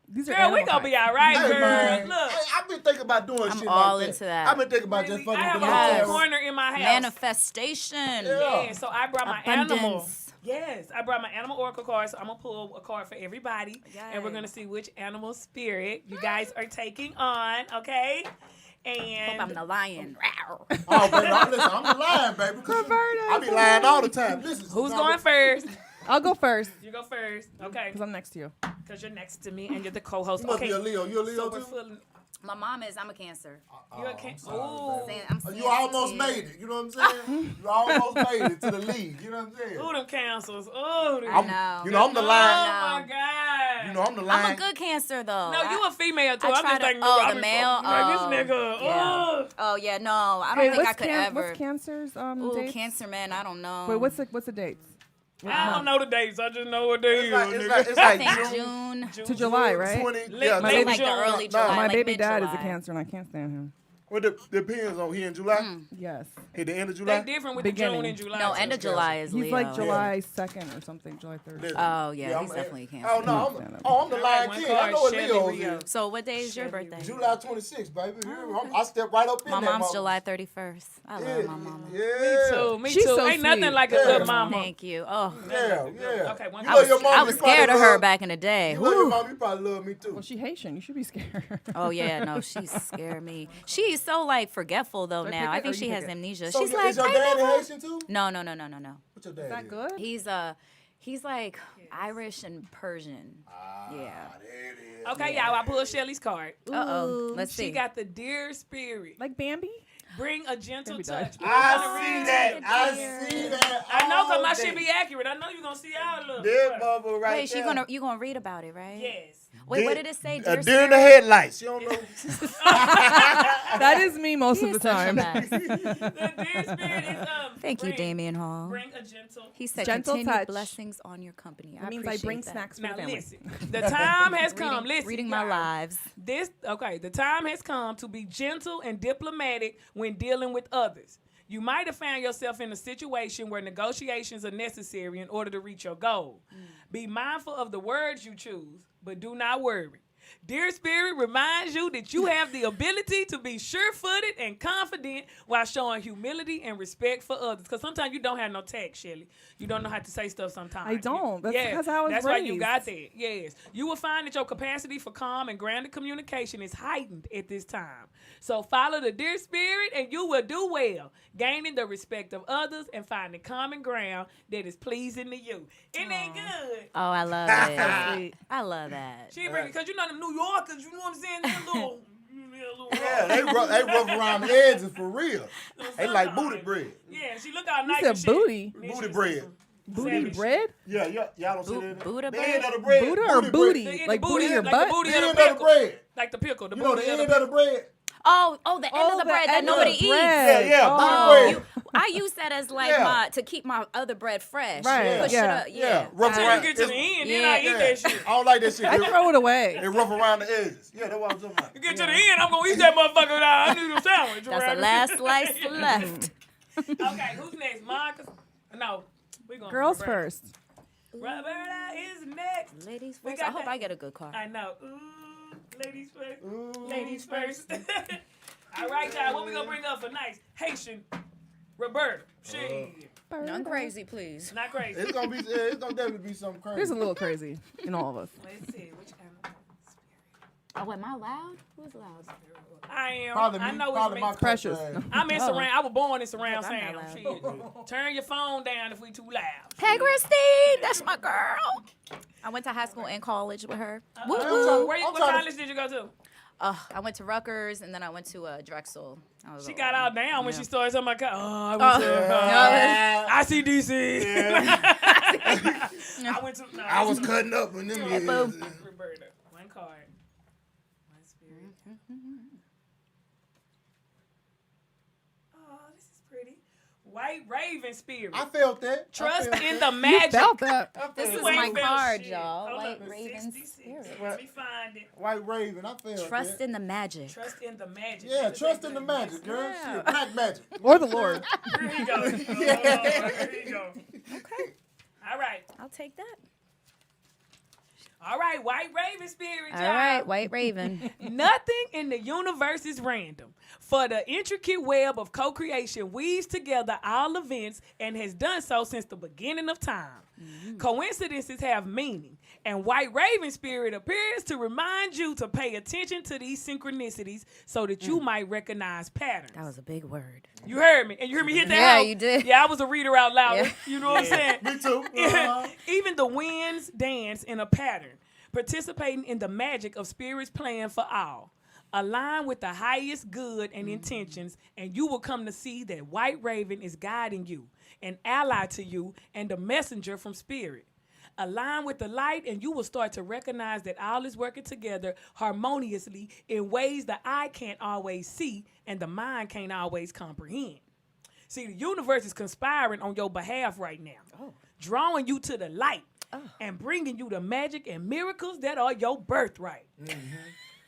These are Girl, we animal gonna be cards. all right, Hey, girl. man. Look. Hey, I be been thinking about doing I'm shit all like into that. that. I've been thinking about Really? just fucking I have with a the whole Yes. corner in my house. Manifestation. Yeah, so I brought my animal. Abundance. Yes, I brought my animal oracle card, so I'm gonna pull a card for everybody, and we're Yay. gonna see which animal spirit you guys are taking on. Okay, and Hope I'm the lion. Oh, baby, I'm the lion, baby. I be lying all the time. Listen, who's going first? I'll go first You go first. Okay, because I'm next to you. because you're next to me and you're the co-host. You must Okay, be a Leo. You a Leo so we're too? full. My mom is. I'm a Cancer. You're a can- sorry, Ooh. baby. I'm You almost made it. You know what I'm saying? You almost made it to the league. You know what I'm saying? Ooh, them cancers. Ooh, them. I know. You know, I'm the Oh lion. my God. You know, I'm the lion. I'm a good Cancer though. No, you a female too. I I'm try just to- thinking. oh, I the be male? Like, this Oh, nigga. yeah. Ugh. Oh yeah, no, I don't Wait, think I could ever. What's Cancer's Ooh, dates? Cancer man, I don't know. Wait, what's the dates? I don't know the dates. I just know what they is. It's I like think June June. To July, right? 20. Late- Yeah, My late baby- Like the June. early No, July. My like baby dad is a mid-July. Cancer, and I can't stand him. Well, it depends on here in July. Yes. At the end of They July. different with Beginning. the June and July. No, too. end of July is He's Leo. like July 2nd or something, July 3rd. Listen, Oh yeah, I'm he's a- definitely Cancer. Oh no, I'm the All right, lion one king. I card, know what Shelly Leo Rio. is. So what day is your Shelly birthday? July 26th, baby. I stepped right up in My that mom's mother- July 31st. I Yeah, love my mama. yeah. Me too. Me She's too. so Ain't nothing sweet. like a Yeah. good mama. Thank you. Oh, Yeah. Okay, one You I love was, your mom, I you was probably scared of her love- back in the day. You love your Woo. mom, you probably love me too. Well, she Haitian. You should be scared. Oh yeah, no, she's scared me. She's so like forgetful though I now. pick I it or think you she pick has it? amnesia. So She's is like, your I daddy never. Haitian too? No. What's your daddy? Is that good? He's like Irish and Persian. Yeah. There it is. Okay, y'all. I pulled Shelly's card. Uh-oh. Let's She see. got the dear spirit. Like Bambi? Bring a gentle Baby touch. died. I see that. I see that. I know, cause my all shit day. be accurate. I know you gonna see all of That it. bubble right Wait, there. you gonna read about it, right? Yes. Wait, what did it say? A Dear deer in the Spirit? headlights. You don't know. That is me most He of the is such a time. mess. The dear spirit is Thank you, bring- Damian Hall. Bring a gentle. He said, Gentle "Continued touch. blessings on your company." It means I appreciate bring that. snacks for the Now family. listen, the time has come. Reading, Listen, reading my y'all. lives. The time has come to be gentle and diplomatic when dealing with others. You might have found yourself in a situation where negotiations are necessary in order to reach your goal. Be mindful of the words you choose, but do not worry. Dear Spirit reminds you that you have the ability to be sure-footed and confident while showing humility and respect for others. Because sometimes you don't have no tact, Shelly. You don't know how to say stuff sometimes. I don't. That's because I was That's why you raised. got that. Yes. You will find that your capacity for calm and grounded communication is heightened at this time. So follow the dear spirit and you will do well, gaining the respect of others and finding common ground that is pleasing to you. Isn't that good? Oh, I love it. I love that. She bring because you know them New Yorkers, you know what I'm saying? They're little, Yeah, they rough around the edges for real. They like booty bread. Yeah, she look all You nice. said and shit. booty. Then Booty she bread. some Booty savage bread? Yeah, y'all don't see that. Buddha The bread? end of the bread. Buddha or bread. booty? The end Like of booty your like butt? the booty The of end the of the pickle. bread. Like the pickle. The You know booty the of end the of the bread? Oh, the end of the bread that end nobody of eats. the bread. Yeah, Oh. booty bread. I use that as like Yeah. to keep my other bread fresh. Right, Push yeah. it up. Yeah, rough Until around. you get to the end, then I eat Yeah. that shit. I don't like that shit. I throw it away. They rough around the edges. Yeah, that's what I'm talking about. You get to the end, I'm gonna eat that motherfucker now. I need a sandwich. That's right? the last slice left. Okay, who's next? Marcus? No, we going Girls Roberta. first. Roberta is next. Ladies We first. got I hope that. I get a good card. I know. Ooh, ladies first. Ladies first. All right, y'all. What we gonna bring up for nice Haitian Roberta? She None crazy, please. not crazy. It's gonna definitely be something crazy. There's a little crazy in all of us. Let's see which animal. Oh, am I loud? Who's loud? I am. Probably me. I know Probably it's my me. Precious. I'm in surround. I was born in surround I'm sound. not Shit. Turn your phone down if we too loud. Hey, Christine, that's my girl. I went to high school and college with her. Woo woo. What I'm trying to- college did you go to? I went to Rutgers and then I went to Drexel. I was She all- got out down when she started talking about. I went to ICDC. I went to. No, I was cutting up in them years. Roberta. One card. One spirit. Oh, this is pretty. White Raven spirit. I felt that. Trust I felt in that. the magic. Felt that. This You is ain't my felt card, shit. y'all. Hold White up, Raven 66. spirit. Let me find it. White Raven, I felt Trust that. in the magic. Trust in the magic. Yeah, This trust is in the good. magic, girl. Yeah. Shit, black magic. Or the Lord. Here he goes. Here he go. Okay, All right. I'll take that. All right, white raven spirit, All y'all. right, White Raven. Nothing in the universe is random. For the intricate web of co-creation weaves together all events and has done so since the beginning of time. Coincidences have meaning, and White Raven Spirit appears to remind you to pay attention to these synchronicities so that you might recognize patterns. That was a big word. You heard me, and you heard me hit that Yeah, out? you did. Yeah, I was a reader out loud. Yeah. You know what I'm saying? Me too. Even the winds dance in a pattern, participating in the magic of spirits playing for all. Align with the highest good and intentions, and you will come to see that White Raven is guiding you, an ally to you, and a messenger from spirit. Align with the light, and you will start to recognize that all is working together harmoniously in ways the eye can't always see and the mind can't always comprehend. See, the universe is conspiring on your behalf right now, drawing you to the light and bringing you the magic and miracles that are your birthright.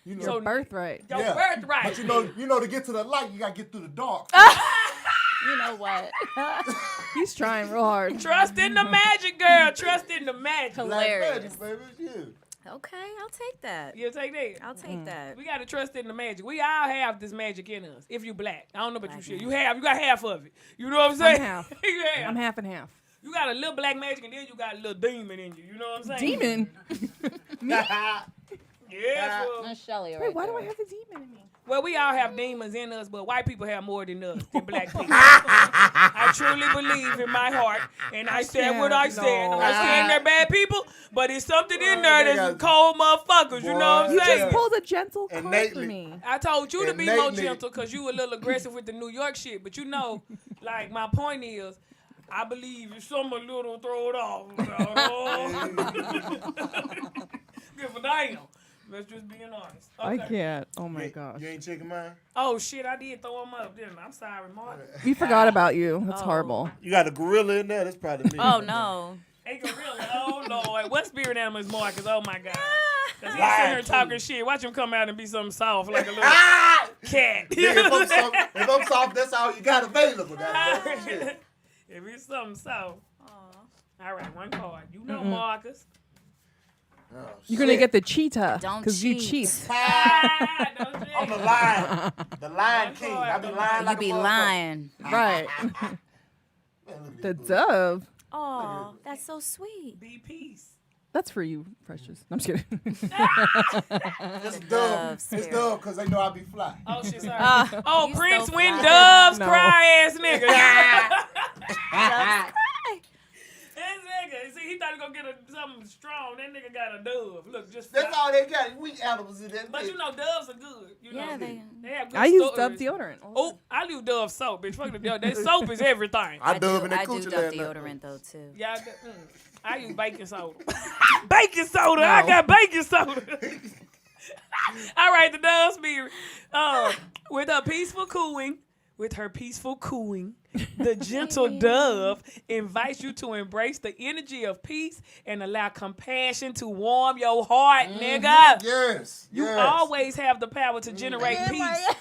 You know, Your birthright. Your yeah. birthright. But you know, to get to the light, you gotta get through the dark. You know what? He's trying real hard. Trust in the magic, girl. Trust in the magic. Black Hilarious. magic, baby. Yeah. Okay, I'll take that. You take that. I'll take that. We gotta trust in the magic. We all have this magic in us. If you black, I don't know about you, shit. You got half of it. You know what I'm saying? half. You have. I'm half and half. You got a little black magic, and then you got a little demon in you. You know what I'm saying? Demon? Yeah. Well, That's Shelly right Wait, why do there. I have a demon in me? well, we all have demons in us, but white people have more than us, than black people. I truly believe in my heart, and I said what I said. I'm not saying they're bad people, but it's something in there that's some cold motherfuckers. You know what I'm You saying? just pulled a gentle card for Innately. me. I told you to be more Innately. gentle because you a little aggressive with the New York shit. But you know, like, my point is, I believe if someone little, throw it off. Give a damn. Let's just being honest. I Okay. can't. Oh my gosh. You ain't checking mine? Oh, shit, I did throw him up, didn't I? I'm sorry, Mark. We forgot about you. That's horrible. You got a gorilla in there? That's probably me. Oh, no. Hey, gorilla. Oh, Lord. What spirit animal is Marcus? Oh, my God. Because he's Lion sitting here King. talking shit. Watch him come out and be something soft like a little Ah! cat. If I'm soft, that's all you got available. Goddamn. Shit. If it's something soft. All right, one card. You know Marcus. Oh, You're going to get the cheetah Don't because you cheat. cheat. Ah, don't cheat. I'm the lion. The lion king. I be lying You like be a motherfucker. lying. Right. Man, look at The this dove. Oh, that's so sweet. Be peace. That's for you, Precious. I'm just kidding. It's Dove dove. It's spirit. dove because they know I be fly. Oh, shit, sorry. Oh, You Prince so when fly. doves No. cry ass nigga. This nigga, see, he thought he gonna get something strong. That nigga got a dove. Look, just That's fly. all they got. Weak animals in that But bitch. you know, doves are good. You know, Yeah, they. have good I use stories. Dove deodorant. Oh, I use Dove soap, bitch. Fuck the Dove. That soap is everything. I dove in the I do coochie Dove last night. deodorant, though, too. Yeah, I use baking soda. Baking soda. I got baking soda. All right, the dove spirit. With her peaceful cooing, the gentle dove invites you to embrace the energy of peace and allow compassion to warm your heart, nigga. Yes. You yes. always have the power to generate peace.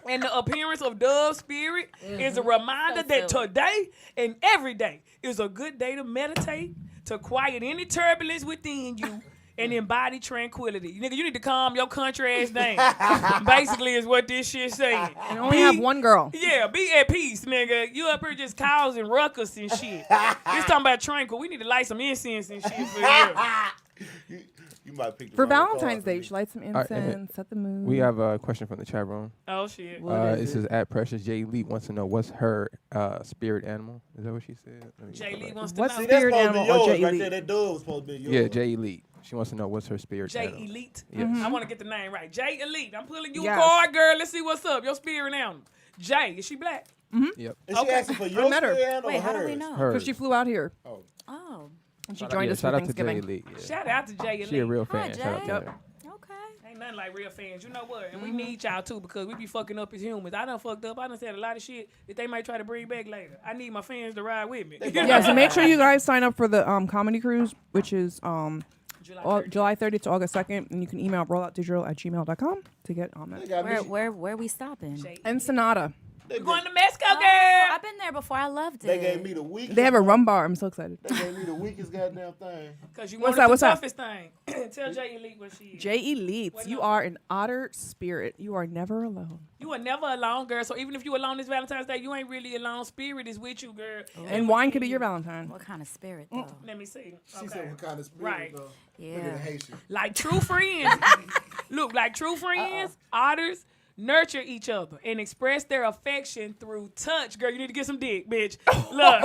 And the appearance of dove spirit is a reminder that today and every day is a good day to meditate, to quiet any turbulence within you, and embody tranquility. Nigga, you need to calm your country ass down. Basically is what this shit saying. And only have one girl. Yeah, be at peace, nigga. You up here just causing ruckus and shit. It's talking about tranquil. We need to light some incense and shit for you. You might pick the For wrong Valentine's card Day, for you me. should light some right, incense, set the mood. We have a question from the chat room. Oh, shit. It says at Precious J Lee wants to know what's her spirit animal. Is that what she said? Let me Jay go Lee back. wants to What's know. See, that's Spirit supposed to be animal or yours J. right Elite? there. That dove was supposed to be yours. Yeah, J Elite. She wants to know what's her spirit J animal. Elite. Yes. I want to get the name right. J Elite. I'm pulling you Yes. a card, girl. Let's see what's up. Your spirit animal. J. Is she black? Yep. Is she Okay. asking for your met her. spirit animal Wait, or how do we hers? know? Hers. Because she flew out here Oh, and she Yeah, joined us for shout out to J Thanksgiving. Elite. Yeah. Shout out to J Elite. She a real Hi, fan. Shout out Jay. to Yep. her. okay. Ain't nothing like real fans. You know what? And we need y'all too because we be fucking up as humans. I done fucked up. I done said a lot of shit that they might try to bring back later. I need my fans to ride with me. Yeah, so make sure you guys sign up for the comedy cruise, which is July 30th to August 2nd. And you can email rolloutdigital@gmail.com to get on They that. got me. Where we stopping? J- Ensenada. They You going gave- to Mexico, Oh, girl? I've been there before. I loved it. They gave me the weakest. They have a rum bar. I'm so excited. They gave me the weakest goddamn thing. Because you What's wanted that? the What's that? toughest thing. Tell Jay Elite what she is. J Elites, What you number? are an otter spirit. You are never alone. You are never alone, girl. So even if you alone this Valentine's Day, you ain't really alone. Spirit is with you, girl. And wine could be your Valentine. What kind of spirit, though? Let me see. She Okay. said what kind of spirit Right. though. Look at Yeah. the Haitian. Like true friends. Look, like true friends, otters nurture each other and express their affection through touch. Girl, you need to get some dick, bitch. Look.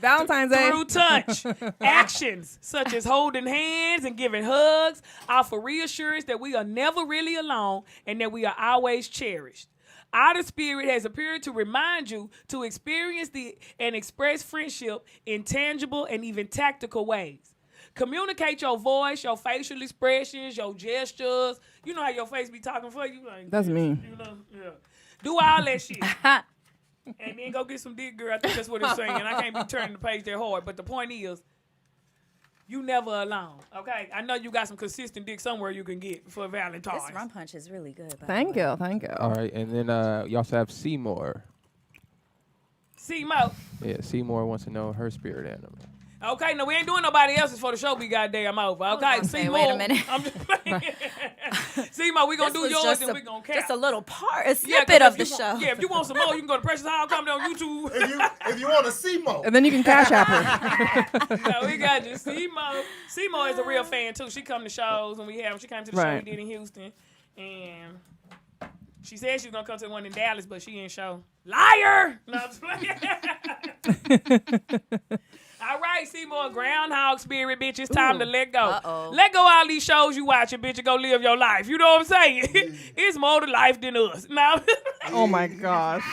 Valentine's Day. Through touch, actions such as holding hands and giving hugs offer reassurance that we are never really alone and that we are always cherished. Outer Spirit has appeared to remind you to experience and express friendship in tangible and even tactical ways. Communicate your voice, your facial expressions, your gestures. You know how your face be talking for you. Like, That's me. You know, yeah. Do all that shit. And then go get some dick, girl. I think that's what it's saying. I can't be turning the page that hard. But the point is, you never alone. Okay? I know you got some consistent dick somewhere you can get for Valentine's. This rum punch is really good. By Thank the way. you. Thank you. All right, and then you also have Seymour. See, Mo. Yeah, Seymour wants to know her spirit animal. Okay, no, we ain't doing nobody else's for the show be goddamn over. Okay, gonna say, Seymour. wait a minute. I'm just playing. Seymour, we gonna This do was yours just and a- we gonna count. Just a little part, a Yeah, snippet 'cause of if the you want- show. Yeah, if you want some more, you can go to Precious Hall, comment on YouTube. If you want to see more, And then you can cash app her. No, we got you. Seymour. Seymour is a real fan too. She come to shows when we have them. She came to the show Right. we did in Houston, and she said she was gonna come to the one in Dallas, but she ain't show. Liar! No, I'm just playing. All right, Seymour, Groundhog Spirit, bitch. It's time to let go. Uh-oh. Let go of all these shows you watching, bitch, and go live your life. You know what I'm saying? It's more to life than us. Now, Oh my gosh.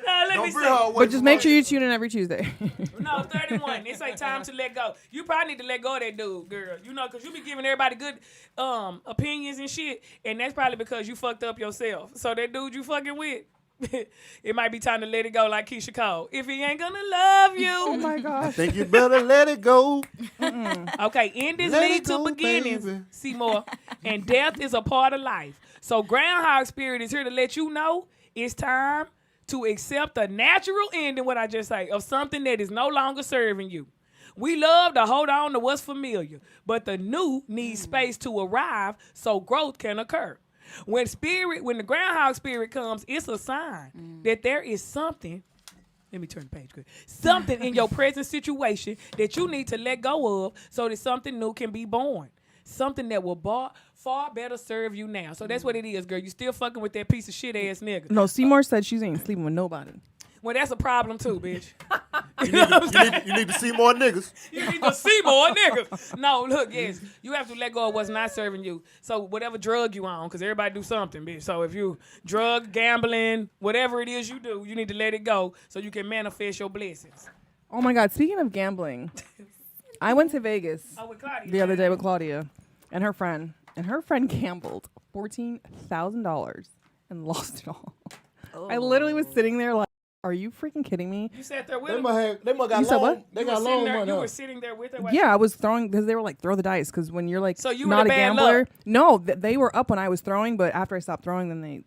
let me don't see. bring her away But just from make us. sure you tune in every Tuesday. No, 31. It's like time to let go. You probably need to let go of that dude, girl. You know, because you be giving everybody good opinions and shit, and that's probably because you fucked up yourself. So that dude you fucking with, it might be time to let it go like Keisha Cole. If he ain't gonna love you. Oh my gosh. Think you better let it go. Okay, endings Let lead it to go, beginnings, baby. Seymour, and death is a part of life. So Groundhog Spirit is here to let you know it's time to accept the natural ending, what I just say, of something that is no longer serving you. We love to hold on to what's familiar, but the new needs space to arrive so growth can occur. When the Groundhog Spirit comes, it's a sign that there is something. Let me turn the page, good. Something in your present situation that you need to let go of so that something new can be born. Something that will far better serve you now. So that's what it is, girl. You still fucking with that piece of shit ass nigga. No, Seymour said she's ain't sleeping with nobody. Well, that's a problem too, bitch. You need to see more niggas. You need to see more niggas. No, look, yes, you have to let go of what's not serving you. So whatever drug you on, because everybody do something, bitch. So if you drug, gambling, whatever it is you do, you need to let it go so you can manifest your blessings. Oh my God. Speaking of gambling, I went to Vegas Oh, with Claudia. the other day with Claudia and her friend. And her friend gambled $14,000 and lost it all. I literally was sitting there like, are you freaking kidding me? You sat there with They her. must got You said long. what? They You got were sitting long there- money. You huh? were sitting there with her. Yeah, I was throwing because they were like, throw the dice. Because when you're like So you were not the a bad gambler. luck. No, they were up when I was throwing, but after I stopped throwing, then they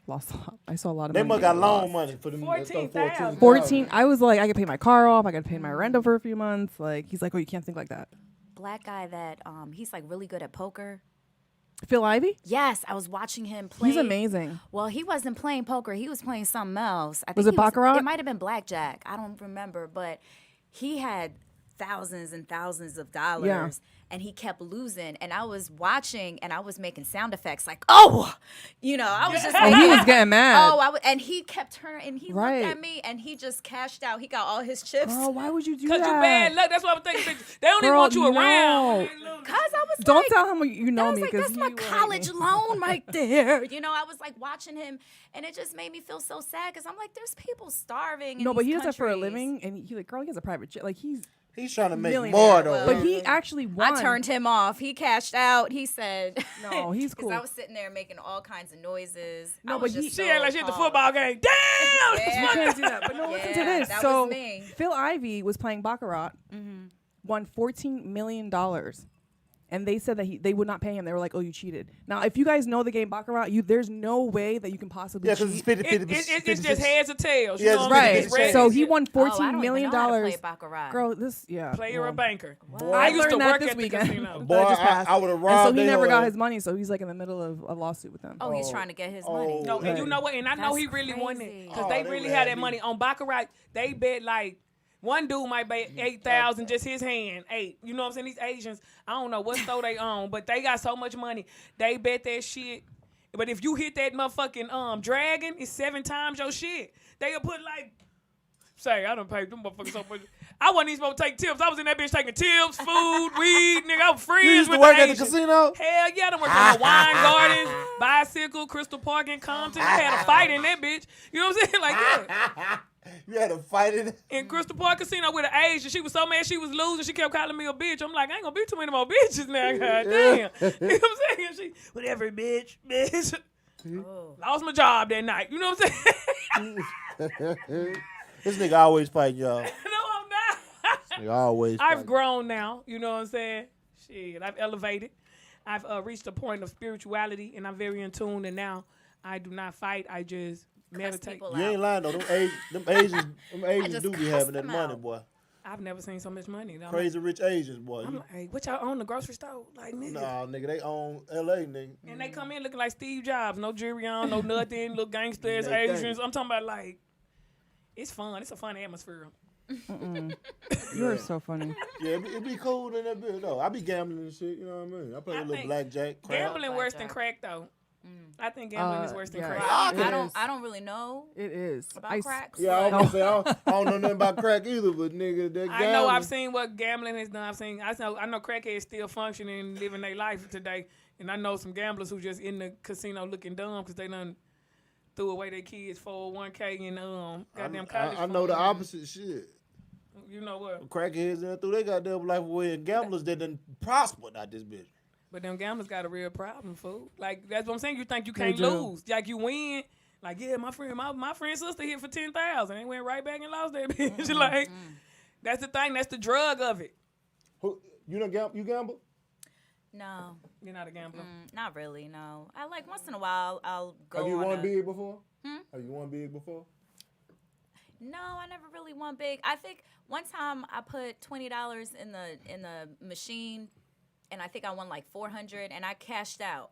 lost a lot. I saw a lot of They money. must got being long lost. money for them. 14,000. 14. I was like, I could pay my car off. I could pay my rent for a few months. Like, he's like, oh, you can't think like that. Black guy that he's like really good at poker. Phil Ivey? Yes, I was watching him play. He's amazing. Well, he wasn't playing poker. He was playing something else. I think Was it he baccarat? It might have been blackjack. I don't remember, but he had thousands and thousands of dollars. Yeah. And he kept losing. And I was watching and I was making sound effects like, oh, I was just And he was getting mad. Oh, and he kept turning and he Right. looked at me and he just cashed out. He got all his chips. Girl, why would you do Because that? you bad luck. That's what I'm thinking. Bitch. They don't even Girl, want you no. around. Cause I was Don't like, tell him you know I was me like, because that's my college loan right there. I was like watching him, and it just made me feel so sad because I'm like, there's people starving. In No, but these he does that for a countries. living, and he like, girl, he has a private jet. Like he's trying to make millionaire. more though. Well, But he actually won. I turned him off. He cashed out. He said, No, he's 'cause cool. I was sitting there making all kinds of noises. No, I was but just She so act like she at the calm. football game. Damn! Yeah. You can't do that. But no, listen to Yeah, this. that So was me. Phil Ivey was playing baccarat, won $14 million, And they said that they would not pay him. They were like, "Oh, you cheated." Now, if you guys know the game Baccarat, there's no way that you can possibly Yeah, because cheat. it's 50-50. It's just heads or tails. Yeah, You know it's what I mean? Right. It's red. So he won Oh, I $14 don't even million. know how to play Baccarat. Girl, this Player or banker. Boy, I used to learned that work this at the weekend. casino. Boy, just passed. I would have And robbed so he they never whole got ass. his money. So he's like in the middle of a lawsuit with them. Oh, he's trying to get his money. No, and you know what? And I know That's he really won it crazy. because Oh, they they really would had have that me. money on Baccarat. They bet like one dude might bet 8,000 just his hand 8. You know what I'm saying? These Asians, I don't know what store they own, but they got so much money. They bet that shit. But if you hit that motherfucking dragon, it's 7 times your shit. They'll put like, say, I done paid them motherfuckers so much. I wasn't even supposed to take tips. I was in that bitch taking tips, food, weed, nigga. I was friends You used with to work the at the Asians. casino? Hell yeah, I done worked on the Wine Gardens, Bicycle, Crystal Park in Compton. I had a fight in that bitch. You know what I'm saying? Like, yeah. You had to fight it. In Crystal Park Casino with an Asian. She was so mad she was losing. She kept calling me a bitch. I'm like, I ain't gonna be too many more bitches now. God damn. You know what I'm saying? She, whatever, bitch. Oh. Lost my job that night. You know what I'm saying? This nigga always fighting y'all. No, I'm not. Nigga always I've fighting. grown now. You know what I'm saying? Shit, I've elevated. I've reached a point of spirituality, and I'm very in tune. And now I do not fight. I just meditate. people You ain't lying though. Them Asians just do be cussed having that them money, out. boy. I've never seen so much money. I'm Crazy rich Asians, boy. Like, I'm like, hey, what y'all own the grocery store? Like, nigga. Nah, nigga, they own L.A., nigga. And they come in looking like Steve Jobs. No jewelry on, no nothing. Little gangsters, They think. Asians. I'm talking about like, it's fun. It's a fun atmosphere. You are so funny. Yeah, it be cool in that bit though. I be gambling and shit. You know what I mean? I play a little think blackjack. Crap. Gambling worse than crack though. I think gambling is worse than yeah. crack. It is. I don't really know It is. about cracks. Yeah, I but- was gonna say I don't know nothing about crack either, but nigga, that I know I've gambling- seen what gambling has done. I know crackheads still functioning and living their life today. And I know some gamblers who just in the casino looking dumb because they done threw away their kids' 401k and goddamn college I know the fund. opposite shit. You know what? Crackheads in through they goddamn life away, and gamblers that done prospered out this bitch. But them gamblers got a real problem, fool. Like, that's what I'm saying. You think you They can't do. lose. Like, you win. Like, yeah, my friend's sister hit for 10,000. They went right back and lost that bitch. Like, that's the thing. That's the drug of it. Who, you don't gamble? You gamble? No, You're not a gambler. not really. No, I like once in a while I'll go. Have you on won a- big before? Have you won big before? No, I never really won big. I think one time I put $20 in the machine, and I think I won like $400, and I cashed out.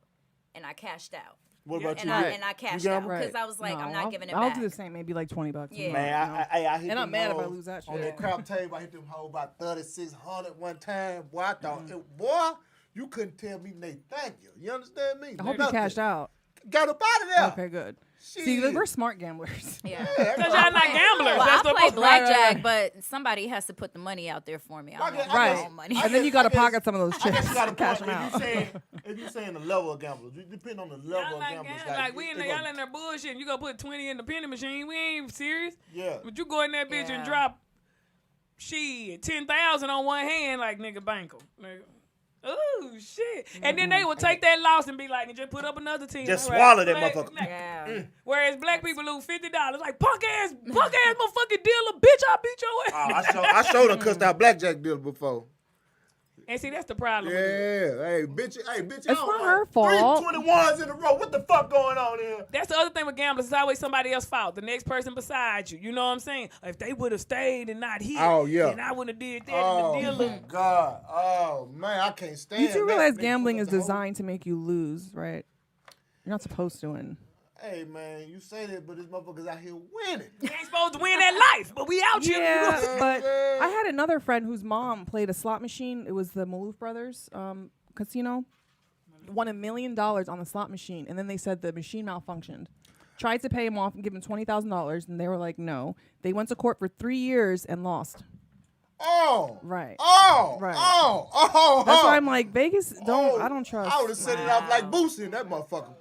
What about And you? I cashed out gamble? because I was like, No, I'm not giving it I'll back. do the same, maybe like $20. Yeah. Man, I hit And them I'm mad if I hoes lose that on shit. that crap table. I hit them whole about 3,600 one time. Boy, I thought, boy, you couldn't tell me, Nate, thank you. You understand me? I hope you Nothing. cashed out. Got up out of there. Okay, good. Shit. See, we're smart gamblers. Yeah. Because y'all not gamblers. Well, That's I the play point. blackjack, but somebody has to put the money out there for me. I don't I want Right. my own money. And then you got to I guess- pocket some of those I guess chips you got a to cash point. them out. If you saying the level of gamblers, it depends on the level Y'all of like, gamblers. like we in there, y'all in there bullshit. You gonna put 20 in the penny machine. We ain't serious. Yeah. But you go in that bitch and Yeah. drop, shit, 10,000 on one hand, like, nigga, bank 'em. Nigga. Oh, shit. And then they would take that loss and be like, and just put up another 10. Just All right. swallow that Like, motherfucker. Yeah. Whereas black people lose $50. Like, punk ass motherfucking dealer, bitch, I beat your ass. I showed her cussed out blackjack deal before. And see, that's the problem Yeah, with it. hey, bitch, It's not her fault. 321s in a row. What the fuck going on here? That's the other thing with gamblers. It's always somebody else's fault. The next person beside you. You know what I'm saying? If they would have stayed and not hit, Oh, yeah. then I wouldn't have did that. Oh And the dealer. my God! Oh man, I can't stand. You do that. realize Nigga gambling put is up the whole- designed to make you lose, right? You're not supposed to win. Hey man, you say that, but this motherfuckers out here winning. You ain't supposed to win that life, but we out here. Yeah, but I had another friend whose mom played a slot machine. It was the Maloof Brothers casino. Won $1 million on the slot machine, and then they said the machine malfunctioned. Tried to pay him off and give him $20,000, and they were like, no. They went to court for 3 years and lost. Oh, Right. Oh, Right. Oh. That's why I'm like, Vegas, Oh, I don't trust. I would have set it up like Boosie in that motherfucker.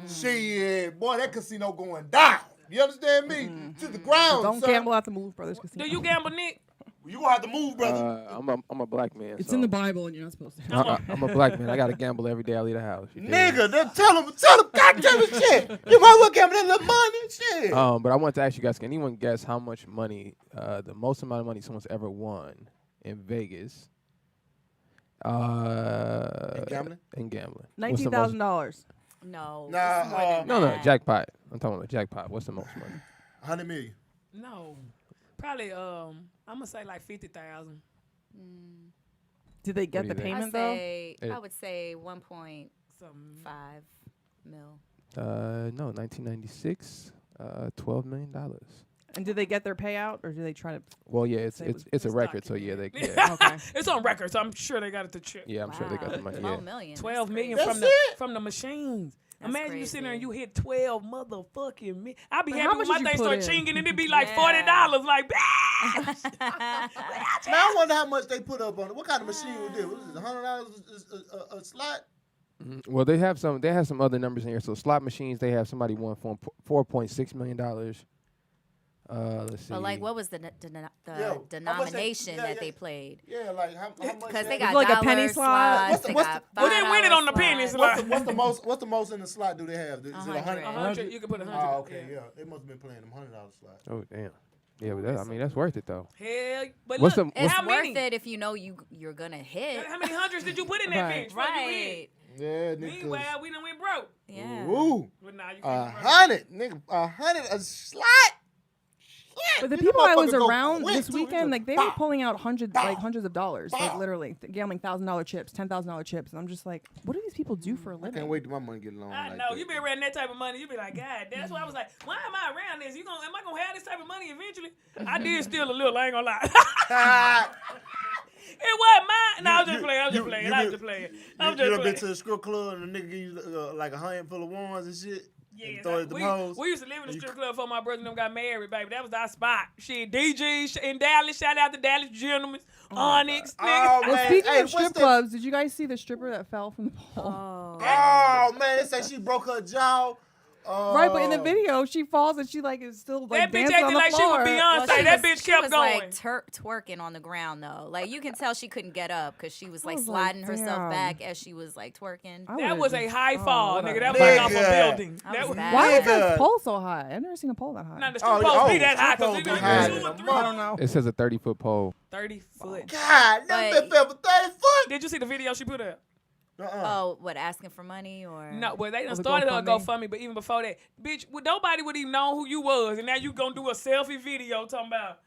Shit, boy, that casino going down. You understand me? To the ground. Don't son. gamble at the Maloof Brothers casino. Do you gamble, Nick? You gonna have to move, brother. I'm a black man. It's so in the Bible, and you're not supposed to. I'm a black man. I gotta gamble every day I leave the house. you feel me? Nigga, then tell him, goddamn it, shit. You might well give me that little money, shit. But I want to ask you guys: can anyone guess how much money, the most amount of money someone's ever won in Vegas? And gambling? And gambling. What's the most- $19,000. No. Nah, it's more than No, that. jackpot. I'm talking about jackpot. What's the most money? 100 million. No. Probably, I'm going to say like 50,000. Did they get do the you think? payment though? I would say 1.5 Something. mil. No, 1996, $12 million. And did they get their payout, or did they try to? Well, yeah, it's Say it was- it's a It's record, so yeah, documented. they yeah, Okay. It's on record, so I'm sure they got it to check. yeah, I'm sure they got the money. 12 Yeah, million. 12 That's million crazy. from the machines. That's Imagine you sitting there and crazy. you hit 12 motherfucking million. I'll be But happy how when much my did you thing put start in? chinging and it be like Yeah. $40. Like, Now I wonder how much they put up on it. What kind of machine was this? Was it $100 a slot? Well, they have some other numbers in here. So slot machines, they have somebody won $4.6 million. Let's see. But like, what was the denomination that they played? Yeah, like how much? Because they that- got like a dollar penny slot? slots, they got Who didn't win it on the $5 penny slots. slot? What's the most in the slot do they have? Is it 100. 100. You can put 100. Oh, okay, yeah. They must have been playing them $100 slots. Oh, damn. Yeah, but that, I mean, that's worth it though. Hell, but What's look, the- It's how worth many? it if you know you're gonna hit. How many hundreds did you put in that Right. bitch? before you Right. Yeah, hit? nigga. Meanwhile, we done went broke. Yeah. Ooh, But now you can't. 100, nigga, 100 a slot. But the These people I was motherfuckers go around quick, this too. weekend, like they were pulling out hundreds of dollars, like Bow. literally gambling $1,000 chips, $10,000 chips, and I'm just like, what do these people do for a I living? can't wait till my money get long. I like know that. you been around that type of money. You be like, God, that's why I was like, why am I around this? Am I gonna have this type of money eventually? I did steal a little. I ain't gonna lie. It wasn't mine. No, I'm just playing. I'm just playing. I'm just playing. I'm You just done been playing. to the strip club and the nigga give you like a handful of ones and shit? Yeah, And throw it at the hoes? we used to live in the strip club before my brother and them got married, baby. That was our spot. Shit, DG in Dallas. Shout out to Dallas Gentlemen. Onyx. Oh, nigga. Well, man. speaking Hey, of what's strip the- clubs, did you guys see the stripper that fell from the pole? Oh, man, they say she broke her jaw. Right, but in the video, she falls and she like is still like That bitch dancing on acted the like she floor. was Beyonce. Well, That bitch she kept was going. like twerking on the ground though. Like you can tell she couldn't get up because she was like was like, sliding herself damn. back as she was like twerking. I That would've was a just- high fall, what nigga. a- That was like off a Nigga. building. That That was was bad. Why is Nigga. that pole so high? I've never seen a pole that high. not the strip post be that high because strip we post been be high 2 or than 3. a I don't know. It says a 30-foot pole. 30 foot. God, that But- bitch fell for 30 foot. Did you see the video she put up? Oh, what, asking for money or? No, well, they done the started her GoFundMe? GoFundMe, but even before that, bitch, nobody would even know who you was, and now you gonna do a selfie video talking about,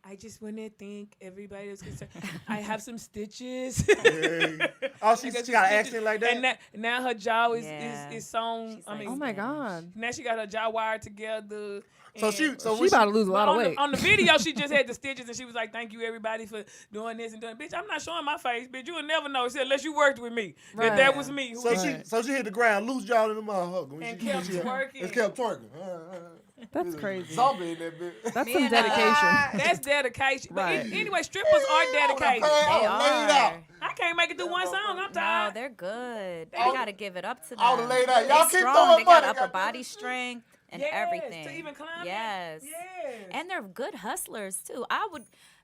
I just wanna thank everybody that's concerned. I have some stitches. Oh, she got an accent like that? And now her jaw Yeah. is sewn. She's I mean, Oh my god. now she got her jaw wired together. So and- she She about to lose a lot of on weight. The, on the video, she just had the stitches, and she was like, "Thank you, everybody, for doing this and doing." Bitch, I'm not showing my face, bitch. You will never know, she said, unless you worked with me, that Right. was me. Who So did she hit the ground, loose jaw in the motherfucker. When And she- kept she- twerking. And kept twerking. That's crazy. Zombie in that bitch. That's Me some and, dedication. That's dedication. But Right. anyway, strippers are dedicated. They Laid out. are. I can't make it through one song. I'm No, tired. they're good. They All- gotta give it up to them. all the laid out. They Y'all keep strong. throwing They got money, upper goddamn. body strength and Yes, everything. to even climb. Yes. Yes. And they're good hustlers too.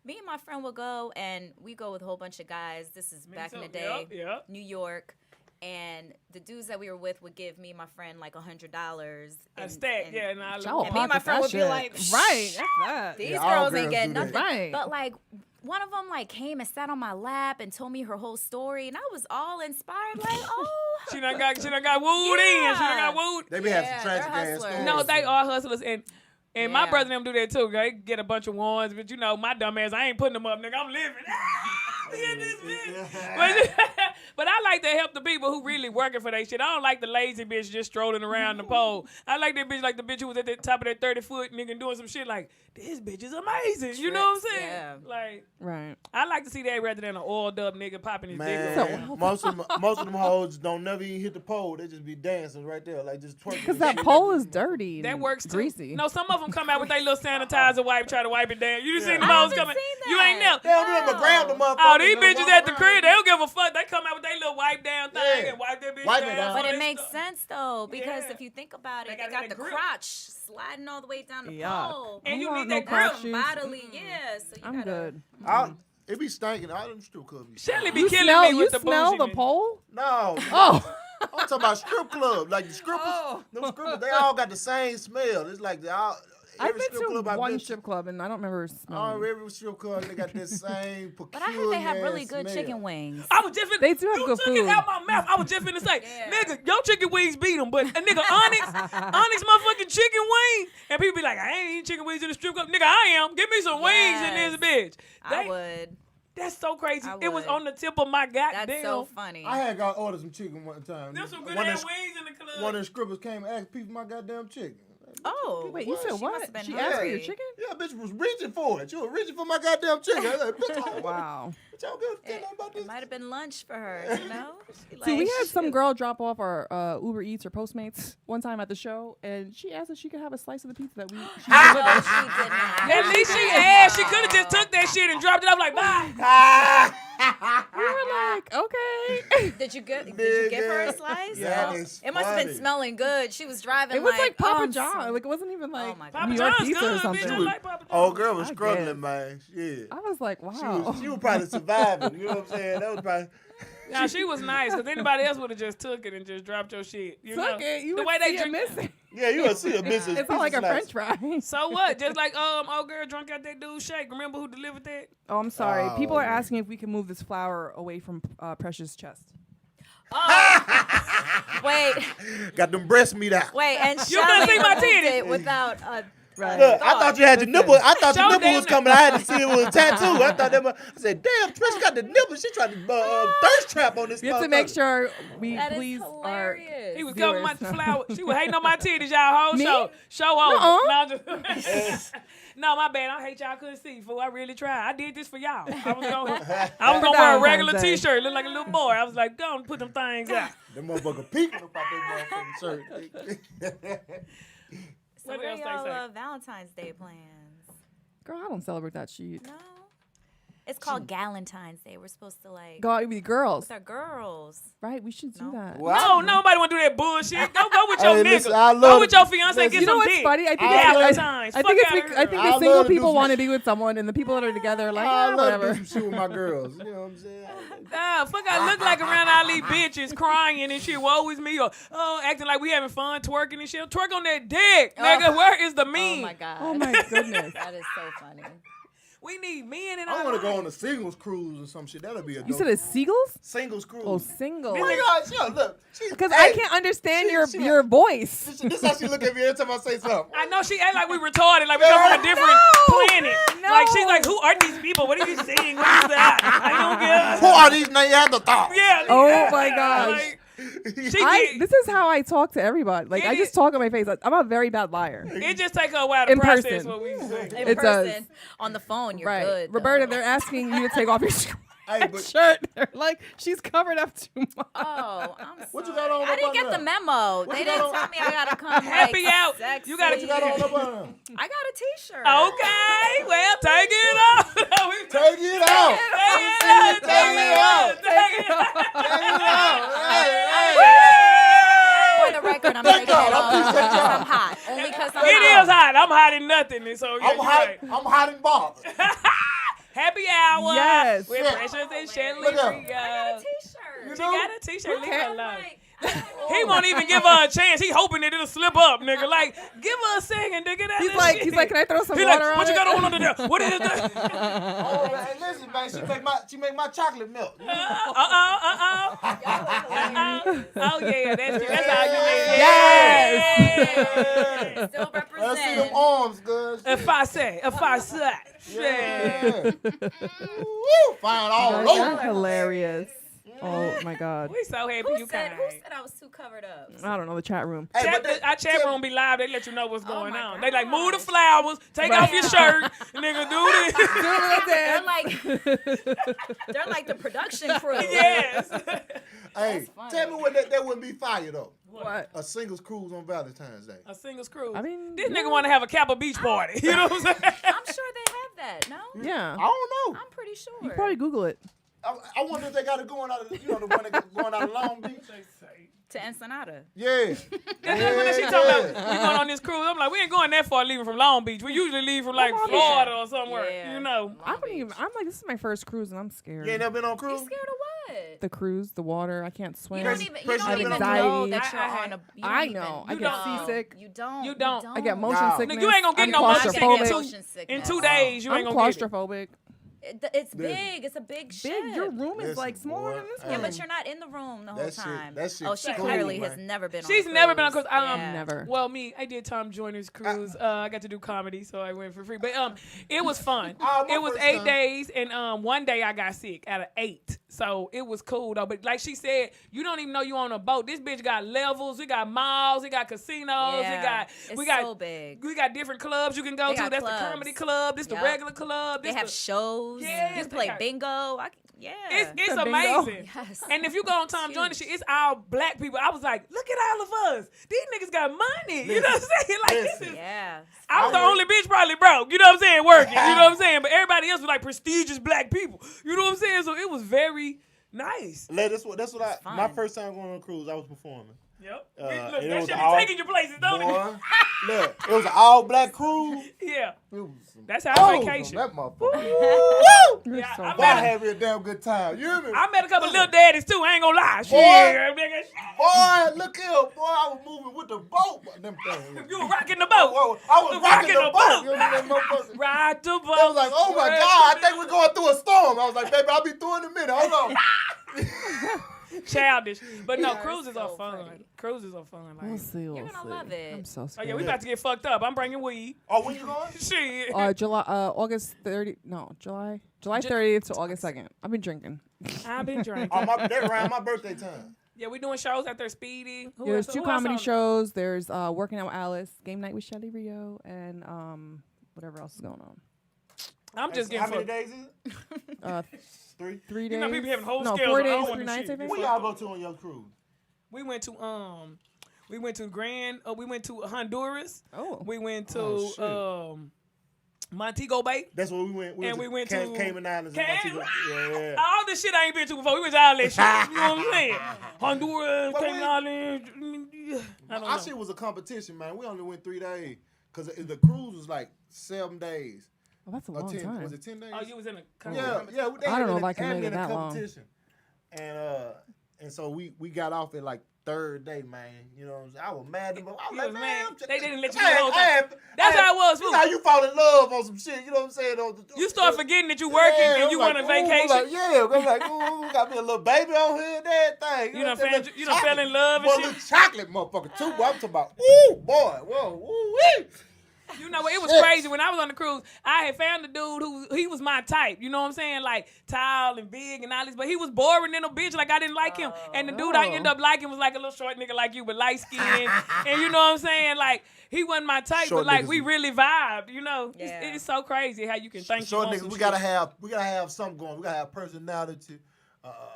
Me and my friend would go, and we go with a whole bunch of guys. This is back in the day, Yep. New York. And the dudes that we were with would give me and my friend like $100. A stack, yeah. And I Y'all And me and my pocket friend that would be shit. like, right, that's that. These Yeah, all girls ain't girls getting do that. nothing. Right. But like one of them like came and sat on my lap and told me her whole story, and I was all inspired. Like, oh, She done got wooed in. She done got wooed. They be having Yeah, some tragic they're ass hustlers. stories. No, they are hustlers, and my Yeah. brother and them do that too. They get a bunch of ones, but you know, my dumb ass, I ain't putting them up, nigga. I'm living. In this bitch. But I like to help the people who really working for their shit. I don't like the lazy bitch just strolling around the pole. I like that bitch, like the bitch who was at the top of that 30-foot nigga doing some shit like, this bitch is amazing. You know what I'm Tricks, saying? yeah. Like, Right. I like to see that rather than an oiled up nigga popping his dick Man, around. most of them hoes don't never even hit the pole. They just be dancing right there, like just twerking. Because that pole is dirty. That and works too. Greasy. No, some of them come out with their little sanitizer wipe, try to wipe it down. You just seen the I hoes haven't coming. seen You ain't that. never. They don't do it but grab the motherfucker. Oh, these and bitches walk at the around. crib, they don't give a fuck. They come out with their little wipe down thing Yeah. and wipe that bitch Wipe it down. down. but So it they makes stuck- sense though because Yeah. if you think about They it, got they got that the grip. crotch sliding all the way down the Yuck. pole. And I you don't need want that no grip. crotch shoes. Bodily, yeah. So you I'm gotta, good. It be stinking. All them strip clubs be Shelly be You killing smell, me you with the smell the bougie. pole? No. Oh. I'm talking about strip club. Like the strippers, Oh. them strippers, they all got the same smell. It's like they all, I've every been strip club to I've one been to. strip club and I don't remember smelling. Every strip club they got this same peculiar. But I heard they have really good smell. chicken wings. I was just finna, They do have you good took it food. out my mouth. I was just finna say, Yeah. nigga, your chicken wings beat them, but a nigga Onyx motherfucking chicken wing, and people be like, I ain't eating chicken wings in the strip club. Nigga, I am. Give me some wings in this bitch. I would. That's so crazy. I It was would. on the tip of my goddamn. That's so funny. I had got ordered some chicken one time. There's some good One of ass the- wings in the club. One of the strippers came and asked people for my goddamn chicken. Oh, Wait, you said She what? must have been She asked for hungry. your chicken? Yeah, bitch was reaching for it. She was reaching for my goddamn chicken. I was like, bitch, I don't Wow. bitch, I don't give a damn about It this. might have been lunch for her, you know? She See, we like, had some shit. girl drop off our Uber Eats or Postmates one time at the show, and she asked if she could have a slice of the pizza that she No, delivered. she did not. At least she asked. She could have just took that shit and dropped it off like, bye. We were like, okay. Did you give her a slice? Yeah, Oh, it's it must have been funny. smelling good. She was driving It was like oh, Papa I'm John. so- Like it wasn't even like my God. Papa New York John's pizza good, or bitch. something. I like Papa John's. Old girl was I struggling, guess. man. Shit. I was like, wow. She was probably surviving. You know what I'm saying? That was probably. Nah, she was nice because anybody else would have just took it and just dropped your shit. You know? Took it. You the would way they see it drink. missing. Yeah, you would see a missing. It's not like a French fry. So what? Just like old girl drunk out that dude's shake. Remember who delivered that? Oh, I'm sorry. Oh, People are man. asking if we can move this flower away from Precious' chest. Wait, Got them breast meat out. wait, and You couldn't Shelly see my removed titties. it without Right. Look, I thought you had your nipple. I thought your Show nipple was them. coming. I had to see it was a tattoo. I thought that. I said, "Damn, Trish got the nipple. She tried to thirst trap on this." We have to make sure we That is please our. hilarious. He was Viewers. covering my flower. She was hating on my titties, y'all. Whole Me? show over. Nuh-uh. No, I'm just, no, my bad. I hate y'all couldn't see. Fool, I really tried. I did this for y'all. I was gonna wear a regular Valentine's Day. T-shirt, look like a little boy. I was like, go and put them things out. Them motherfucker peeking about that motherfucking shirt. So What what are else they y'all say? Valentine's Day plans? Girl, I don't celebrate that shit. No. It's called Galentine's Day. We're supposed to like Go out with the girls, with our girls. right? We should do that. No, nobody want to do that bullshit. Go with your Hey, nigga. listen, I love Go with your it. fiance and get You know some what's dick. funny? I think Valentine's. I Fuck think outta it's here. I think I the single love to do people some- want to be with someone, and the people that are together are like, I love to whatever. do some shit with my girls. You know what I'm saying? Nah, fuck, I look like around all these bitches crying and shit. Woe is me, or acting like we having fun, twerking and shit. Twerk on that dick, nigga. Where is the meme? Oh my god. Oh my goodness. That is so funny. We need men in I our want to go life. on a singles cruise or some shit. That'll be a dope. You said it's seagulls? singles cruise. Oh, single. Oh my God, yo, look. Because I can't understand your voice. This how she look at me every time I say something. I know she act like we retarded, like we come from a different planet. No. Like she's like, who are these people? What are you saying? What is that? I don't get. Who are these Neanderthals? Yeah. Oh my gosh. Like, she This is how I talk to everybody. Like I It just is- talk on my face. I'm a very bad liar. it just take her a while to In process person. what we say. In It does. person, on the phone, you're Right. good. Roberta, though. they're asking you to take off your Hey, but shirt. They're like, she's covered up too much. Oh, I'm What you sorry. got on I didn't up get under the there? memo. What They you got didn't on- tell me I gotta come Happy like, out. sexy. You gotta- what you got on up under? I got a T-shirt. Okay, well, take it off. Take it out. Take it out. Take it out. Take it out. Hey, For the record, I'm taking it God, off I'm because God. I'm hot. Only because I'm It hot. is hot. I'm hot in nothing. And so yeah, I'm you're hot. right. I'm hot in Bob. Happy hour. Yes. With Yeah. Precious and Shelly Look up. I got Rio. a T-shirt. She got a T-shirt. Leave her I'm alone. like, He won't even give her a chance. He hoping that it'll slip up, nigga. Like, give her a second, nigga. That He's little like, shit. can I throw some He water like, on what you it? got on under there? What is that? Oh, man, listen, man. She make my chocolate milk. Oh yeah, that's how you make it. Yes. still I see represent. them arms, good. If I say. Yeah. Woo, fine all You're over. hilarious. Oh my God. We so happy Who you said came. I was too covered up? I don't know the chat room. Hey, but Our chat room be live. They let you know what's going my on. They like, move the gosh. flowers, take off your shirt, nigga, do this. They're like the production crew. Yes. hey, funny. tell me what that would be fire though. What? A singles cruise on Valentine's Day. A singles cruise. I mean, This nigga want to have a Kappa Beach party. You know what I'm saying? I'm sure they have that. No, Yeah. I don't know. I'm pretty sure. You probably Google it. I wonder if they got it going out of, the one that going out of Long Beach. To Ensenada. Yeah. That's what she talking about. We going on this cruise. I'm like, we ain't going that far leaving from Long Beach. We usually leave from like Florida or somewhere, Yeah. you know. I'm like, this is my first cruise and I'm scared. You ain't never been on a You cruise? scared of what? The cruise, the water, I can't swim. You don't even Pressure I have know anxiety. that you're I on a. You I don't know. even I get know. seasick. You don't. You don't. I get motion No. sickness. Nigga, you ain't gonna get I'm no motion sickness claustrophobic. in 2 days. You I'm ain't gonna get it. claustrophobic. It's big. It's a big ship. Big. Your room is Listen, like smaller boy, than this hey. Yeah, room. but you're not in the room the whole That shit- time. that shit Oh, she cool, clearly man. has never been She's on a never been on a cruise. cruise. Yeah. Never. Well, I did Tom Joyner's cruise. I got to do comedy, so I went for free. But it was fun. Oh, my It was first 8 time. days, and one day I got sick out of 8. So it was cool though. But like she said, you don't even know you on a boat. This bitch got levels. We got malls. We got casinos. Yeah. We It's got so big. We got different clubs you can go They to. got That's clubs. the comedy club. This the Yup. regular club. They This have the, shows. Yes, You they can play got- bingo. Yeah. It's The bingo. amazing. Yes. And if you go on Tom It's Joyner huge. shit, it's all black people. I was like, look at all of us. These niggas got money. You know what I'm saying? Like Listen. this is. Yeah. I was the I only bitch probably broke. You know what I'm saying? Working. You know what I'm saying? But everybody else was like prestigious black people. You know what I'm saying? So it was very nice. That's what fun. my first time going on a cruise, I was performing. Yep. Uh, Look, and it that was shit all- be taking your places, don't Boy, look, it was an all black cruise. it? Yeah. It was some That's our hoes on vacation. That motherfucker. You're Yeah, so I Boy, met I a- had me a damn good time. You hear me? I met a couple little daddies too. I ain't gonna lie. Shit, Boy. nigga. Boy, look here, boy. I was moving with the boat. Them things. You were rocking the boat. Whoa, I was rocking the boat. You know that motherfucker? Ride the boat. They was like, oh my God, I think we're going through a storm. I was like, baby, I'll be through in a minute. Hold on. Childish. But no, Yeah, cruises so are fun. funny. Cruises are fun. Like, We'll see. You're gonna love it. I'm so oh scared. yeah, we about to get fucked up. I'm bringing weed. Oh, when you going? Shit. August 30. No, July 30th to August 2nd. I've been drinking. I've been drinking. Oh, that around my birthday time. Yeah, we doing shows out there. Speedy. Who There's else- two who else comedy on- shows. There's Working Out with Alice, Game Night with Shelly Rio, and whatever else is going on. I'm just How getting many fucked. days is it? 3 3? days. You know, people having whole no, scales 4 on. I don't days, want 3 this nights, I shit. think. Where y'all go to on your cruise? We went to we went to Honduras. Oh. We went to Oh, shit. Montego Bay. That's where we went. And we went to Cayman Islands. and Montego. Yeah. All this shit I ain't been to before. We went to all that shit. You know what I'm saying? Honduras, But Cayman we- Islands. I don't know. Our shit was a competition, man. We only went 3 days because the cruise was like 7 days. Oh, that's a Or long 10. time. Was it 10 days? Oh, you was in a Yeah. They I don't had know it if I can had make me it in a that long. competition. And so we got off at like 3rd day, man. You know what I'm saying? I was mad at them. I was You like, was man, mad. I'm just- They didn't let you I do the had- whole I thing. had- That's I had- how it was, You fool. know how you fall in love on some shit. You know what I'm saying? You start forgetting that you working and I'm you like, on a ooh, vacation. I'm like, yeah, I'm like, ooh, got me a little baby on here and everything. You done what I'm saying? you done fell in love Boy, and little shit. chocolate motherfucker too. Boy, I'm talking about, ooh, boy, whoa, ooh, wee. You know what? It was Shit. crazy. When I was on the cruise, I had found a dude he was my type. You know what I'm saying? Like tall and big and all this. But he was boring than a bitch. Like I didn't like him. And the dude I ended up liking was like a little short nigga like you, but light skinned. And you know what I'm saying? Like he wasn't my type, Short but like niggas we is- really vibed. You know? Yeah. It's so crazy how you can think. Short you niggas, want we some gotta shit. have something going. We gotta have personality,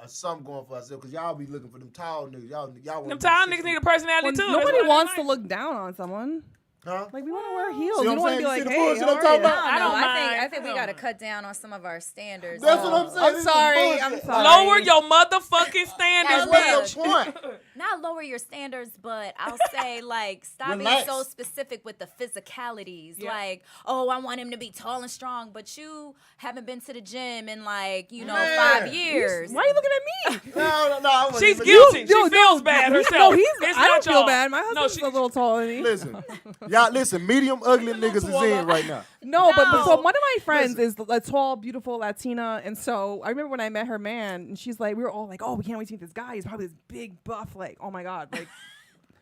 something going for ourselves. Cause y'all be looking for them tall niggas. Y'all want Them tall niggas need a personality Well, too. That's nobody what I wants to like. look down on someone. Huh? Like we want to wear heels. See You what don't want to I'm be saying? like, See the hey, bullshit how I'm are talking you? about? I don't I mind. think we I got to don't cut down on some of our standards. That's what I'm saying. I'm This is sorry. bullshit. I'm sorry. Lower your motherfucking standards, That's bitch. the point. Not lower your standards, but I'll say like stop Relax. being so specific with the physicalities. Yeah. Like, oh, I want him to be tall and strong, but you haven't been to the gym in like, Man. 5 years. Why are you looking at me? No, I wasn't She's even- guilty. No, She feels bad no, herself. No, It's I don't not feel y'all. bad. My No, husband's she- a little taller than me. Listen, y'all, listen. Medium ugly niggas is in right now. No, but so No. one of my friends is a tall, beautiful Latina, and so I remember when I met her man, and she's like, we were all like, oh, we can't wait to meet this guy. He's probably this big buff, like, oh my god, like.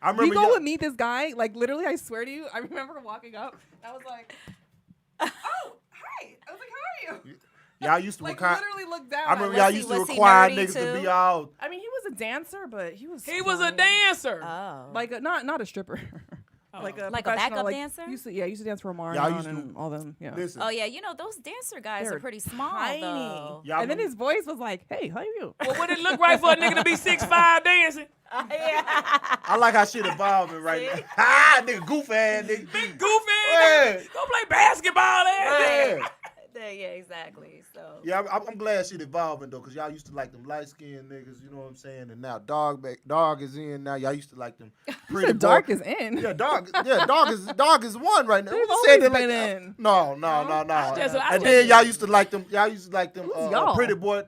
I remember You go y'all- and meet this guy, like literally, I swear to you, I remember walking up, I was like, oh, hi. I was like, how are you? y'all used to Like require. literally looked down. I remember Was y'all he- used to was he require nerdy niggas to too? be all. I mean, he was a dancer, but he was. He was a funny. dancer. Oh. Like not a stripper. Like a Like a professional, backup dancer? Used to dance for Y'all Marion used to- and all them. Yeah. Listen, Oh yeah, you know those dancer guys They're are pretty small tiny. though. y'all And then remember- his voice was like, "Hey, how are you?" Well, would it look right for a nigga to be 6'5" dancing? I like how shit evolving right now. Ha, nigga, goof ass nigga. Big goofy. Yeah. Go play basketball, ass. Yeah. said, yeah, exactly. So Yeah, I'm glad shit evolving though, cause y'all used to like them light skinned niggas, you know what I'm saying? And now dog is in. Now y'all used to like them pretty The boy- dark is in. Yeah, dog is one right now. They've Who always said that been like, in. No. And then y'all used to like them. Y'all used to like them y'all? pretty boy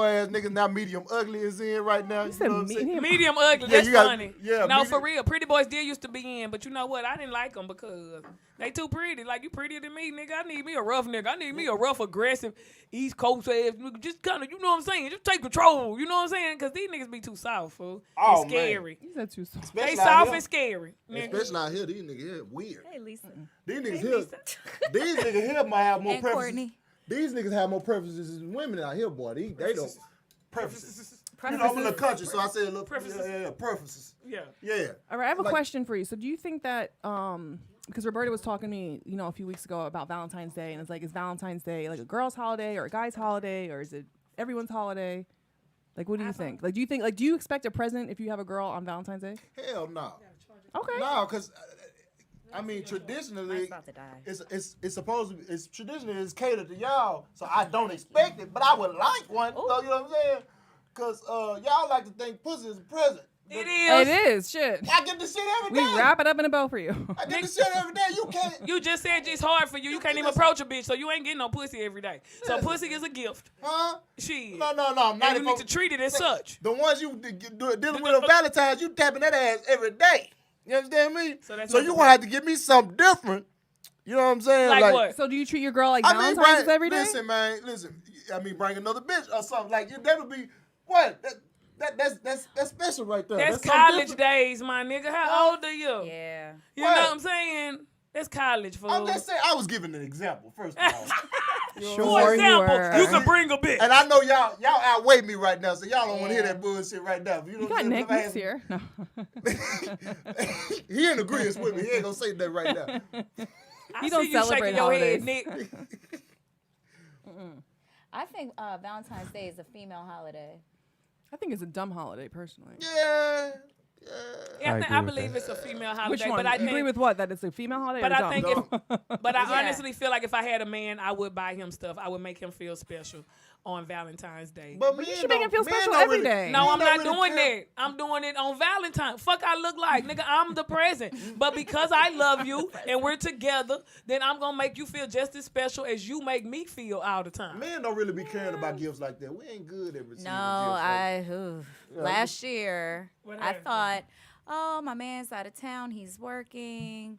ass niggas. Now medium ugly is in right now. You said know what I'm saying? medium- Medium ugly. Yeah, That's you got- funny. yeah, No, medium- for real. Pretty boys did used to be in, but you know what? I didn't like them because they too pretty. Like, you prettier than me, nigga. I need me a rough nigga. I need me a rough, aggressive, East Coast ass nigga. Just kind of, you know what I'm saying? Just take control. You know what I'm saying? Because these niggas be too soft, fool. Oh, It's scary. He said too soft. They Especially out soft here. and scary. Nigga. Especially out here, these niggas here weird. hey, Lisa These niggas Hey, here, Lisa. these niggas here might have more and preferences. Courtney. These niggas have more preferences than women out here, boy. They don't preferences. You know, I'm in Preferences. the country, so I say look Preferences. yeah, preferences. Yeah. Yeah. All right, I have a Like- question for you. So, do you think that because Roberta was talking to me, a few weeks ago about Valentine's Day, and it's like, is Valentine's Day like a girl's holiday or a guy's holiday, or is it everyone's holiday? Like, what do you think? Like, do you expect a present if you have a girl on Valentine's Day? Hell no. Okay. No, because I mean traditionally Mine's about to die. it's supposed to be traditionally it's catered to y'all, so I don't expect it, but I would like one. So, you know what I'm saying? Cause y'all like to think pussy is a present. It It is. is shit. I get the shit every We day. wrap it up in a bow for you. I get the shit every day. You can't. You just said it's hard for you. You can't even approach a bitch, so you ain't getting no pussy every day. So pussy is a gift. Huh? Shit. No. And Not you need to treat it as such. The ones you dealing with on Valentine's, you tapping that ass every day. You understand me? So that's So not you the gonna have to give me something different. You know what I'm saying? Like what? So, do you treat your girl like I mean, Valentine's every day? listen, man, listen. I mean, bring another bitch or something. Like that would be what? That's special right there. That's something college different. days, my nigga. How old are you? Yeah. You know What? what I'm saying? That's college, fool. I'm just saying. I was giving an example first of all. For Sure, you example, were. you can bring a bitch. And I know y'all outweigh me right now, so y'all don't want to hear that bullshit right now. You, know You what got I'm Nick saying? next year. No. He in agreement with me. He ain't gonna say that right now. I You don't see you celebrate shaking your head, holidays. Nick. I think Valentine's Day is a female holiday. I think it's a dumb holiday, personally. Yeah. Yeah, I I agree with believe that. it's a female holiday, Which one? but I You agree think, with what? That it's a female holiday but or I dumb? think, if, but I Yeah. honestly feel like if I had a man, I would buy him stuff. I would make him feel special on Valentine's Day. But you men should make him feel men special don't every really- day. No, men I'm don't not really doing care. that. I'm doing it on Valentine's. Fuck, I look like, nigga, I'm the present. But because I love you and we're together, then I'm gonna make you feel just as special as you make me feel all the time. Men don't really be caring about gifts like that. We ain't good at receiving No, gifts. last year What I happened? thought, oh, my man's out of town, he's working.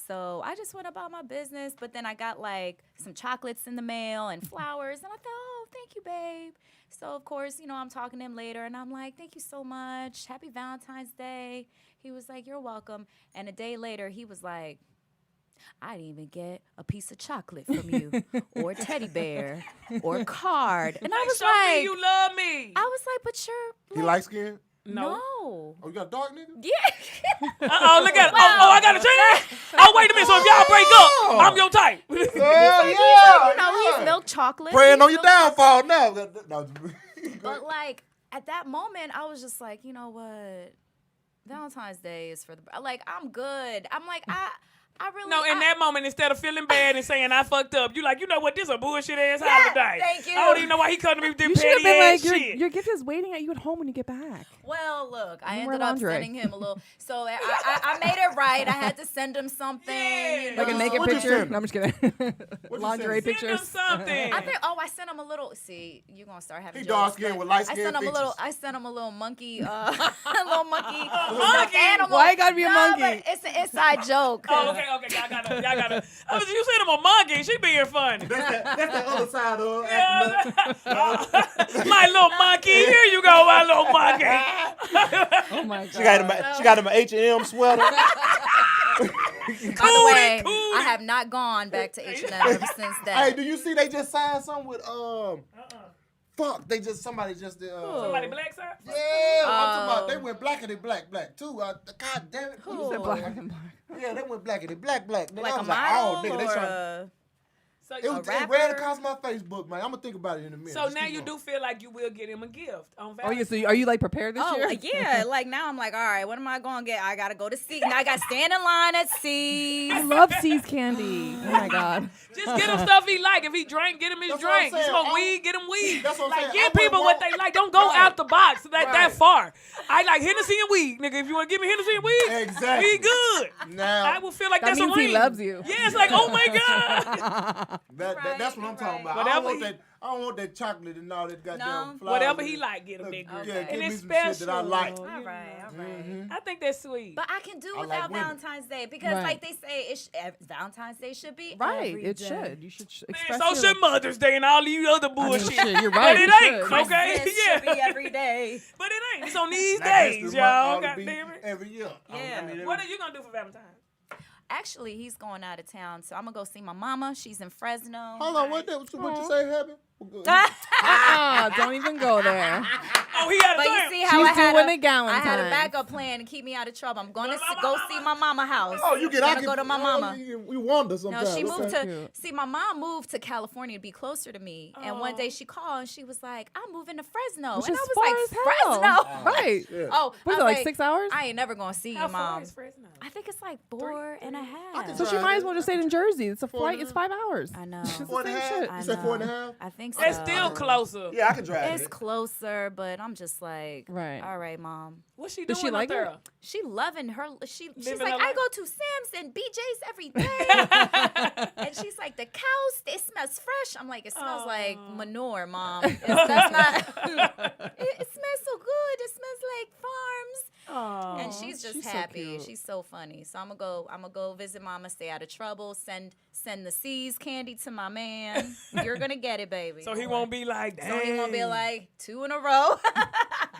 So I just went about my business, but then I got like some chocolates in the mail and flowers, and I thought, oh, thank you, babe. So of course, I'm talking to him later, and I'm like, thank you so much, happy Valentine's Day. He was like, you're welcome. And a day later, he was like, I didn't even get a piece of chocolate from you, or a teddy bear, or a card. And I was Show me like, you love me. I was like, but you're He light skinned? No. Oh, you got a dark nigga? Yeah. Uh-oh, look at it. Oh, I got a change. Oh, wait a minute. So if y'all break up, I'm your type. He's milk chocolate. Praying He's on your milk chocolate. downfall now. No. But like at that moment, I was just like, you know what? Valentine's Day is for the I'm good. I'm like I really No, in that moment, instead of feeling bad and saying I fucked up, you like, you know what? This is a bullshit ass Yeah, holiday. thank you. I don't even know why he couldn't be You should have petty been ass like, shit. your gift is waiting at you at home when you get back. Well, look, I You wear ended up lingerie. sending him a little. So I made it right. I had to send him something. Yeah. You Like a know. naked What'd you picture. send No, I'm just kidding. you Lingerie send? Send him pictures. something. I sent him a little. See, you're gonna start having. He jokes, dark-skinned but with light-skinned I features. sent him a little monkey. A little monkey. Monkey? Animal. Why it gotta be a Nah, monkey? but it's an inside joke. Oh, okay. Y'all gotta. I was, you said him a monkey. She being funny. That's the other side of My little monkey. Here you go, my little monkey. Oh my god. She got him an H&M sweater. By the way, Cool. I have not gone back to H&M ever since Hey, that. do you see they just signed something with fuck, somebody just did Somebody black side? Yeah, I'm talking about they went blackity black too. God damn it. Who? Black and black. Yeah, they went blackity black. Nigga, Like I a was like, model oh, nigga, they or trying. a... So It ran across my Facebook, man. I'm gonna think about it in a minute. So Just now keep you going. do feel like you will get him a gift on Oh, yeah, Valentine's. so are you, like, prepared this Oh, year? yeah. Like, now I'm like, all right, what am I going to get? I got to go to C's. Now I got to stand in line at C's. I love C's candy. Oh, my God. Just get him stuff he like. If he drink, get him his That's what I'm drink. He saying. smoke weed, get him weed. That's what I'm like, saying. give I people wouldn't what they want- like. Don't go Right. out the box that Right. far. I like Hennessy and weed, nigga. If you want to give me Hennessy and weed, Exactly. we good. Now I will feel like That that's a means ring. he loves you. Yeah, it's like, oh my God. that's what I'm talking about. Whatever I don't want that chocolate and all that goddamn No. flowers. Whatever he like, get him Look, nigga. Yeah, Okay. give And me it's some shit that I special. like. All right. I think that's sweet. But I can do I without like women. Valentine's Day because, Right. like they say, Valentine's Day should be Right. every It day. should. You should Man, express so your- should Mother's Day and all these other I mean, bullshit. shit, you're right. But it you ain't, should. okay? Christmas Yeah. should be every day. But it ain't. It's on these Black days, History y'all. Month ought God to be damn it. every year. Yeah. What are you going to do for Valentine's? Actually, he's going out of town, so I'm gonna go see my mama. She's in Fresno. Hold on, what you say happened? Don't even go there. Oh, he had a But you time. see how She's I had doing a a Galentine's. I had a backup plan to keep me out of trouble. I'm going to go see my mama house. Oh, you get I'm gonna go to my mama. We wander No, sometimes. she moved okay. to Cute. see my mom moved to California to be closer to me. And one day she called and she was like, "I'm moving to Fresno," Which and is I was far like, as hell. "Fresno." Right. Yeah. Oh, Was I it was like 6 hours? I ain't never gonna see How your far mom. is Fresno? I think it's like 4.5. So she might as well just stay in Jersey. It's a flight. It's 5 hours. I know. It's the 4 and a same half? shit. I You said know. 4 and a half? I think so. That's still closer. Yeah, I can drive It's it. closer, but I'm just like, Right. all right, mom. What's she Does doing she like up it? there? She loving her. She's Living like, her I life. go to Sam's and BJ's every day. And she's like, the cows, it smells fresh. I'm like, it smells like manure, mom. That's not. It smells so good. It smells like farms. Oh, And she's just she's so happy. cute. She's so funny. So I'm gonna go visit mama, stay out of trouble, send the C's candy to my man. You're gonna get it, baby. so he won't be like, dang. So he won't be like 2 in a row.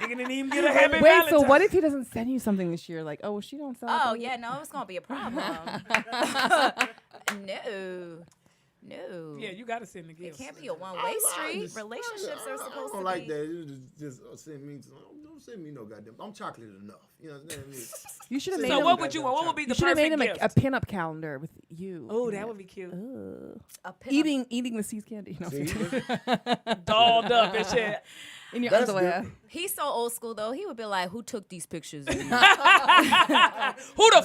Nigga didn't even get a happy Wait, Valentine's. so what if he doesn't send you something this year? Like, oh, well, she don't sell. Oh yeah, no, it's gonna be a problem. No. Yeah, you got to send the It gift. can't be a one-way street. Relationships are I supposed don't to like be. that. You just send me. Don't send me no goddamn. I'm chocolate enough. You know what I mean? You should have made So him. what would you want? What would be You the should have made perfect him a gift? pinup calendar with you. Oh, that would be cute. Ugh. A pinup- Eating the C's candy. No, See? Dolled up and shit. in your That's underwear. He's so old school though. He would be like, "Who took these pictures?" Who the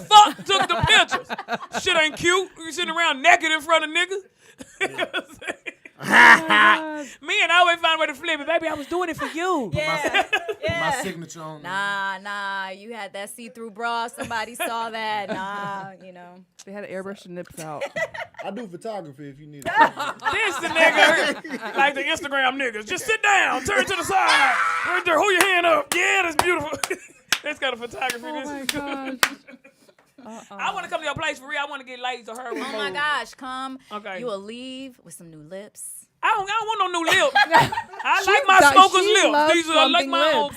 fuck took the pictures? Shit ain't cute. You sitting around naked in front of niggas. Me and I always find a way to flip it. Baby, I was doing it for you. yeah, My yeah. signature on. Nah. You had that see-through bra. Somebody saw that. Nah, you know. They had to airbrush the nips out. I do photography if you need it. This the nigga, like the Instagram niggas. Just sit down, turn to the side. Right there, hold your hand up. Yeah, that's beautiful. That's got a photography. Oh my This- gosh. I want to come to your place for real. I want to get laid to her. Oh my gosh, come. Okay. You will leave with some new lips. I don't want no new lips. I like my does- smoker's she lips. loves These are like slumping my lips.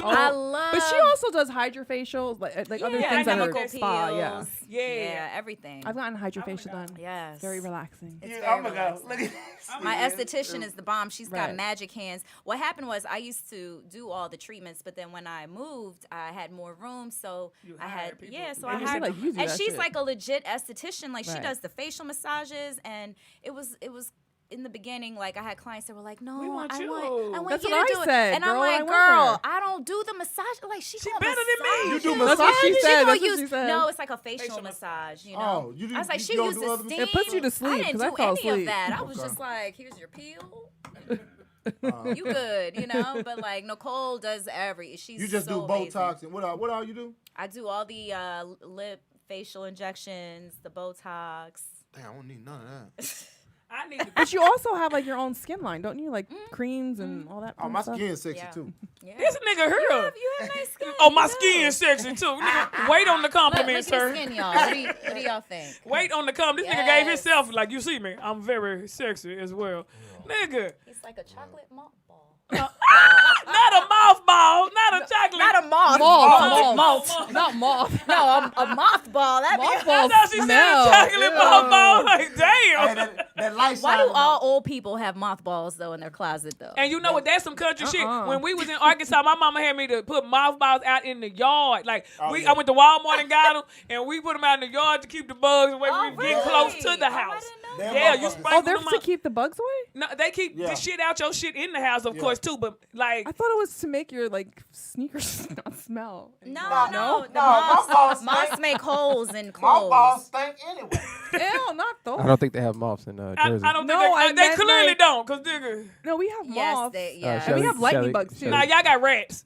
Obama. I love. But she also does hydrofacials, like other Yeah, things that chemical are spa. Yeah. peels. Yeah. Yeah, everything. I've gotten hydrofacial done. Yes. Very relaxing. It's Yeah, very I'm gonna go. relaxing. Look at this. My esthetician is the bomb. She's got Right. magic hands. What happened was I used to do all the treatments, but then when I moved, I had more room, so You I hired had people. so And I you hired. said, like, you do and that she's shit. like a legit esthetician. Like she Right. does the facial massages, and it was. In the beginning, like I had clients that were like, "No, We want I you." want That's you what to I do said, it." And girl, I'm I like, want "Girl, that." I don't do the massage." Like she She gonna better than me. You do That's what she massage? said. She gonna That's what use she said. no, it's like a facial Facial massage. You Oh, know, you do- I was like, you she don't used do the other- steam. It puts you to sleep, I didn't 'cause I do fall any asleep. of that. I was Okay. just like, here's your peel. You good, you know? But like Nicole does she's You just so do amazing. Botox and what all you do? I do all the lip facial injections, the Botox. Damn, I don't need none of that. I need to. But you also have like your own skin line, don't you? Like creams and all that. Oh, fun my stuff? skin's sexy Yeah. too. Yeah. This nigga You here. have nice skin. Oh, my You do. skin sexy too. Nigga, wait on the Look compliments, at sir. his skin, y'all. What do y'all think? Wait on the compliment. This nigga gave Yes. himself, like, you see me, I'm very sexy as well. Nigga. He's like a chocolate moth ball. Not a mothball. Not a chocolate. Not a moth. Moth. Not moth. No, a moth ball. That'd be Mothballs I thought she said smell. a chocolate Ew. mothball. Like, damn. Hey, That light Why do shining all on. old people have mothballs though in their closet though? And you know what? That's some country shit. When we was in Arkansas, my mama had me to put mothballs out in the yard. Like I went to Walmart and got them, and we put them out in the yard to keep the bugs away from getting close to the house. Them Yeah, you motherfuckers. sprinkle they're them to up. keep the bugs away? No, they keep the shit out your shit in the house, of course, too. But like, I thought it was to make your like sneakers not smell. No. The my balls moths stink. make holes in My clothes. balls stink anyway. Ew, not those. I don't think they have moths in Jersey. I don't No, think I they meant, clearly like- don't, cause nigga, No, we have Yes, moths. yeah. And we have lightning Shelly- bugs too. Shelly- nah, y'all got rats.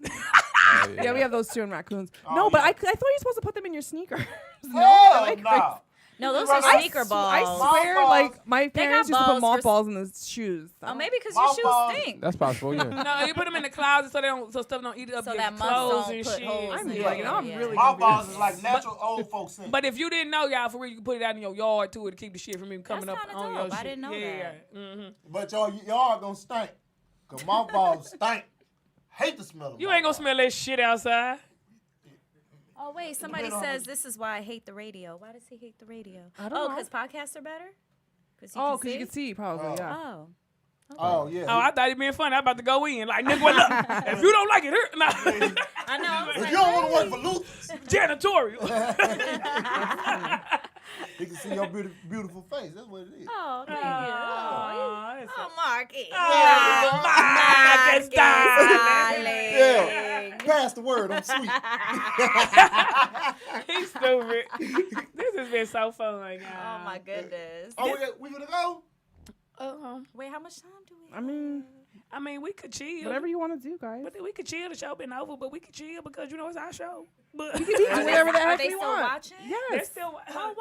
Yeah, we have those too in raccoons. Oh, no, but yeah. I thought you were supposed to put them in your sneakers. Hell Like, no. No, those I are sneaker balls. I swear, Mothballs. like my parents used to put balls for- mothballs in the shoes. Oh, maybe because your Mothballs. shoes stink. That's possible, yeah. No, you put them in the closet so stuff don't eat up So your that clothes moths don't and put shit. holes I'm in like, it. I'm Yeah. really My confused. balls is like natural old folks scent. But if you didn't know, y'all, for real, you can put it out in your yard too to keep the shit from even coming That's up kinda on dope. your I shit. didn't know that. Mm-hmm. But y'all gonna stink. Cause my balls stink. Hate the smell of You my ain't gonna balls. smell that shit outside. Oh wait, somebody depends on says this is why I hate the radio. Why does he hate the radio? I don't Oh, know. because podcasts are better. Because Oh, because you can see probably. Yeah. Oh, Oh yeah. Oh, I thought it being funny. I'm about to go in. Like, nigga, what up? If you don't like it, nah. I know. I was If like, you don't want to work for Luther's, Janitorial. he can see your beautiful face. That's what it is. oh, thank you. Oh, Marky. Marcus, darling. Yeah. Pass the word. I'm sweet. He's stupid. This has been so fun, y'all. Oh my goodness. Oh, we gonna go? Wait, how much time do we? I mean, we could chill. Whatever you want to do, guys. But we could chill. The show been over, but we could chill because it's our show. But Do whatever the Are heck they we still want. watching? they're Yes. still. Oh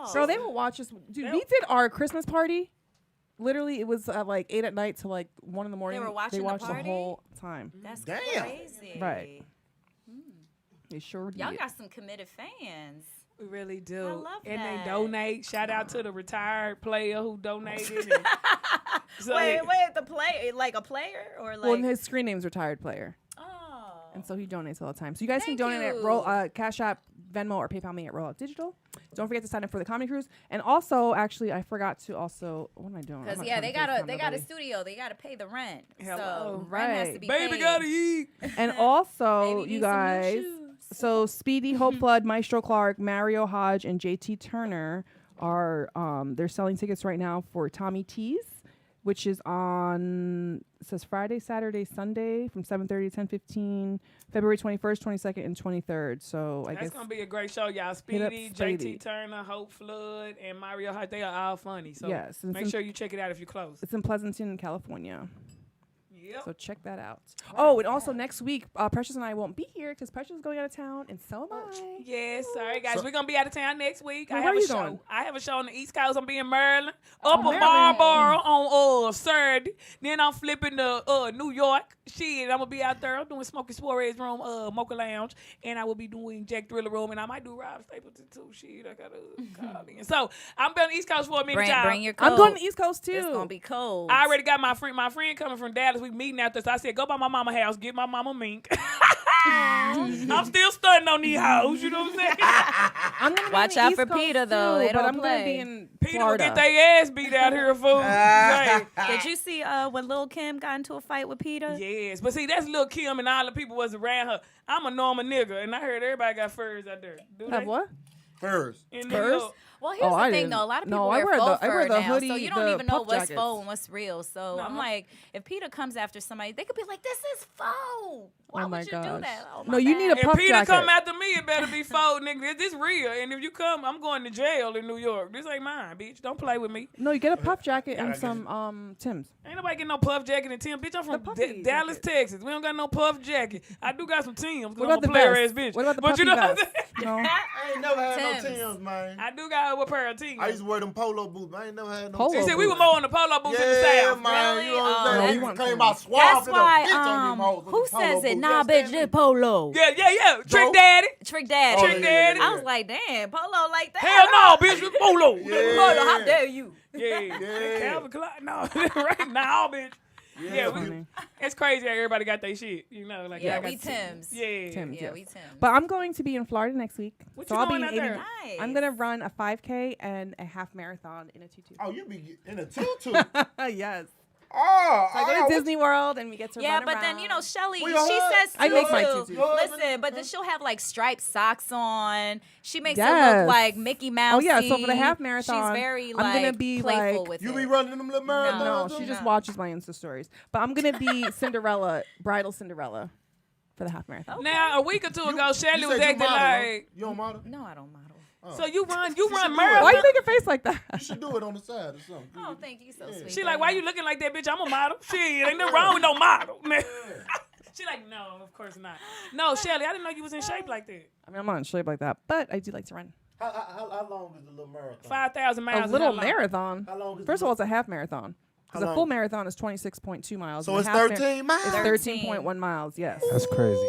wow. Bro, they will watch us. Dude, we did our Christmas party. Literally, it was at like 8 at night to like 1 in the morning. were watching They the watched the party? whole time. That's Damn. crazy. Right. They sure did. Y'all got some committed fans. We really do. I love and that. they donate. Shout out to the retired player who donated. And so Wait, the play like a player or like? Well, his screen name's retired player, Oh. and so he donates all the time. So you guys Thank can donate you. at Cash App, Venmo, or PayPal me at Rollout Digital. Don't forget to sign up for the comedy cruise. And also, actually, I forgot to also. What am I doing? I'm Because not yeah, trying they to got FaceTime a nobody. studio. They got to pay the rent. Hello. So rent has to Right. be baby paid. gotta eat. And also, Maybe you need some new guys. shoes. So Speedy, Hope Flood, Maestro Clark, Mario Hodge, and JT Turner are they're selling tickets right now for Tommy T's, which is on it says Friday, Saturday, Sunday from 7:30 to 10:15, February 21st, 22nd, and 23rd. So I That's guess gonna be a great show, y'all. up Speedy, Speedy. JT Turner, Hope Flood, and Mario Hart. They are all funny. So Yes, and make since- sure you check it out if you're close. it's in Pleasanton, California. Yep. So check that out. Oh, and also next week, Precious and I won't be here because Precious is going out of town, and so am I. Yes, sorry guys. We're gonna be out of town next week. Well, I where have a you show. going? I have a show on the East Coast. I'm being Maryland, Upper Maryland. Marlboro on Saturday. Then I'm flipping to New York. Shit, I'm gonna be out there. I'm doing Smokey Suarez room, Mocha Lounge, and I will be doing Jack Thriller room, and I might do Rob Stapleton too. Shit, I gotta call in. So I'm on the East Coast for a minute, y'all. Bring your coat. I'm going to the East Coast too. It's gonna be cold. I already got my friend coming from Dallas. We meeting out there. So I said, go by my mama house, get my mama mink. I'm still stunting on these hoes. You know what I'm saying? I'm gonna be Watch on the out East for Coast Peter, though. too, They but don't I'm gonna be play. in Peter will Florida. get their ass beat out here, fool. Right. Did you see when Lil Kim got into a fight with Peter? Yes, but see, that's Lil Kim and all the people was around her. I'm a normal nigga, and I heard everybody got furs out there. Do Have they? what? First. In Furs? New York. Well, here's Oh, the I thing, didn't. though. A lot of No, people I wear wear faux the- I wear fur the now, hoodie, so you don't the even know puff what's jackets. faux and what's real. So No. I'm like, if Peter comes after somebody, they could be like, "This is faux. Why Oh my would you do gosh. that?" Oh, No, my you bad. need a If puff Peter jacket. come after me, it better be faux, nigga. This real. And if you come, I'm going to jail in New York. This ain't mine, bitch. Don't play with me. No, you get a puff jacket and some Timbs. Ain't nobody getting no puff jacket and Tim. Bitch, I'm from puffy Dallas, jacket. Texas. We don't got no puff jacket. I do got some Tims. What I'm about a the player vest? ass bitch. What about the but puffy you know what I'm vest? saying? No. I ain't never had Timbs. no Timbs, man. I do got a pair of Tims. I used to wear them polo boots, but I ain't never had no Polo They Timbs. said we were more on the polo boots in the Yeah, South. man. Really? You know what Oh, I'm saying? that's- You want came Timbs. out That's swabbing why. bitch on them hoes with Who them polo says it? boots. Nah, You bitch, understand this polo. Yeah. Trick Joe? Daddy. Trick Daddy. Oh, Trick Daddy. I was like, damn, polo like that. Hell no, bitch. With polo. Yeah. Polo, how dare you? Yeah. Yeah. Calvin Klein. No, right now, bitch. Yeah, Funny. it's crazy how everybody got their shit. You know, like Yeah, y'all got we Tims. Yeah. Tim's, Yeah, yes. we Tims. But I'm going to be in Florida next week. What so you I'll be doing in out there? Nice. I'm gonna run a 5K and a half marathon in a tutu. Oh, you be in a tutu. Yes. Oh, So I go to Disney World and we get to Yeah, run but around. then, you know, Shelly, Well, she your hus- says I make my tutu. tutus. Your Listen, husband- but then she'll have like striped socks on. She makes it Yes. look like Mickey Mouse. Oh yeah, so for the half marathon, she's very I'm gonna like be playful like with You it. be running them little marathons? no, too? she just No. watches my Insta stories. But I'm gonna be Cinderella, bridal Cinderella, for the half marathon. Now, a week or two ago, Shelly You was said you acting model, huh? like. You don't model? No, I don't model. So you run should do it. marathon. Why you make a face like that? You should do it on the side or something. Oh, thank you, so sweet. She like, why you looking like that, bitch? I'm a model. Shit, ain't nothing wrong with no model. She like, no, of course not. No, Shelly, I didn't know you was in shape like that. I mean, I'm not in shape like that, but I do like to run. How long is the little marathon? 5,000 miles. A is little how long? marathon. How long is First the of all, it's a half marathon. How Because a long? full marathon is 26.2 miles. So and it's a half 13 miles? It's 13. 13.1 miles, yes. That's crazy.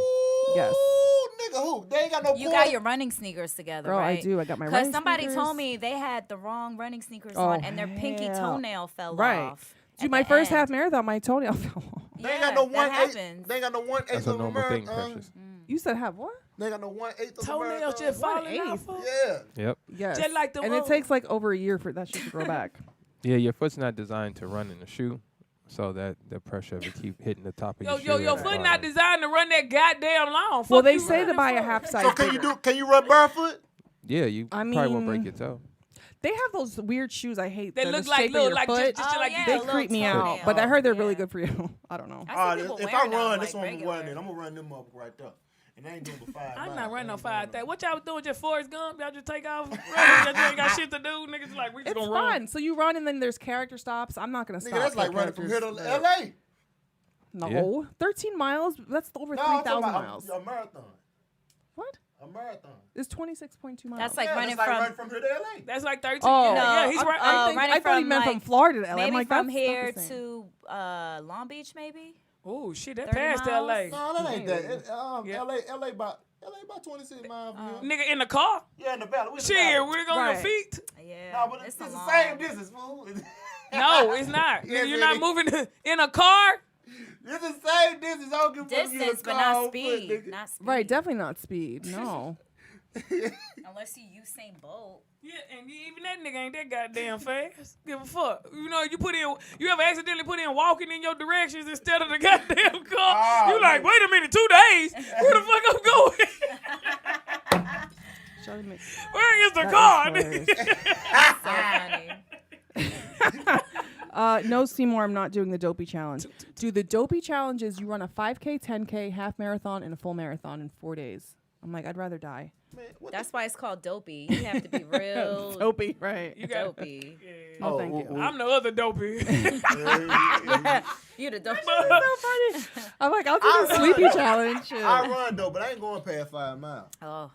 Yes. Ooh, nigga, who? They ain't got no You point. got your running sneakers together, Girl, right? I do. I got my Because running somebody sneakers. told me they had the wrong running sneakers Oh, on and their pinky hell. toenail fell Right. off. Dude, at my the first end. half marathon, my toenail fell off. They ain't got no that 1/8. happens. They ain't got no 1/8 That's a of a normal thing, marathon. Precious. You said have what? They ain't got no 1/8 of a Toenails marathon. just falling 1/8. off. Of. Yeah. Yep. Yes. Just like the and it road. takes like over a year for that shit to grow back. Yeah, your foot's not designed to run in a shoe, so that the pressure of it keep hitting the top of your shoe. Your at the foot bottom. not designed to run that goddamn long. Well, Fuck they you say to running buy a for. half size. So can bigger. can you run barefoot? Yeah, you I probably won't break mean, your toe. They have those weird shoes I hate. They that look the like shape of little, your like foot. just Oh, like yeah. They little creep me out, toenail. but I heard they're really Yeah. good for you. I don't know. I see people If I wearing run, them, this like, one I'm regular. running. I'm gonna run them up right there. And I ain't doing but 5 miles. I'm not running no I ain't 5 doing that. What y'all was doing? Just Forrest Gump? Y'all just take off? Running? Y'all ain't got shit to do? Niggas like, we just It's gonna run. fun. So you run and then there's character stops. I'm not gonna Nigga, stop. that's for like running from here to characters. L.A. No, 13 miles. That's over No, I'm 3,000 talking miles. about a marathon. What? A marathon. It's 26.2 miles. That's like Yeah, running that's like from running from here to L.A. That's like 13. Oh, yeah, he's right. I running thought he from, meant from like, Florida to LA. maybe I'm like, from that's here not the same. to Long Beach, maybe. Oh shit, that 30 passed miles? LA. No, that ain't that. Yeah. L.A. about 26 miles from here. Nigga in the car? Yeah, in the valley. We in the Shit, valley. we're going your Right. feet? Yeah, No, but it's a the long- same distance, fool. No, it's not. Yes, You're it not is. moving in a car? It's the same distance. I don't give a fuck if you in a Distance, but car not or speed. foot, nigga. Not speed. Right, definitely not speed. No. Unless you Usain Bolt. Yeah, and even that nigga ain't that goddamn fast. Give a fuck. You know, you ever accidentally put in walking in your directions instead of the goddamn car? Oh, You like, man. wait a minute, 2 days? Where the fuck I'm going? Charlie Mc- Where is the That car? is hilarious. So funny. No, Seymour, I'm not doing the dopey challenge. Do the dopey challenges, you run a 5K, 10K, half marathon, and a full marathon in 4 days. I'm like, I'd rather die. Man, what That's why it's called dopey. You have to be real Dopey, right. You got dopey. No, thank you. I'm the other dopey. You the dopey. So funny. I'm like, I'll do the sleepy challenge. I run though, but I ain't going past 5 miles. Oh,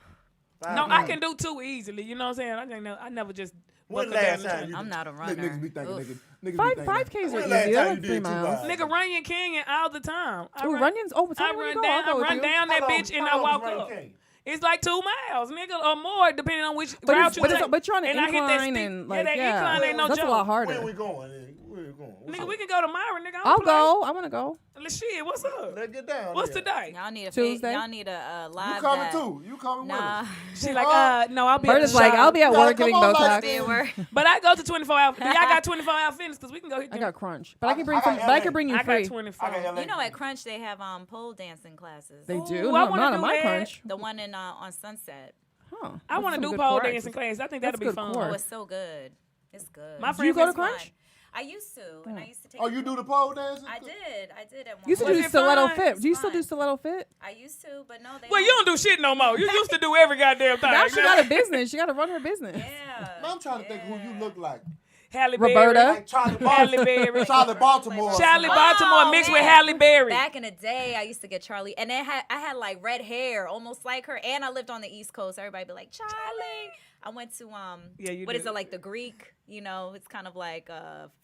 5 No, I miles. can do 2 easily. You know what I'm saying? I never just. When buckle down last the time track. you I'm not a Look, runner. niggas be thinking, Oof. niggas be 5Ks are When easy. last They're time like you 3 did 2 miles. miles? Nigga, Runyon Canyon all the time. Ooh, Runyon's. Oh, tell I me when run you go. down, I'll go I with run you. down that How long- bitch and how I long walk is Runyon up. Canyon? It's like 2 miles, nigga, or more, depending on which But, route it's, you but, take. it's, but you're on an And I hit that incline steep- and yeah, like, that yeah. incline ain't no That's joke. a lot Where harder. we going? Where we going? What's Nigga, up? we can go to Myron, nigga. I'll go. I want to go. Let's shit. What's up? Let's get down. What's there. today? Y'all need a Tuesday? y'all need a live. You coming that. too? You coming Nah. with us? She like, no, I'll be at Bird the is like, shop. I'll be at You gotta work come getting on, Botox. like, Be at work. But I go to 24 hours. Y'all got 24 hour fitness because we can go hit I them. got crunch, but I can bring I got some. But I LA. can bring you I got free. 24. I got LA. You know, at Crunch they have pole dancing classes. They Ooh, do. I No, wanna not do on my that. crunch. The one in on Sunset. Huh. I want to do pole dancing class. I think that'll be good fun. core. Oh, it's so good. It's good. My Do you friend go to was Crunch? I used to, and I used to take. Oh, you do the pole dancing? I did at one. You used to point. do Was it stiletto fun? fit. Do you It's still do fun. stiletto fit? I used to, but no, they. Well, you don't do shit no more. You used to do every goddamn thing. Now she got a business. She got to run her business. Yeah. Man, I'm trying to think who you look like. Halle Roberta. Berry. Like Charlie Halle Baltimore. Berry. Charlie Baltimore. Charlie Oh, Baltimore mixed with man. Halle Berry. Back in the day, I used to get Charlie, and I had like red hair, almost like her, and I lived on the East Coast. Everybody be like, Charlie. I went to Yeah, you what is did. it, like the Greek? You know, it's kind of like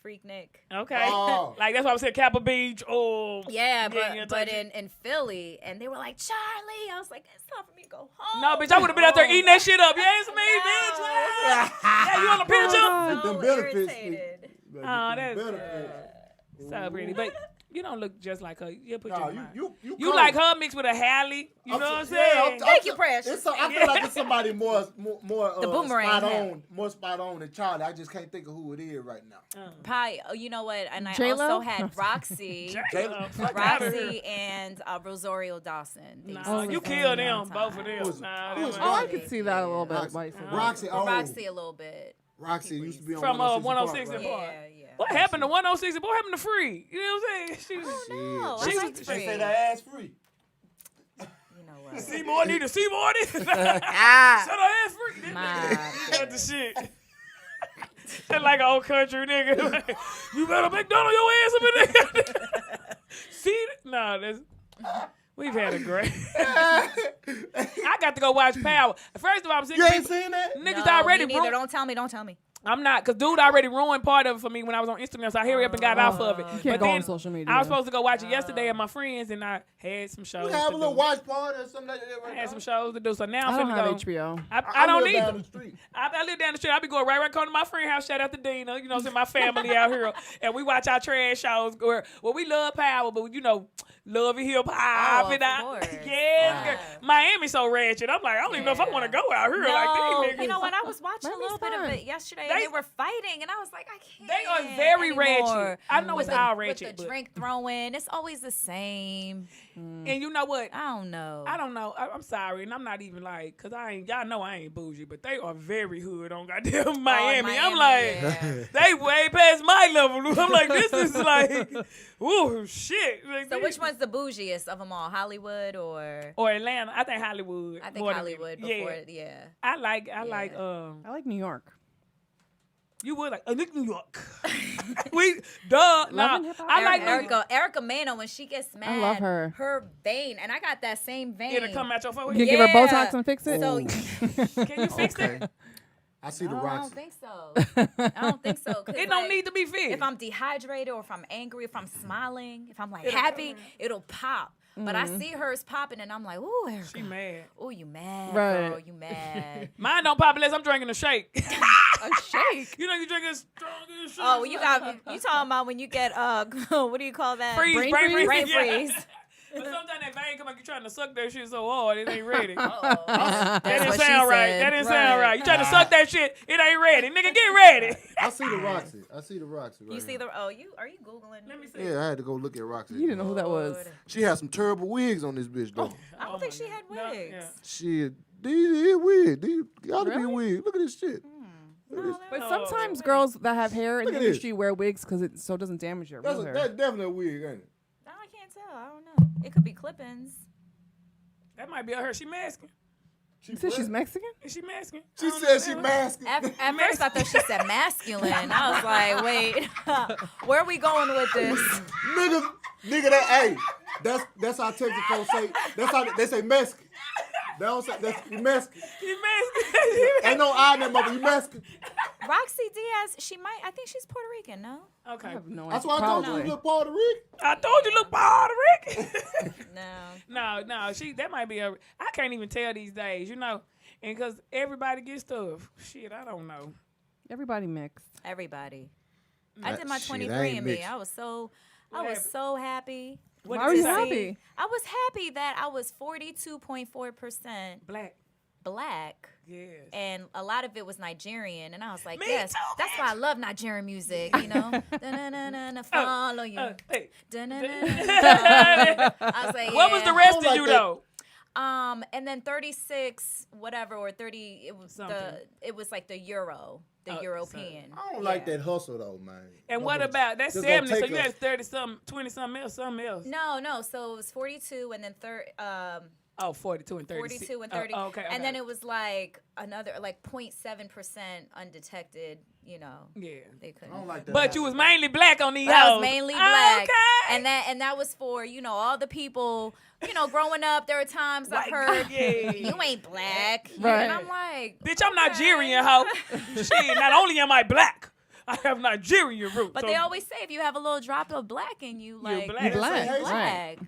Freaknik. Okay. Oh. Like that's why I said Capitol Beach. Oh. Yeah, yeah, but type shit. in Philly, and they were like, Charlie. I was like, it's time for me to go home. No, bitch, I would have been out there eating that shit up. Yeah, it's me, No. bitch. Yeah, you on the picture? Them So benefits. irritated. Oh, that's Benefits. so pretty. But You don't look just like her. You put No, your mind. you You like her mixed with a Halle. You know what I'm saying? Thank you, Precious. I feel like it's somebody more The boomerang spot hat. on, more spot on than Charlie. I just can't think of who it is right now. Pie. Oh, you know what? And I J-Lo? also had Roxy. J-Lo. Roxy and Rosario Dawson. They Nah, used to you sing killed all them, the both of time. them. Who's- Nah, who's them Oh, I ain't- could see that a little bit. Why you said that. Roxy, Roxy a little bit. Roxy used to be on From 106 106 and and Park, Park. Yeah. What happened to 106 and What happened to Free? You know what I'm saying? She was. No, Shit. I liked She Free. that ass free. You know what? Seymour need a Seymour. Shut her ass free. My That's the shit. That's like an old country nigga. Like, you better McDonald your ass up in there. See? Nah, that's. We've had a great. I got to go watch Power. First of all, I'm sick You of ain't people. seen that? Niggas No, already me neither. ruined. Don't tell me. I'm not, because dude already ruined part of it for me when I was on Instagram, so I hurry up and got off of it. You can't But go then on social media. I was supposed to go watch it yesterday at my friends, and I had some shows We have to a little do. watch party or something like that. I Right had now. some shows to do, so now I I'm don't finna have go. HBO. I don't live down either. the street. I live down the street. I be going right corner to my friend house. Shout out to Dina. You know, what I'm saying, my family out here, and we watch our trash shows. Where we love Power, but you know, love and hip hop. Oh, and of course. yeah, Miami so ratchet. I'm like, I don't even know if I want to go out here like No, these niggas. you know what? I was watching a Miami's little bit of fun. it yesterday, They- and they were fighting, and I was like, I can't. They are very anymore. ratchet. I know With it's the- all with ratchet, the but drink throwing, it's always the same. and you know what? I don't know. I don't know. I'm sorry, and I'm not even like, cause y'all know I ain't bougie, but they are very hood on goddamn Miami. I'm like, yeah. they way past my level. I'm like, this is like, ooh, shit. Like, So this- which one's the bougiest of them all, Hollywood or? Or Atlanta? I think Hollywood. I think more than- Hollywood yeah. before, yeah. I like. I like New York. You would like. I think New York. We nah. and hip hop. I like New York. Erica Mano, when she gets mad, love her. Her vein, and I got that same vein. It'll come out your You forehead. can give her Yeah. Botox and fix it. So Can you fix it? I see the I Roxy. don't think so. I don't think so. 'cause, It don't like, need to be fixed. If I'm dehydrated or if I'm angry, if I'm smiling, if I'm like happy, it'll pop. But I see hers popping, and I'm like, ooh, Erica. She mad. Ooh, you mad, Right. girl? You mad? Mine don't pop unless I'm drinking a shake. A shake. You know you drinking strong as shit. Oh, you talking about when you get what do you call that? Freeze, brain brain freeze. Brain Yeah. freeze. But sometimes that vein come out, you trying to suck that shit so hard, it ain't ready. That That didn't sound right. That didn't sound right. You trying to Nah. suck that shit, it ain't ready. Nigga, get ready. I see the Roxy. I see the Roxy. Right You see now. the are you googling? Let me see. Yeah, I had to go look at Roxy. You didn't know who that was. Lord. She had some terrible wigs on this bitch though. I don't think she had No, wigs. yeah. Shit, these wig. These gotta be Really? wig. Look at this shit. No, Look at this. that But was- sometimes girls that have hair in Look the at this. industry wear wigs because it so it doesn't damage your real hair. That's definitely a wig, ain't it? I can't tell. I don't know. It could be clip-ins. That might be her. She masking. You said she's Mexican? Is she masking? She said she masking. At first, I thought she said masculine. I was like, wait, where are we going with this? nigga, that hey, that's how Texas folks say. That's how they say Mexican. They don't say that's you Mexican. She masking. Ain't no I in that mother. You Mexican. Roxy Diaz, I think she's Puerto Rican, no? I Okay. have no idea. That's why I told you Probably. you look Puerto Rican. I told you look Puerto Rican. No. No, that might be a. I can't even tell these days, you know, and because everybody gets stuff. Shit, I don't know. Everybody mixed. Everybody. I did my Shit, I 23 ain't and me. mixed. I was so happy. What Why does were it you say? happy? I was happy that I was 42.4% Black. black. Yes. And a lot of it was Nigerian, and I was like, Me yes, too, that's why I love Nigerian music, you know. Da-na-na-na-na, follow you. Hey. Da-na-na-na-na. I was like, What was the yeah. rest of like you that. though? And then 36, whatever, or 30. It was Something. it was like the euro, the Oh, European. I don't like Yeah. that hustle though, man. And what about that's Just gonna 70? So take you us. had 30 something, 20 something else, something else. No. So it was 42, and then Oh, 42 and 30. 42 and 30. okay. And then it was like another like 0.7% undetected. You know, Yeah. they couldn't. I don't like that. But you was mainly black on these But I hoes. was mainly black, Okay. and that was for all the people. Growing up, there were times I've heard yeah. you ain't black, Right. and I'm like, Bitch, I'm Nigerian, hoe. Shit, not only am I black, I have Nigerian roots. but so they always say if you have a little drop of black in you, like black. You black. Haitian? black.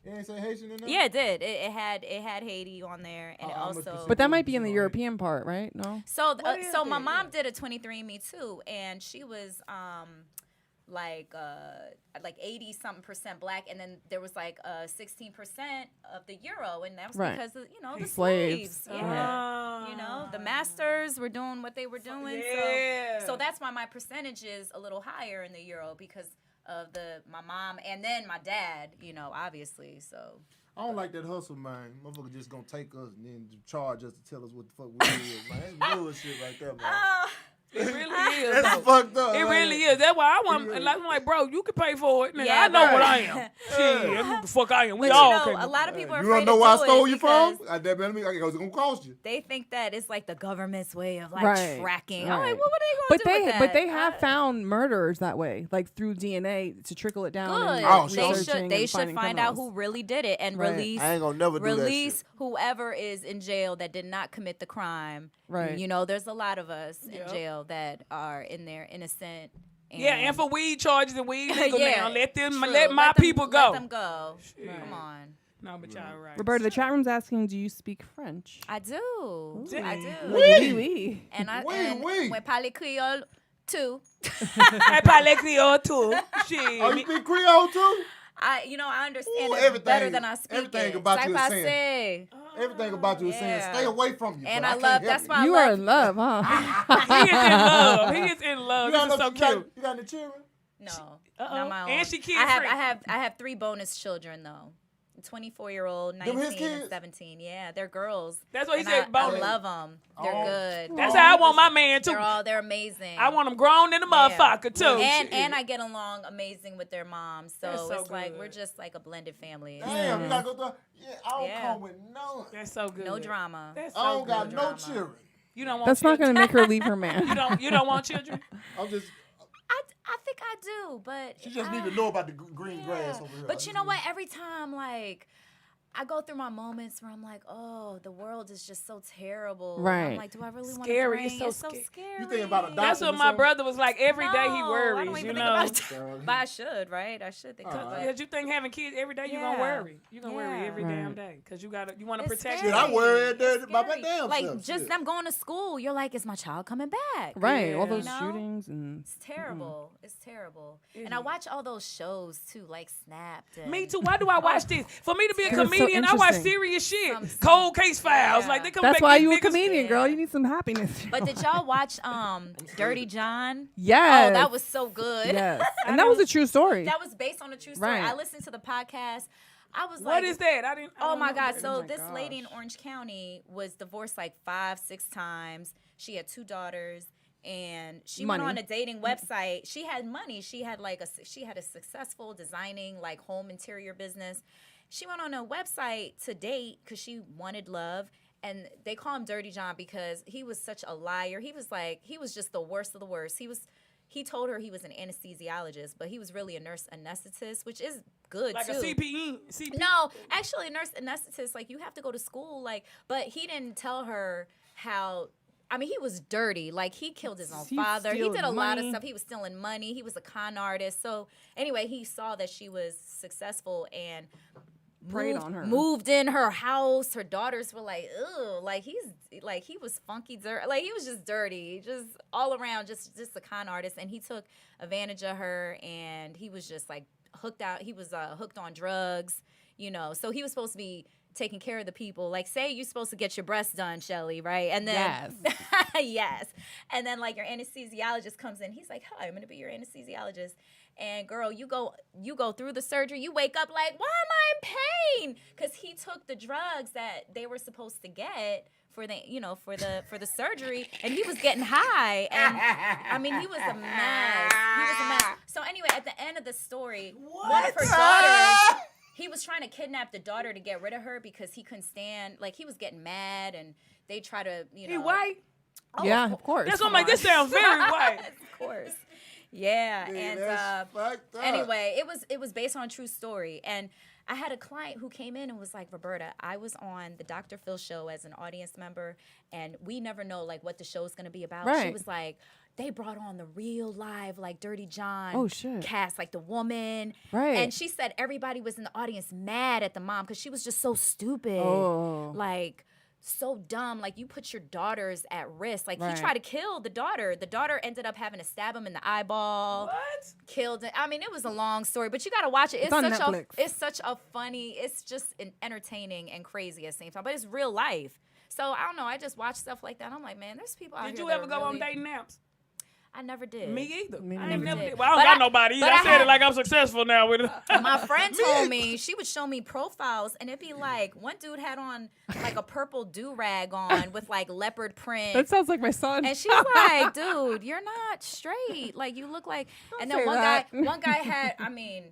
You ain't say Haitian in there? Yeah, it did. It had Haiti on there, and it I must be also. some- But that might be in the European part, right? No? So What is so my it? mom did a 23andMe too, and she was like 80-something% black, and then there was like 16% of the Euro, and that was Right. because of the Slaves. slaves. Yeah. The masters were doing what they were doing. So that's why my percentage is a little higher in the Euro because of my mom and then my dad. Obviously. So. I don't like that hustle, man. Motherfucker just gonna take us and then charge us to tell us what the fuck we is, man. That's bullshit right there, man. It really is. That's fucked up. It man. really is. That's why I want. Like, I'm like, bro, you can pay for it. Nigga, I know what I am. Shit, that's what the fuck I am. We But all can. a lot of people are You afraid don't know to where I do stole it you from? because I damn it, it's gonna cost you. they think that it's like the government's way of like Right, tracking. I'm right. like, well, what are they gonna do with that? But they have found murderers that way, like through DNA to trickle it down. Good. And Oh, They sure. should find out who really did it and Right. release. I ain't gonna never do that Release shit. whoever is in jail that did not commit the crime. Right. There's a lot of us in jail that are in there innocent. Yeah, and for weed charges and weed legal now. Let true. my people go. Let them go. Come on. No, but y'all right. Roberta, the chat room's asking, do you speak French? I do. I do. Oui, oui. And I Oui. we parle Creole too. I parle Creole too. Shit. Oh, you speak Creole too? I understand Ooh, it everything- better than I speak everything it. about you is Like I saying. say. Everything about you is saying Yeah. stay away from you. And but I can't love. help That's it. why I You love. are in love, huh? He is in love. He is in love. You This got, is so cute. you got any children? No, Uh-oh. not my own. And she kid I free. have 3 bonus children though. 24-year-old, Them his 19, and kids? 17. Yeah, they're girls. That's what he And said, I bonus. love them. They're Oh. good. That's how I want my man too. They're amazing. I want them grown in the motherfucker too. And I get along amazing with their moms. So That's so it's like good. we're just like a blended family. Damn, you gotta go through. Yeah, I don't Yeah. come with none. That's so good. No drama. That's so I don't good. got no drama. children. You don't want That's not children. going to make her leave her man. You don't want children? I'm just. I think I do, but She just need to know about the green grass over here. But you know what? Every time, like, I go through my moments where I'm like, oh, the world is just so terrible. And I'm Right. like, do I really want to Scary. bring? It's so so scary. scary. You thinking about adopting? That's what my brother was like. Every day he No, I worries, don't you even know. think about But I should, right? I should think about Because it. you think having kids every day, you're Yeah. going to worry. You're going to worry Yeah. every damn day. Because you want to It's protect scary. Shit, I worry every day It's about my scary. damn Like, self. just Shit. them going to school, you're like, is my child coming back? Right, all Yeah. those You know? shootings and It's terrible. It's terrible. It And I is. watch all those shows, too, like Snapped. And Me too. Why do I watch this? For me to be a 'Cause it's so comedian, I watch interesting. serious shit. Some- Cold case files. Yeah. Like they come that's back why these you a niggas- comedian, girl. Yeah. You need some happiness. But did y'all watch Dirty John? Yes. Oh, that was so good. Yes. And that was a true story. That was based on a true story. Right. I listened to the podcast. I was What like, is that? I oh don't my know God. that. So my this lady in gosh. Orange County was divorced like 5-6 times. She had 2 daughters. And she went Money. on a dating website. She had money. She had a successful designing like home interior business. She went on a website to date because she wanted love. And they call him Dirty John because he was such a liar. He was just the worst of the worst. He told her he was an anesthesiologist, but he was really a nurse anesthetist, which is good Like too. a CPE. No, actually, a nurse anesthetist, like you have to go to school, like. But he didn't tell her how. I mean, he was dirty. Like he killed his own He father. He stealed did a lot of money. stuff. He was stealing money. He was a con artist. So anyway, he saw that she was successful and Preyed on her. Moved in her house. Her daughters were like, "Ugh!" Like he was funky, dirt. Like he was just dirty, just all around, just a con artist. And he took advantage of her, and he was just like hooked out. He was hooked on drugs, you know. So he was supposed to be taking care of the people. Like, say you're supposed to get your breasts done, Shelly, right? And then yes, and then like your anesthesiologist comes in. He's like, "Hi, I'm gonna be your anesthesiologist." And girl, you go through the surgery. You wake up like, why am I in pain? Because he took the drugs that they were supposed to get for the surgery, and he was getting high. And I mean, he was a mess. So anyway, at the end of the story, one of her daughters. He was trying to kidnap the daughter to get rid of her because he couldn't stand. Like he was getting mad, and they try to He white? Oh, yeah, of course. That's what I'm like, this sounds very white. Of course. Yeah, Dude, and that's fucked up. anyway, it was based on a true story, and I had a client who came in and was like, Roberta, I was on the Dr. Phil show as an audience member, and we never know like what the show's gonna be about. Right. She was like, they brought on the real live like Dirty John Oh, shit. cast, like the woman, Right. and she said everybody was in the audience mad at the mom because she was just so stupid, Oh. like. so dumb. Like, you put your daughters at risk. Like, Right. he tried to kill the daughter. The daughter ended up having to stab him in the eyeball. What? Killed it. I mean, it was a long story, but you got to watch it. It's on such Netflix. it's such a funny, it's just entertaining and crazy at the same time, but it's real life. So, I don't know. I just watch stuff like that. I'm like, man, there's people out Did here you that ever are go on really- dating apps? I never did. Me either. Me I ain't neither. never did. did. Well, I don't But got I- nobody either. but I I said had- it like I'm successful now with it. My friend told me, she would show me profiles, and it'd be like, one dude had on like a purple do-rag on with like leopard print. That sounds like my son. And she's like, dude, you're not straight. Like, you look like. And then say one that. guy had, I mean,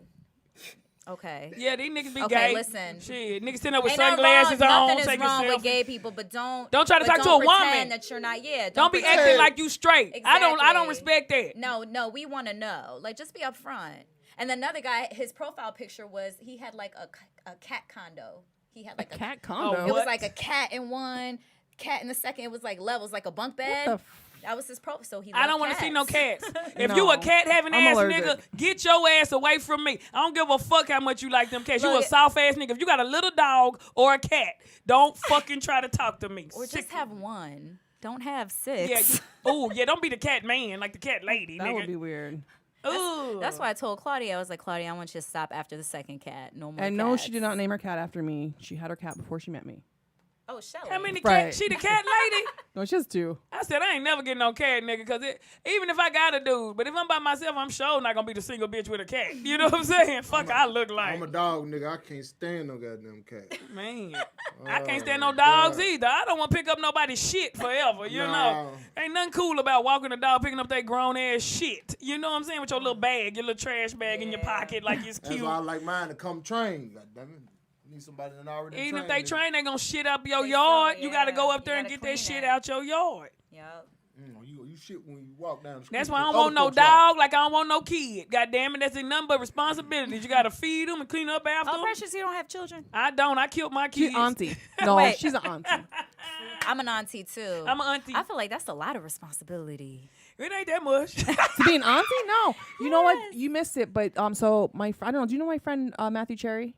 okay. Yeah, these niggas be Okay, gay. listen. Shit, niggas sitting up with Ain't nothing sunglasses wrong, on, nothing is taking wrong with selfies. gay people, but don't Don't try to talk to a don't woman. pretend that you're not. Yeah, Don't be pretend- acting like you straight. I don't Exactly. respect that. No, we want to know. Like, just be upfront. And another guy, his profile picture was he had like a cat condo. He had like a Cat condo. Oh, It was What? like a cat in one, cat in the second. It was like levels, like a bunk bed. the That was his profile. So he. I don't want to see no cats. If No. you a cat having I'm ass allergic. nigga, get your ass away from me. I don't give a fuck how much you like them cats. You Look, a soft ass nigga. If you got a little dog or a cat, don't fucking try to talk to me. Or just Sick. have one. Don't have Yeah. six. Yeah, don't be the cat man like the cat lady, That nigga. would be weird. Ooh. That's why I told Claudia. I was like, Claudia, I want you to stop after the second cat. No more. And no, she cats. did not name her cat after me. She had her cat before she met me. Oh, Shelly. How many Right. cats? She the cat lady? No, she has two. I said, I ain't never getting no cat, nigga, because even if I got a dude, but if I'm by myself, I'm sure not going to be the single bitch with a cat. You know what I'm saying? Fuck, I look like. I'm a dog, nigga. I can't stand no goddamn cat. Man, I can't stand no my dogs God. either. I don't want to pick up nobody's shit forever, you know? No. Ain't nothing cool about walking a dog, picking up that grown-ass shit. You know what I'm saying? With your little bag, your little trash bag in your pocket like it's That's cute. why I like mine to come trained. Goddamn it. Need somebody that already Even if trained, they nigga. train, they gonna shit up your They yard. still- You got to yeah, go up you there and gotta get that clean shit it. out your yard. Yep. You shit when you walk down the street. That's why I don't to want no other folks' yard. dog like I don't want no kid. God damn it, that's a number of responsibilities. You got to feed them and clean up after Oh, them. Precious, you don't have children? I don't. I killed my kids. She's auntie. No, Wait. she's an auntie. I'm an auntie, too. I'm an auntie. I feel like that's a lot of responsibility. It ain't that much. To be an auntie? No. You know what? Yes. You missed it. But so I don't know. Do you know my friend Matthew Cherry?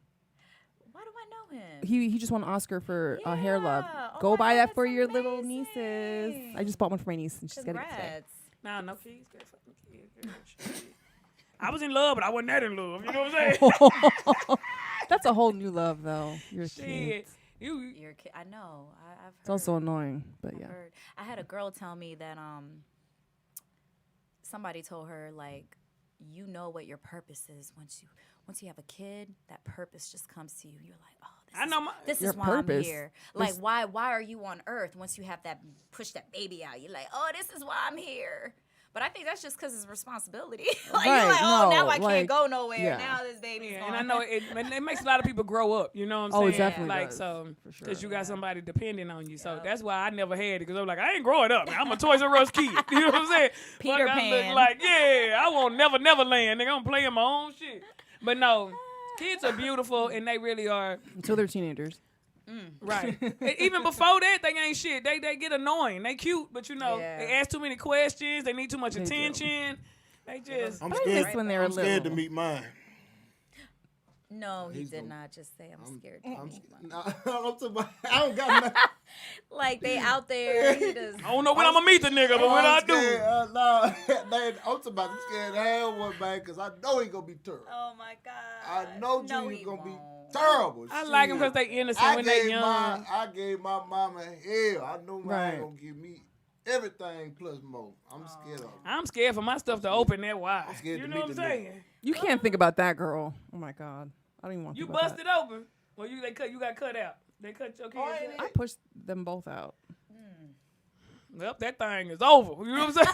Why do I know him? He just won an Oscar for Hair Love. Yeah. Oh Go my buy God, that for that's your little nieces. amazing. I just bought one for my niece and she's getting it today. Congrats. Nah, no kids. Got fucking kids. Shit. I was in love, but I wasn't that in love. You know what I'm saying? That's a whole new love, though. You're a kid. Shit. You. You're a kid. I know. I've heard. It's also annoying, but I've yeah. heard. I had a girl tell me that somebody told her, like, you know what your purpose is once you have a kid. That purpose just comes to you. You're like, oh, I know my. this Your is why purpose. I'm here. Like, why are you on earth once you have that push that baby out? You're like, oh, this is why I'm here. But I think that's just because it's responsibility. Like, you're Right, like, oh, no, now I like, can't go nowhere. yeah. Now this baby's Yeah, gone. and I know it makes a lot of people grow up. You know what I'm Oh, saying? it definitely like does, so, for sure. because you got somebody depending on you. So Yep. that's why I never had it because I'm like I ain't growing up. I'm a Toys R Us kid. You know what I'm saying? Peter Fuck, I look Pan. like I want Neverland. Nigga, I'm playing my own shit. But no, kids are beautiful and they really are. Until they're teenagers. Right. Even before that, they ain't shit. They get annoying. They cute, but you know, Yeah. they ask too many questions. They need too much They do. attention. They just. I'm I scared. miss when they were I'm scared to little. meet mine. No, he He's did gonna- not just say I'm scared. I'm talking about, I don't got nothing. Like they out there. He just, I don't know when I'm gonna meet the nigga, but when I do. No, I'm talking about I'm scared to have one, man, because I know he gonna be terrible. oh my god. I know no, Junior he gonna be won't. terrible. I like them Shit. because they innocent when they young. I gave my mama hell. I know mine Right. gonna give me everything plus more. I'm scared of it. I'm scared for my stuff to open that wide. I'm scared You to know meet what I'm the nigga. saying? You can't think about that girl. Oh my god. I don't even want to You think about busted that. open. Well, you got cut out. They cut your kids ain't out. I pushed them both out. Well, that thing is over. You know what I'm saying?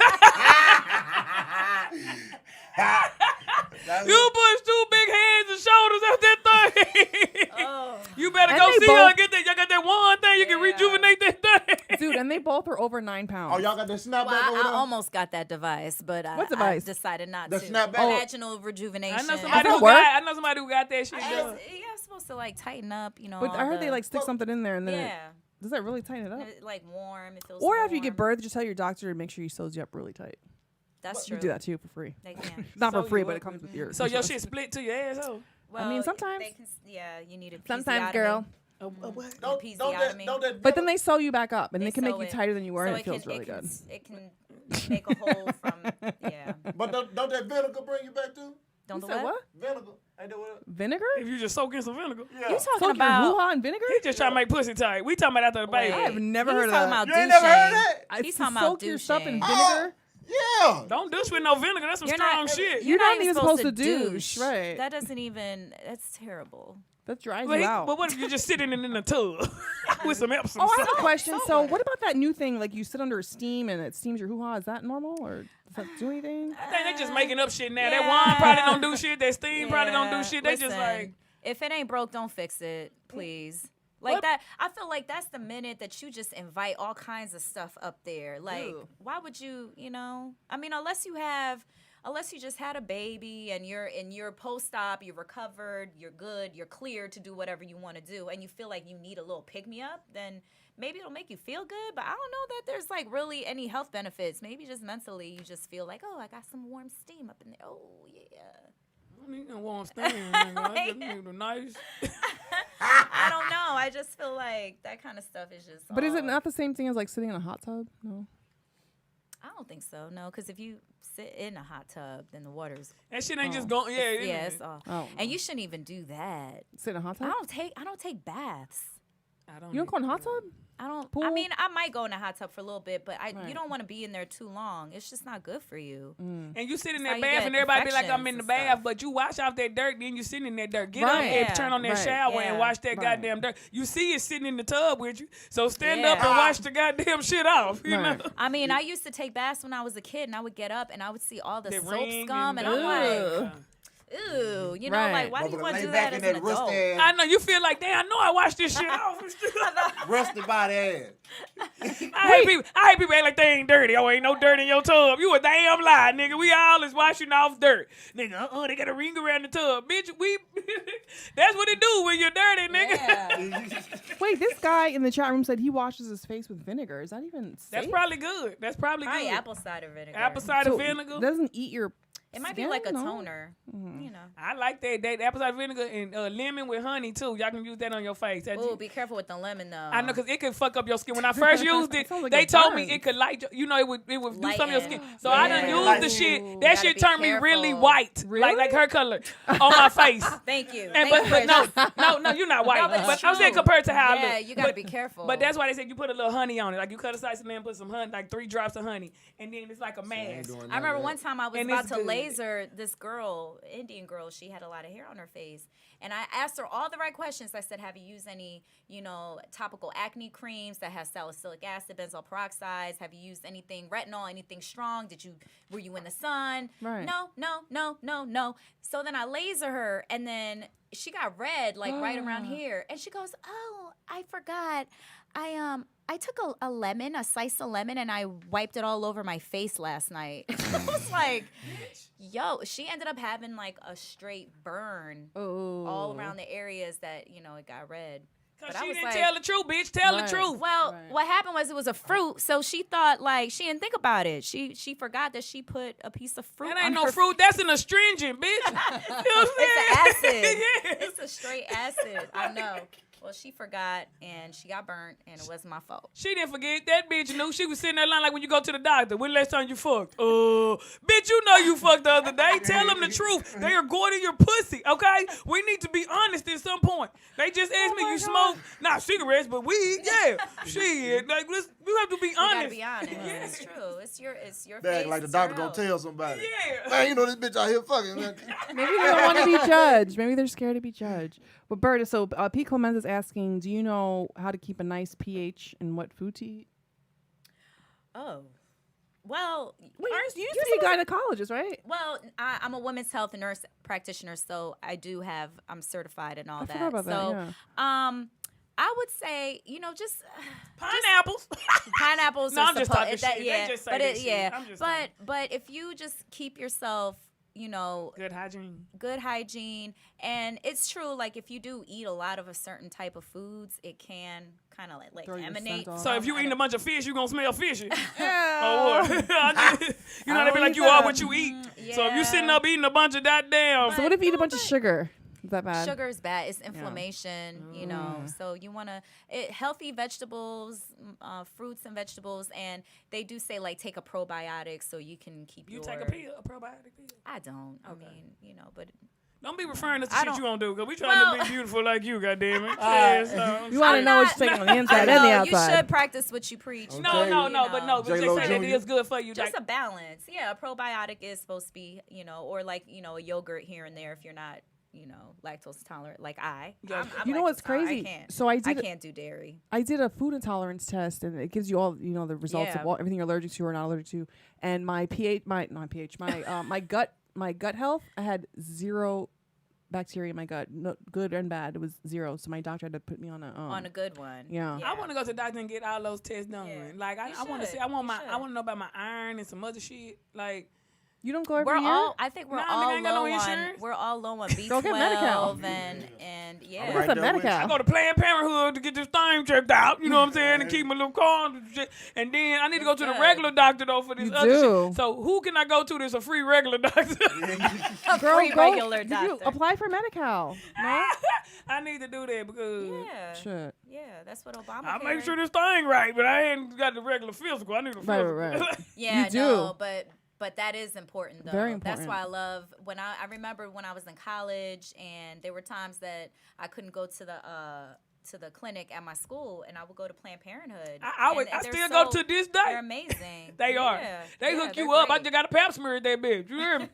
You pushed two big heads and shoulders out that thing. Oh. You better And go they see her both- and get that. Y'all got that one thing. You can Yeah. rejuvenate that thing. Dude, and they both are over 9 pounds. Oh, y'all got that snapback Well, over I there? almost got that device, but What I device? decided not The to. snapback? Vaginal rejuvenation. I know Does somebody that who work? got. I know somebody who got that shit I done. guess, yeah, I'm supposed to like tighten up, you know. But I all heard they the- like stick something in there and then Yeah. does that really tighten it up? Like warm. It feels Or warm. after you give birth, just tell your doctor to make sure he sews you up really tight. That's true. You do that too for free. They can. Not Sew for free, you but up. it comes with your. So your shit split to your asshole. Well, mean, sometimes. They can, yeah, you need a Sometimes, episiotomy. girl. Episiotomy. But then they sew you back up, and they can make sew you it. tighter than you were, So and it feels really good. It can make a hole from, yeah. But don't that vinegar bring you back too? Don't You the said what? what? Vinegar. Ain't that what? Vinegar? If you just soak in some vinegar. You talking Soak your about? hoo-ha in vinegar? He just trying to make pussy tight. We talking about after the baby. I have never He's heard of talking that. about You ain't never heard of douching. that? He's To talking about soak your stuff in douching. vinegar? Yeah. Don't douche with no vinegar. That's some You're strong not. shit. You're not even even supposed to douche, right. That doesn't even. That's terrible. That dries But, you out. but what if you're just sitting in the tub with some Epsom Oh, I salt? have a question. So, what about that new thing? Like, you sit under steam and it steams your hoo-ha. Is that normal, or does that do anything? I think they just making up shit now. That Yeah. wine probably don't do shit. That steam probably don't do Yeah. shit. They just Listen, like. if it ain't broke, don't fix it, please. Like What? that, I feel like that's the minute that you just invite all kinds of stuff up there. Like, Ew. why would you? I mean, unless you just had a baby and you're post-op, you're recovered, you're good, you're clear to do whatever you want to do, and you feel like you need a little pick-me-up, then maybe it'll make you feel good. But I don't know that there's like really any health benefits. Maybe just mentally, you just feel like, oh, I got some warm steam up in there. Oh yeah. I need a warm steam. Nigga. I just need a nice. I don't know. I just feel like that kind of stuff is just. But is it all- not the same thing as like sitting in a hot tub? No. I don't think so. No, because if you sit in a hot tub, then the water's That shit ain't just going. Yeah, it yeah, is. it's all. Oh. And you shouldn't even do that. Sit in a hot tub? I don't take baths. I don't. You don't go in a hot tub? I don't. I Pool? mean, I might go in a hot tub for a little bit, but you Right. don't want to be in there too long. It's just not good for you. And you sit in That's how that you bath get and everybody be like, I'm infections in the and bath, stuff. but you wash off that dirt, then you sitting in that dirt. Get Right. up and Yeah. turn on that Right. shower and Yeah. wash that Right. goddamn dirt. You see it sitting in the tub with you, so stand up and Yeah. wash the goddamn shit off. You Right. know. I mean, I used to take baths when I was a kid, and I would get up and I would see all the The soap ring scum, and the- I'm like, Ugh. ew, you know, Right. like why do you Motherfucker want to lay do back that in as an that adult? I know you feel like, damn, I know I washed this shit off. Rusty body ass. I hate people act like they ain't dirty. Oh, ain't no dirt in your tub. You a damn lie, nigga. We all is washing off dirt. Nigga, they got a ring around the tub. Bitch, that's what it do when you're dirty, nigga. Yeah. Wait, this guy in the chat room said he washes his face with vinegar. Is that even safe? That's probably good. That's probably Probably good. apple cider vinegar. Apple cider So vinegar. it doesn't eat your It might be skin, like a no? toner, you know. I like that apple cider vinegar and lemon with honey too. Y'all can use that on your face. Oh, be careful with the lemon though. I know, cause it could fuck up your skin. When I first used it, Sounds like they it told me burns. it could light. It would do something on your skin. Lighten. So I done Yeah. used the shit. You That gotta shit be turned me really careful. white, Really? like her color on my face. Thank you. And, Thank you, but Chris. no, you're not white. No, but it's I'm saying true. compared to how I Yeah, look. you gotta But- be careful. But that's why they said you put a little honey on it. Like you cut a slice of lemon, put some honey, like 3 drops of honey, and then it's like a mask. I remember one time I was And about it's to good. laser this girl, Indian girl. She had a lot of hair on her face. And I asked her all the right questions. I said, have you used any, topical acne creams that has salicylic acid, benzoyl peroxides? Have you used anything, retinol, anything strong? Were you in the sun? Right. No. So then I laser her, and then she got red, like right around here. And she goes, oh, I forgot. I took a lemon, a slice of lemon, and I wiped it all over my face last night. I was like, yo, she ended up having like a straight burn all around the areas that, it got red. Cause But I she was didn't like- tell the truth, bitch. Tell Right. the truth. Well, Right. what happened was it was a fruit, so she thought like she didn't think about it. She forgot that she put a piece of fruit. That on ain't no her fruit. That's an astringent, bitch. You know what I'm It's saying? an acid. Yeah. It's a straight acid. I know. Well, she forgot and she got burnt, and it wasn't my fault. She didn't forget. That bitch knew. She was sitting there lying like when you go to the doctor. When last time you fucked? Bitch, you know you fucked the other day. Tell them the truth. They are going in your pussy, okay? We need to be honest at some point. They just asked me, you smoke? Not cigarettes, but weed. Yeah. Shit. Like, you have to be You gotta honest. be honest. Yeah. It's true. It's your They act face. like the it's doctor your gonna health. tell somebody. Yeah. Man, this bitch out here fucking. Man. Maybe they don't want to be judged. Maybe they're scared to be judged. But Bert, so P. Clemens is asking, do you know how to keep a nice pH and what food to eat? Oh. Well, Wait, you used to be a gynecologist, right? Well, I'm a women's health nurse practitioner, so I'm certified and all I that. forgot about that, so, yeah. I would say, just Pineapples. pineapples. No, are I'm just suppo- talking that- shit. They Yeah, just say but this shit. yeah, I'm just talking. but if you just keep yourself, Good hygiene. good hygiene, and it's true. Like if you do eat a lot of a certain type of foods, it can kind of like Throw your emanate. scent off. So if you eating a bunch of fish, you gonna smell fishy. Yeah. Oh, what? You know, they be like, you are what you eat. So if you sitting up eating a bunch of goddamn. So what if you eat a bunch of sugar? Is that bad? Sugar is bad. It's inflammation, you know. So you want to healthy vegetables, fruits and vegetables, and they do say like take a probiotic so you can keep You your. take a pill, a probiotic pill? I don't. Okay. I mean, you know, but. Don't be referring us to I shit don't- you don't do, because we trying to be beautiful like you, goddammit. Yeah, so. You want to know what you're taking on the inside and the You outside. should practice what you preach. No, Okay. but they J-Lo say that Jr.? it is good for you. Just Like, a balance. Yeah, a probiotic is supposed to be, you know, or like, you know, a yogurt here and there if you're not, you know, lactose intolerant like I. Yeah. I'm You know what's lactose intolerant. crazy? I can't. So I can't do dairy. I did a food intolerance test, and it gives you all, you know, the results Yeah. of everything you're allergic to or not allergic to. And my my gut health, I had 0 bacteria in my gut, no, good and bad. It was 0. So my doctor had to put me on On a good one. Yeah. I want to go to the doctor and get all those tests done. Yeah. Like, I want to should. see. I want You I want to know about my iron and some other shit. Like, You don't go every We're year? all. I think we're Nah, nigga, all ain't got no low on. insurance. We're all low on B12 Go get Medi-Cal. and yeah. I'm What's right a there with Medi-Cal? I go to Planned Parenthood to get this thing checked out. You know what I'm saying? And keep my little car and shit. And then I need to go to the good. regular doctor though for this You other do. shit. So who can I go to that's a free regular doctor? A Girl, free go- regular did you doctor. apply for Medi-Cal? No? I need to do that because Yeah. Shit. Yeah, that's what Obama. I make sure this thing right, but I ain't got the regular physical. I need a Right, physical. right. Yeah, You do. no, but that is important though. Very That's important. why I love when I remember when I was in college and there were times that I couldn't go to the clinic at my school and I would go to Planned Parenthood. I And still they're go to this day. They're amazing. They are. Yeah. They Yeah, hook you they're up. I great. just got a pap smear at that bitch. You hear me?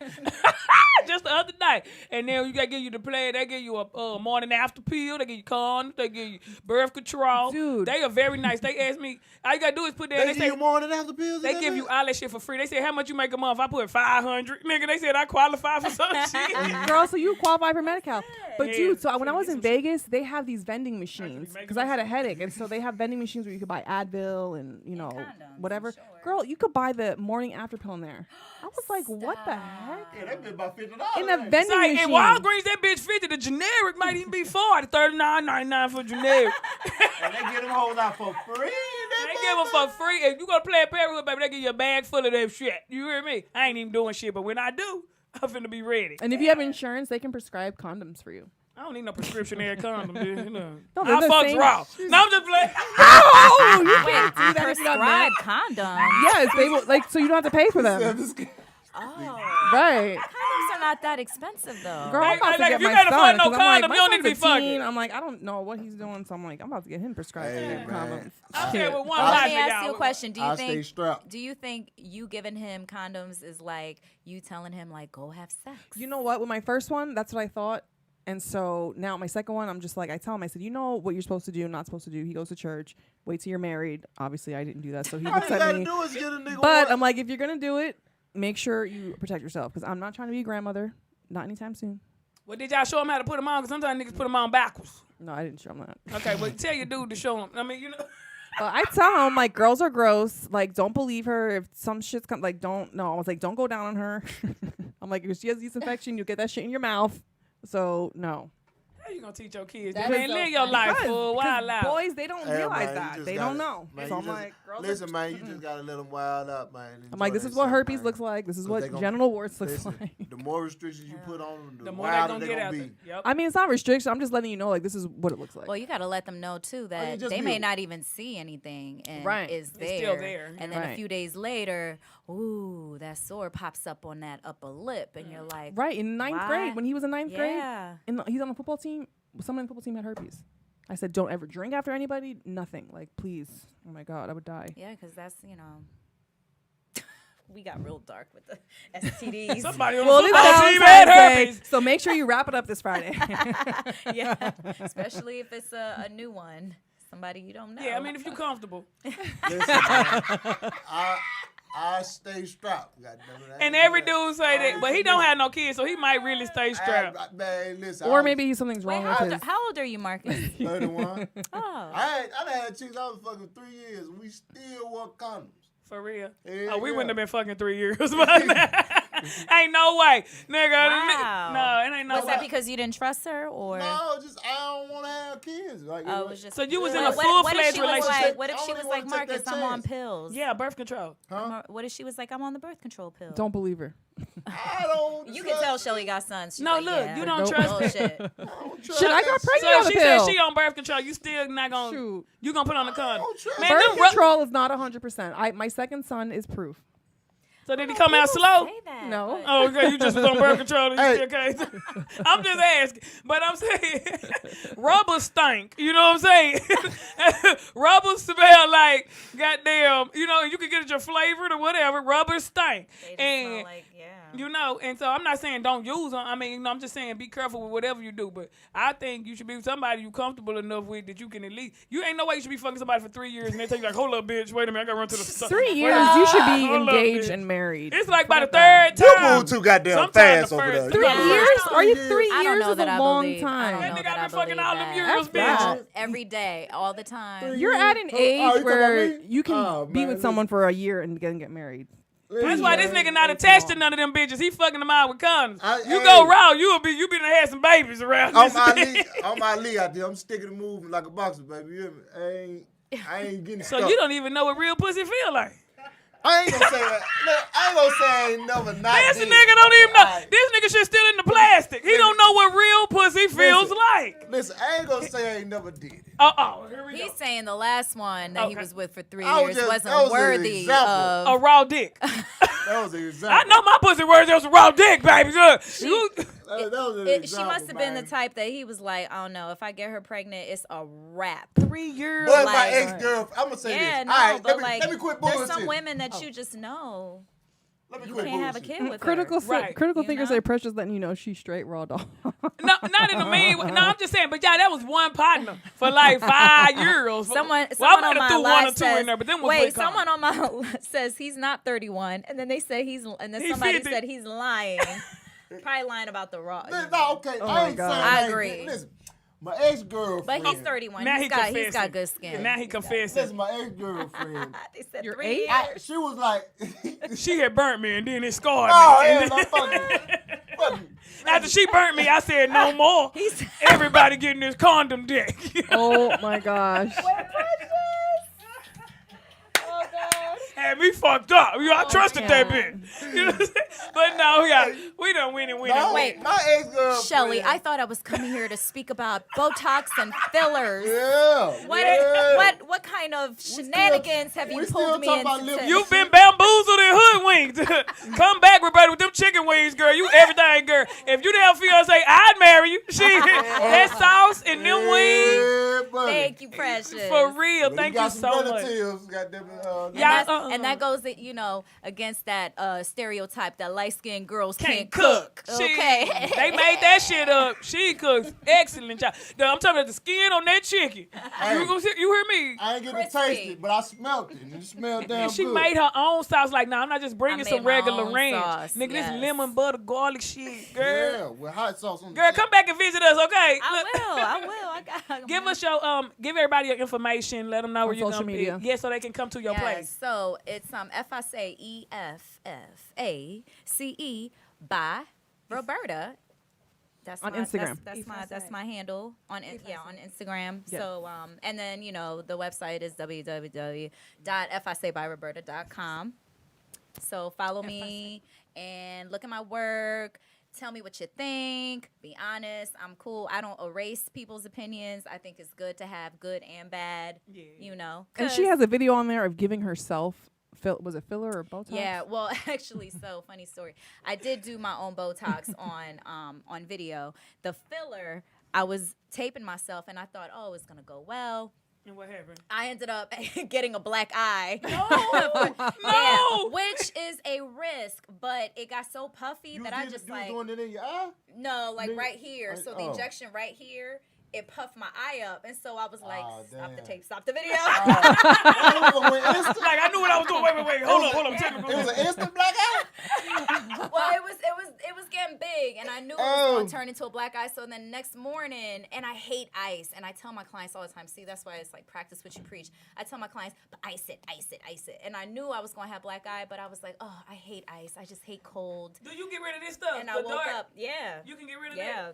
Just the other day. And then you got to give you the play. They give you a morning after pill. They give you condoms. They give you birth control. Dude. They are very nice. They ask me, all you got to do is put that. They They give say, you morning after pills. they give you all that shit for free. They said, how much you make a month? I put 500. Nigga, they said I qualify for some shit. Girl, so you qualify for Medi-Cal. But Yeah, dude, so when I finna was get in some shit. Vegas, they have these vending machines make because I had a some headache, and so they have vending machines where you could buy Advil and condoms, whatever. I'm sure. Girl, you could buy the morning after pill in there. I was like, what the heck? Yeah, that been about $50. In a vending Say, machine. in Walgreens, that bitch 50. The generic might even be 40. $39.99 for generic. And they get them hoes out for free. They give them for free. If you go to Planned Parenthood, baby, they give you a bag full of that shit. You hear me? I ain't even doing shit, but when I do, I'm finna be ready. And if you have insurance, they can prescribe condoms for you. I don't need no prescription air condom, dude. You know. No, they're I the fuck's same- raw. No, I'm just playing. Oh, you Wait, can't do that if you're not married. prescribed condoms. Yes, they will, like, so you don't have to pay for them. Oh. Right. Condoms are not that expensive though. Girl, I'm about to Like, get if you my can't afford son, no 'cause I'm like, condom, my you don't son's need to be a fucking. teen. I'm like, I don't know what he's doing, so I'm like, I'm about to get him prescribed Hey, man. condoms. I'm saying with one I'll- Let life, me ask y'all. you a question. Do you I'll stay think strapped. do you think you giving him condoms is like you telling him like go have sex? You know what? With my first one, that's what I thought. And so now my second one, I'm just like, I tell him, I said, you know what you're supposed to do, not supposed to do. He goes to church. Wait till you're married. Obviously, I didn't do that, so he All you looks at gotta me. do is get a nigga But one. I'm like, if you're gonna do it, make sure you protect yourself, because I'm not trying to be a grandmother. Not anytime soon. Well, did y'all show him how to put them on? Because sometimes niggas put them on backwards. No, I didn't show him that. Okay, well, tell your dude to show him. I mean, you know. I tell him, like, girls are gross. Like, don't believe her. If some shit's come, like, don't. No, I was like, don't go down on her. I'm like, if she has yeast infection, you'll get that shit in your mouth. So no. How you gonna teach your kids? That Man, is so live your funny. life, Because- fool. Wild because out. boys, they don't Hey, realize man, you that. just They gotta- don't know. man, So you I'm just- like, girls. Listen, man, you just gotta let them wild up, man. I'm like, Enjoy this is that what shit, herpes man. looks like. This is 'Cause what they gon- genital warts looks Listen, like. the more restrictions you put on them, The the more they wilder gonna they get gonna out be. there. Yep. I mean, it's not restriction. I'm just letting you know, like, this is what it looks like. Well, you got to let them know too that just they be may a- not even see anything and Right. is It's there. still there, And yeah. then a Right. few days later, ooh, that sore pops up on that upper lip, and you're like, Right, in ninth Why? grade, when he was in ninth grade, yeah. and he's on the football team, someone in the football team had herpes. I said, don't ever drink after anybody, nothing. Like, please. Oh my God, I would die. Yeah, because that's, we got real dark with the STDs. Somebody on Well, the this football team Valentine's had Day, herpes. so make sure you wrap it up this Friday. Yeah, especially if it's a new one. Somebody you don't know. Yeah, I mean, if you're comfortable. Listen, man, I stay strapped. Goddammit. And every dude say that, but he don't have no kids, so he might really stay strapped. Man, listen. Or maybe something's Wait, wrong with his. how old are you, Marcus? 31. Oh. I had chicks I was fucking 3 years, and we still wore condoms. For real. Yeah, Oh, we yeah. wouldn't have been fucking 3 years by now. Ain't no way, nigga. Wow. No, it ain't no Was way. that because you didn't trust her, or? No, just I don't want to have kids. Like, Oh, it was just. So you was in Yeah. a full-fledged What if she was relationship? like? What if I she don't was even like, wanna take Marcus, that I'm on chance. pills? Yeah, birth control. huh? What if she was like, I'm on the birth control pill? Don't believe her. I don't. You can tell Shelly got sons. She's No, like, look, yeah. you don't Nope. trust me. Bullshit. Shit, I got pregnant So on if the she pill. said she on birth control, you still not gonna. Shoot. You gonna put on the condom? don't trust Man, Birth them control is not 100%. My second son is proof. So did he come out slow? Say that, No. but- Oh, okay, you just was on birth control and you Hey. still can't. I'm just asking. But I'm saying, rubber stink. You know what I'm saying? Rubber smell like, goddamn, you know, you can get it your flavored or whatever. Rubber stink. They just And, smell like, yeah. you know, and so I'm not saying don't use them. I mean, you know, I'm just saying be careful with whatever you do. But I think you should be with somebody you comfortable enough with that you can at least, you ain't no way you should be fucking somebody for 3 years and they tell you like, hold up, bitch, wait a minute, I gotta run to the store. 3 years, you should be Hold up, engaged bitch. and married. It's like by the Fuck that. third You time. move too goddamn Sometimes fast the over first- there. 3 Yeah. years? Are you 3 I don't years know is that a I long believe. I time. don't That know nigga that I I been fucking believe all them that. years, F that. bitch. Every day, all the time. You're at an age you talking where about me? you can Oh, be man, with someone for a year and then get married. That's why this nigga not attached to none of them bitches. He fucking them out with condoms. You Hey. go raw, you be done had some babies around. On this my bitch. league, on my league out there, I'm sticking and moving like a boxer, baby. You hear me? I ain't getting So stuck. you don't even know what real pussy feel like. I ain't gonna say that. Look, I ain't gonna say I ain't never not. This did. nigga don't even know. Alright. This nigga shit still in the plastic. He don't know what real pussy feels Listen. like. Listen, I ain't gonna say I ain't never did it. Here we go. He's saying the last one that he Okay. was with for 3 I was years just- that wasn't was an worthy example. of. A raw dick. That was an example. I know my pussy words. That was a raw dick, baby. Look, you. That was an She example, must have been the man. type that he was like, I don't know, if I get her pregnant, it's a wrap. 3 years. But like- my ex-girl, I'm gonna say Yeah, this. no, All right, but let me quit there's bullshit. some women that you just know Let me you quit can't have a bullshit. kid with Critical her. Right. critical You thinkers know? say Precious letting you know she's straight raw dog. No, not in a mean way. No, I'm just saying. But yeah, that was one partner for like 5 years. Someone Well, I on might have my threw one live or two says, in there, but then was wait, with Con. someone on my says he's not 31, and then they say and then He somebody 50. said he's lying. Probably lying about the raw. No, okay. Oh I my ain't God. saying I ain't agree. good. Listen, my ex-girlfriend. But he's 31. Now he's confessing. got good skin. Now he confessing. Listen, my ex-girlfriend. They said You're 3 eight? years. She was like, She had burnt me and then it scarred oh, me. hell And no, fuck you. after she burnt me, I said no more. Everybody getting this condom dick. Oh my gosh. Had me fucked up. You know, I trusted that God. bitch. You know what I'm saying? But no, we done winning. No, Wait. my ex-girlfriend. Shelly, I thought I was coming here to speak about Botox and fillers. Yeah. What kind of shenanigans have you we pulled still me talking about into? lip- You've been bamboozled and hoodwinked. Come back, Roberta, with them chicken wings, girl. You everything, girl. If you didn't have a fiance, I'd marry you. That sauce and them wings. Yeah, buddy. Thank you, Precious. For real. But Thank got you some so much. relatives, goddamn it, And, Yeah, that's- and that goes, against that stereotype that light-skinned girls can't cook. Okay. They made that shit up. She cooks excellent job. I'm talking about the skin on that chicken. You hear me? I ain't get to Crispy. taste it, but I smelled it, and it smelled damn And she good. made her own sauce. Like, nah, I'm not just bringing I some made my regular own ranch. sauce, Nigga, yes. this lemon butter garlic shit, girl. Yeah, with hot sauce on the Girl, side. come back and visit us, okay? I Look. will. I got. Give us your give everybody your information. Let them know where you're social gonna media. be. Yeah, so they can come to your place. So it's FICE by Roberta. That's On my, Instagram. That's my handle on on Instagram. Yeah. So and then the website is www.ficebyroberta.com. So follow me and look at my work. Tell me what you think. Be honest. I'm cool. I don't erase people's opinions. I think it's good to have good and bad. Yeah. And she has a video on there of giving herself, was it filler or Botox? Yeah, well, actually, so funny story. I did do my own Botox on video. The filler, I was taping myself, and I thought, oh, it's gonna go well. And what happened? I ended up getting a black eye. No. Which is a risk, but it got so puffy You that I did- just you was doing it in your eye? no, like Nigga, right here. So the oh. injection right here. It puffed my eye up, and so I was like, Oh, "Stop the damn. tape, stop the video." It Like I knew what I was doing. Wait. Hold on. was an instant black eye? Well, it was getting big, and I knew it was Oh, gonna turn into a black eye. So then next morning, and I hate ice, and I tell my clients all the time. See, that's why it's like practice what you preach. I tell my clients, but ice it. And I knew I was gonna have black eye, but I was like, oh, I hate ice. I just hate cold. Do you get rid of this stuff? And I woke up. Yeah. You can get rid of that. Yeah.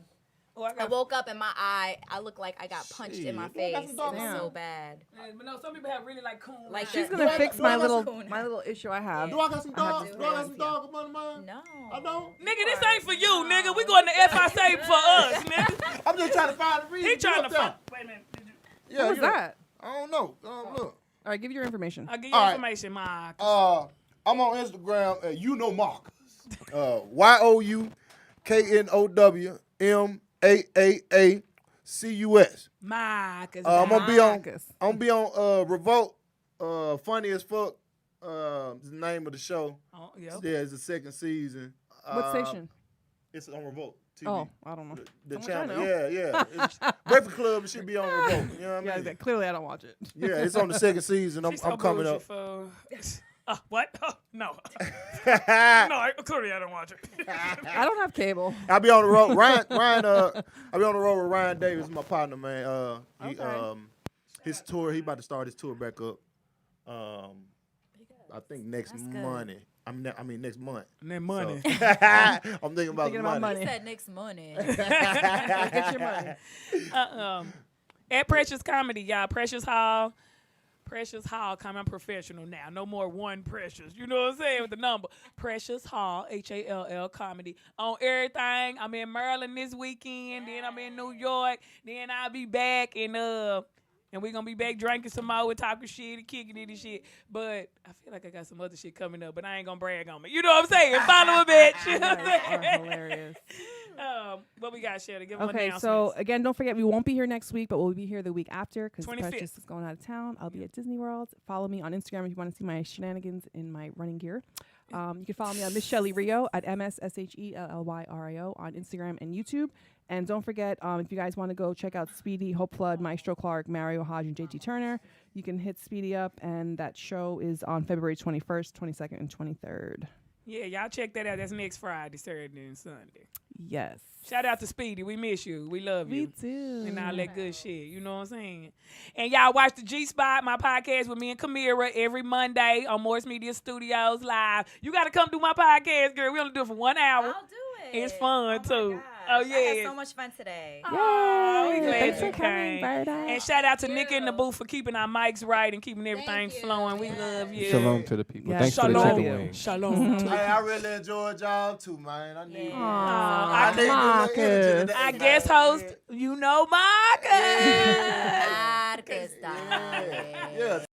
Oh, I woke up and my eye, I look like I got punched in my face. It was so bad. But no, some people have really like coon. Like She's that. gonna fix my little issue I have. Do I got some dogs? Do I got some dogs up under mine? No. I don't. Nigga, this ain't for you, nigga. We going to FISA for us, nigga. I'm just trying to find the reason. He trying to find. Wait a minute. Yeah, What was that? I don't know. Look. All right, give your information. I'll give you information, Mark. I'm on Instagram at Marcus. YOUKNOWMAAACUS. Marcus. I'm gonna be on Revolt. Funny as fuck. Is the name of the show. Oh, yep. Yeah, it's the second season. What station? It's on Revolt TV. Oh, I don't know. The How much I channel. know. Yeah. Breakfast Club should be on Revolt. You know what I mean? Clearly I don't watch it. Yeah, it's on the second season. I'm coming up. What? Oh, no. Clearly I don't watch it. I don't have cable. I'll be on the road. Ryan. I'll be on the road with Ryan Davis, my partner, man. His tour. He about to start his tour back up. I think next Monday. Next month. Next money. So, I'm thinking about money. He said next money. Get your money. At Precious Comedy, y'all. Precious Hall, I'm professional now. No more one Precious. You know what I'm saying with the number. Precious Hall, HALL Comedy. On everything. I'm in Maryland this weekend. Then I'm in New York. Then I'll be back and we're going to be back drinking some more and talking shit and kicking it and shit. But I feel like I got some other shit coming up, but I ain't going to brag on me. You know what I'm saying? Follow a bitch. You know what I'm saying? Hilarious. What we got, Shelly? Give them Okay, announcements. so again, don't forget we won't be here next week, but we'll be here the week after because 25th. Precious is going out of town. I'll be at Disney World. Follow me on Instagram if you want to see my shenanigans in my running gear. You can follow me on Miss Shelly Rio at MSSHELLYRIO on Instagram and YouTube. And don't forget, if you guys want to go check out Speedy, Hope Flood, Maestro Clark, Mario Hodge, and JT Turner, you can hit Speedy up, and that show is on February 21st, 22nd, and 23rd. Yeah, y'all check that out. That's next Friday, Saturday, and Sunday. Yes. Shout out to Speedy. We miss you. We love you. Me too. And all that good shit. You know what I'm saying? And y'all watch the G-Spot, my podcast with me and Kamira every Monday on Morris Media Studios live. You got to come do my podcast, girl. We only do it for 1 hour. I'll do it. It's fun, too. Gosh. Oh, yeah. I had so much fun today. Oh, we Yay. glad Thanks you for coming, came. Berta. And shout out to Nick in the booth for keeping our mics right and keeping everything Thank you. flowing. We Yes. love you. Shalom to the people. Yeah, Thanks for the Shalom. chicken wings. Shalom. Hey, I really enjoyed y'all too, man. I need. Yeah. I need a little Marcus. energy today, I man. guest host, you know, Marcus. Marcus, darling. Yeah.